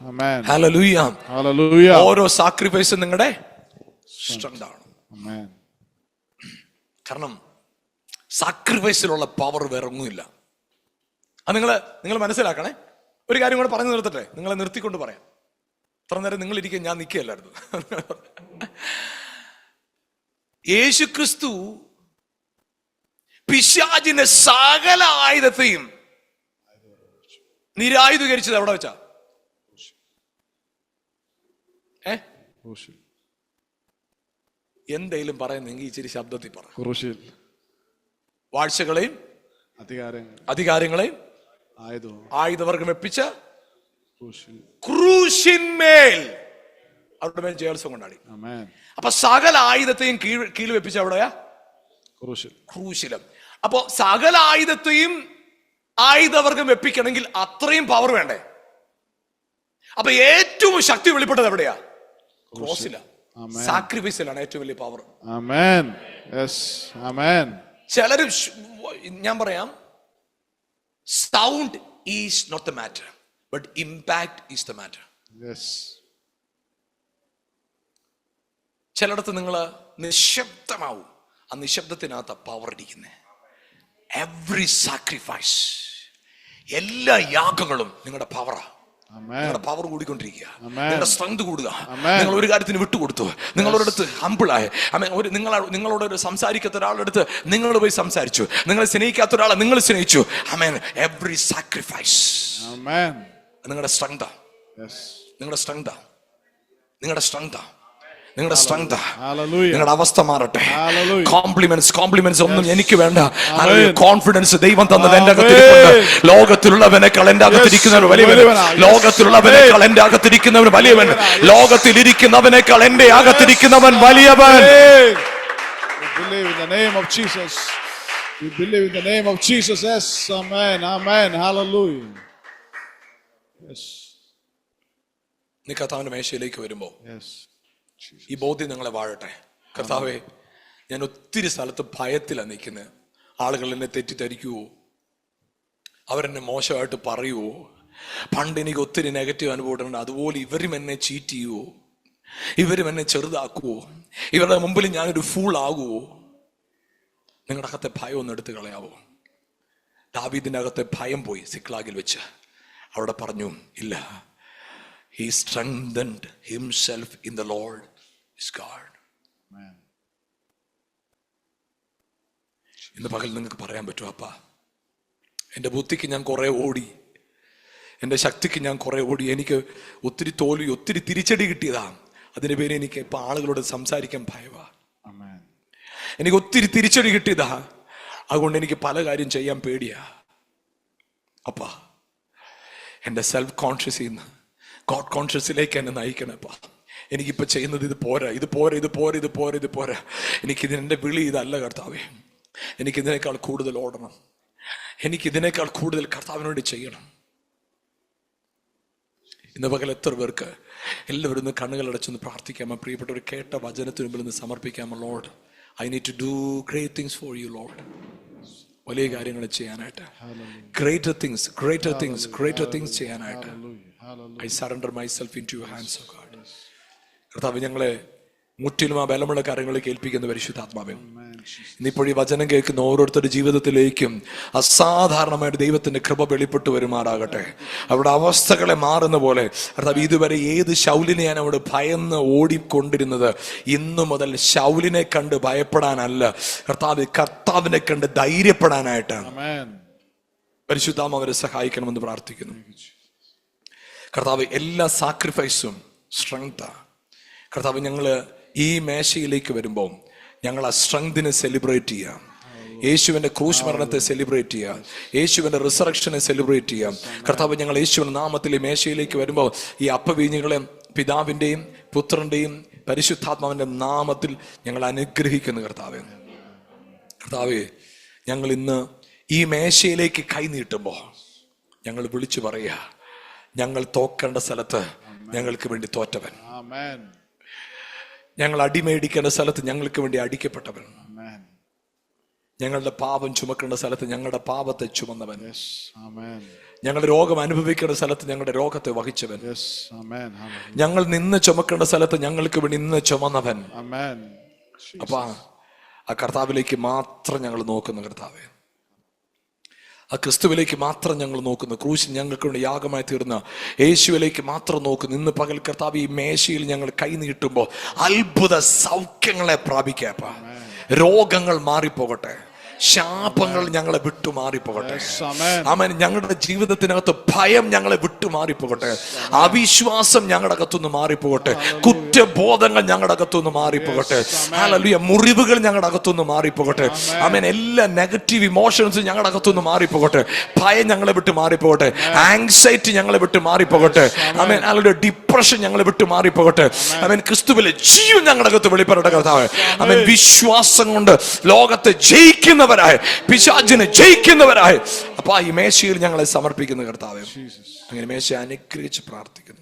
Amen. Hallelujah. Hallelujah. ഓരോ സാക്രിഫൈസും നിങ്ങളുടെ സ്ട്രെങ്ത് ആണ്. Amen. കാരണം സാക്രിഫൈസിലുള്ള പവർ വേറെ ഒന്നുമില്ല. അത് നിങ്ങൾ മനസ്സിലാക്കണേ. ഒരു കാര്യം കൂടെ പറഞ്ഞു നിർത്തട്ടെ, നിങ്ങളെ നിർത്തിക്കൊണ്ട് പറയാം. അത്ര നേരം നിങ്ങൾ ഇരിക്കുക, ഞാൻ നിൽക്കുകയല്ലായിരുന്നു. യേശുക്രിസ്തു പിശാചിന്റെ സകല ആയുധത്തെയും നിരായുധീകരിച്ചത് എവിടെ വെച്ചാ? എന്തെങ്കിലും പറയുന്നെങ്കിൽ ഇച്ചിരി ശബ്ദത്തിൽ പറ. വാഴ്ചകളെയും അധികാരങ്ങളെയും ആയുധവർഗം വെപ്പിച്ച ക്രൂശിന്മേൽ അവരുടെ മേൽ ജയോത്സവം കൊണ്ടാടി. അപ്പൊ സകല ആയുധത്തെയും കീഴ് വെപ്പിച്ച എവിടെയാ? ക്രൂശിലും. അപ്പോ സകല ആയുധത്തെയും ആയുധവർഗം വെപ്പിക്കണമെങ്കിൽ അത്രയും പവർ വേണ്ടേ? അപ്പൊ ഏറ്റവും ശക്തി വെളിപ്പെട്ടത് എവിടെയാ? ക്രോസില, സാക്രിഫൈസിലാണ് ഏറ്റവും വലിയ പവർ. ചിലര്, ഞാൻ പറയാം, sound is not the matter, but impact is the matter. ചിലയിടത്ത് നിങ്ങൾ നിശബ്ദമാവും, ആ നിശബ്ദത്തിനകത്ത് പവർ ഇരിക്കുന്നത്. എവറി സാക്രിഫൈസ്, എല്ലാ യാഗങ്ങളും നിങ്ങളുടെ പവറാ. നിങ്ങളുടെ പവർ കൂടിക്കൊണ്ടിരിക്കുക, നിങ്ങളുടെ സ്ട്രെങ്ത് കൂടുക. നിങ്ങൾ ഒരു കാര്യത്തിന് വിട്ടുകൊടുത്തു, നിങ്ങളോടടുത്ത് ഹമ്പിളായി, നിങ്ങളോട് ഒരു സംസാരിക്കാത്ത ഒരാളുടെ അടുത്ത് നിങ്ങൾ പോയി സംസാരിച്ചു, നിങ്ങളെ സ്നേഹിക്കാത്ത ഒരാളെ നിങ്ങൾ സ്നേഹിച്ചു. ആമേൻ. എവറി സാക്രിഫൈസ് നിങ്ങളുടെ സ്ട്രെങ്താ, നിങ്ങളുടെ സ്ട്രെങ്താ, നിങ്ങളുടെ സ്ട്രെങ്താ, നിങ്ങളുടെ സ്ട്രെങ്ത്. നിങ്ങളുടെ അവസ്ഥ മാറട്ടെ. കോംപ്ലിമെന്റ്സ് ഒന്നും എനിക്ക് വേണ്ട. കോൺഫിഡൻസ് ദൈവം തന്നത് എന്റെ അകത്തിരിപ്പുണ്ട്. ലോകത്തിലുള്ളവനേക്കാൾ എന്റെ അകത്തിരിക്കുന്നവൻ വലിയവൻ, ലോകത്തിലുള്ളവനേക്കാൾ എന്റെ അകത്തിരിക്കുന്നവൻ വലിയവൻ, ലോകത്തിലിരിക്കുന്നവനേക്കാൾ എന്റെ അകത്തിരിക്കുന്നവൻ വലിയവൻ. We believe in the name of Jesus. Yes. Amen. Amen. Hallelujah. Yes. നീ കർത്താവിന്റെ മേശയിലേക്ക് വരുമ്പോ ഈ ബോധ്യം നിങ്ങളെ വാഴട്ടെ. കർത്താവേ, ഞാൻ ഒത്തിരി സ്ഥലത്ത് ഭയത്തിലാണ് നിൽക്കുന്നത്. ആളുകൾ എന്നെ തെറ്റിദ്ധരിക്കുവോ, അവരെന്നെ മോശമായിട്ട് പറയുവോ, പണ്ട് എനിക്ക് ഒത്തിരി നെഗറ്റീവ് അനുഭവമുണ്ട്, അതുപോലെ ഇവരും എന്നെ ചീറ്റ് ചെയ്യുവോ, ഇവരും എന്നെ ചെറുതാക്കുവോ, ഇവരുടെ മുമ്പിൽ ഞാനൊരു ഫൂൾ ആകുവോ. നിങ്ങളുടെ അകത്തെ ഭയം ഒന്ന് എടുത്തു കളയാവോ? ദാവീദിന്റെ അകത്തെ ഭയം പോയി സിക്ലാഗിൽ വെച്ച്. അവിടെ പറഞ്ഞു, ഇല്ല, he strengthened himself in the Lord his God. ഇന്ന് പകൽ നിങ്ങൾക്ക് പറയാൻ പറ്റുമോ, അപ്പാ, എൻ്റെ ബുദ്ധിക്ക് ഞാൻ കുറെ ഓടി, എൻ്റെ ശക്തിക്ക് ഞാൻ കുറെ ഓടി, എനിക്ക് ഒത്തിരി തോൽവി, ഒത്തിരി തിരിച്ചടി കിട്ടിയതാ, അതിന്റെ പേര് എനിക്ക് ഇപ്പൊ ആളുകളോട് സംസാരിക്കാൻ ഭയവാ. എനിക്ക് ഒത്തിരി തിരിച്ചടി കിട്ടിയതാ, അതുകൊണ്ട് എനിക്ക് പല കാര്യം ചെയ്യാൻ പേടിയാ. അപ്പാ, എൻ്റെ സെൽഫ് കോൺഷ്യസിൽ നിന്ന് ഗോഡ് കോൺഷ്യസിലേക്ക് എന്നെ നയിക്കണപ്പാ. എനിക്കിപ്പോ ചെയ്യുന്നത് ഇത് പോരാ, ഇത് പോരാ, ഇത് പോരാ, ഇത് പോരാ, ഇത് പോരാ. എനിക്കിതിൻ്റെ വിളി ഇതല്ല കർത്താവേ. എനിക്കിതിനേക്കാൾ കൂടുതൽ ഓടണം, എനിക്കിതിനേക്കാൾ കൂടുതൽ കർത്താവിന് വേണ്ടി ചെയ്യണം. ഇന്ന് പകൽ എത്ര പേർക്ക് എല്ലാവരും ഒന്ന് കണ്ണുകളടച്ചൊന്ന് പ്രാർത്ഥിക്കാമോ? പ്രിയപ്പെട്ടവർ, കേട്ട വചനത്തിന് മുമ്പിൽ നിന്ന് സമർപ്പിക്കാമോ? Lord, I need to do great things for you Lord. വലിയ കാര്യങ്ങൾ ചെയ്യാനായിട്ട്, ഗ്രേറ്റർ തിങ്സ് ചെയ്യാനായിട്ട് I surrender myself into your hands, oh God. കർത്താവ്, ഞങ്ങളെ മുറ്റിലും ആ ബലമുള്ള കാര്യങ്ങളിലേക്ക് ഏൽപ്പിക്കുന്ന പരിശുദ്ധാത്മാവേ, ഇന്നിപ്പോഴീ വചനം കേൾക്കുന്ന ഓരോരുത്തരുടെ ജീവിതത്തിലേക്കും അസാധാരണമായിട്ട് ദൈവത്തിന്റെ കൃപ വെളിപ്പെട്ടു വരുമാറാകട്ടെ. അവരുടെ അവസ്ഥകളെ മാറുന്ന പോലെ കർത്താവ്, ഇതുവരെ ഏത് ശൗലിനെയാണ് അവിടെ ഭയന്ന് ഓടിക്കൊണ്ടിരുന്നത്, ഇന്നു മുതൽ ശൗലിനെ കണ്ട് ഭയപ്പെടാനല്ല കർത്താവ്, കർത്താവിനെ കണ്ട് ധൈര്യപ്പെടാനായിട്ടാണ്. പരിശുദ്ധാത്മാവ് അവരെ സഹായിക്കണമെന്ന് പ്രാർത്ഥിക്കുന്നു. കർത്താവ്, എല്ലാ സാക്രിഫൈസും സ്ട്രെങ്താ. കർത്താവ്, ഞങ്ങള് ഈ മേശയിലേക്ക് വരുമ്പോൾ ഞങ്ങൾ ആ സ്ട്രെങ്തിനെ സെലിബ്രേറ്റ് ചെയ്യാം, യേശുവിന്റെ ക്രൂശ് മരണത്തെ സെലിബ്രേറ്റ് ചെയ്യാം, യേശുവിന്റെ റിസറക്ഷനെ സെലിബ്രേറ്റ് ചെയ്യാം. കർത്താവ്, ഞങ്ങൾ യേശുവിന്റെ നാമത്തിൽ ഈ മേശയിലേക്ക് വരുമ്പോൾ ഈ അപ്പവീഞ്ഞുകളെ പിതാവിന്റെയും പുത്രന്റെയും പരിശുദ്ധാത്മാവിന്റെ നാമത്തിൽ ഞങ്ങൾ അനുഗ്രഹിക്കുന്നു. കർത്താവേ, ഞങ്ങൾ ഇന്ന് ഈ മേശയിലേക്ക് കൈനീട്ടുമ്പോൾ ഞങ്ങൾ വിളിച്ചു പറയുക, ഞങ്ങൾ തോക്കേണ്ട സ്ഥലത്ത് ഞങ്ങൾക്ക് വേണ്ടി തോറ്റവൻ, ഞങ്ങൾ അടിമേടിക്കേണ്ട സ്ഥലത്ത് ഞങ്ങൾക്ക് വേണ്ടി അടിക്കപ്പെട്ടവൻ, ഞങ്ങളുടെ പാപം ചുമക്കേണ്ട സ്ഥലത്ത് ഞങ്ങളുടെ പാപത്തെ ചുമന്നവൻ. Yes. Amen. ഞങ്ങളുടെ രോഗം അനുഭവിക്കേണ്ട സ്ഥലത്ത് ഞങ്ങളുടെ രോഗത്തെ വഹിച്ചവൻ. Yes. Amen. Hallelujah. ഞങ്ങൾ നിന്ന് ചുമക്കേണ്ട സ്ഥലത്ത് ഞങ്ങൾക്ക് വേണ്ടി നിന്ന് ചുമന്നവൻ. Amen. അപ്പൊ ആ കർത്താവിലേക്ക് മാത്രം ഞങ്ങൾ നോക്കുന്നു. കർത്താവേ, ആ ക്രിസ്തുവിലേക്ക് മാത്രം ഞങ്ങൾ നോക്കുന്നു. ക്രൂശിൽ ഞങ്ങൾക്ക് വേണ്ടി യാഗമായി തീർന്ന യേശുവിലേക്ക് മാത്രം നോക്കുന്നു. ഇന്ന് പകൽ കർത്താവ് ഈ മേശയിൽ ഞങ്ങൾ കൈ നീട്ടുമ്പോൾ അത്ഭുത സൗഖ്യങ്ങളെ പ്രാപിക്കാപ്പ. രോഗങ്ങൾ മാറിപ്പോകട്ടെ, ശാപങ്ങൾ ഞങ്ങളെ വിട്ടു മാറിപ്പോകട്ടെ. ആമേൻ. ഞങ്ങളുടെ ജീവിതത്തിനകത്ത് ഭയം ഞങ്ങളെ വിട്ടു മാറിപ്പോകട്ടെ, അവിശ്വാസം ഞങ്ങളുടെ അകത്തുനിന്ന് മാറിപ്പോകട്ടെ, കുറ്റബോധങ്ങൾ ഞങ്ങളുടെ അകത്തുനിന്ന് മാറിപ്പോകട്ടെ. ഹല്ലേലൂയ. മുറിവുകൾ ഞങ്ങളുടെ അകത്തുനിന്ന് മാറിപ്പോകട്ടെ. ആമേൻ. എല്ലാ നെഗറ്റീവ് ഇമോഷൻസും ഞങ്ങളുടെ അകത്തുനിന്ന് മാറിപ്പോകട്ടെ. ഭയം ഞങ്ങളെ വിട്ട് മാറിപ്പോകട്ടെ, ആങ്സൈറ്റി ഞങ്ങളെ വിട്ട് മാറിപ്പോകട്ടെ. ആമേൻ. ഹല്ലേലൂയ. ഡിപ്രഷൻ ഞങ്ങളെ വിട്ട് മാറിപ്പോകട്ടെ. ആമേൻ. ക്രിസ്തുവിലെ ജീവൻ ഞങ്ങളുടെ അകത്ത് വെളിപ്പെടട്ടെ കർത്താവേ. ആമേൻ. വിശ്വാസം കൊണ്ട് ലോകത്തെ ജയിക്കുന്ന പിശാചിനെ ജയിക്കുന്നവരായി അപ്പൊ ഈ മേശയിൽ ഞങ്ങളെ സമർപ്പിക്കുന്ന കർത്താവേ, അങ്ങനെ മേശ അനുഗ്രഹിച്ച് പ്രാർത്ഥിക്കുന്നു.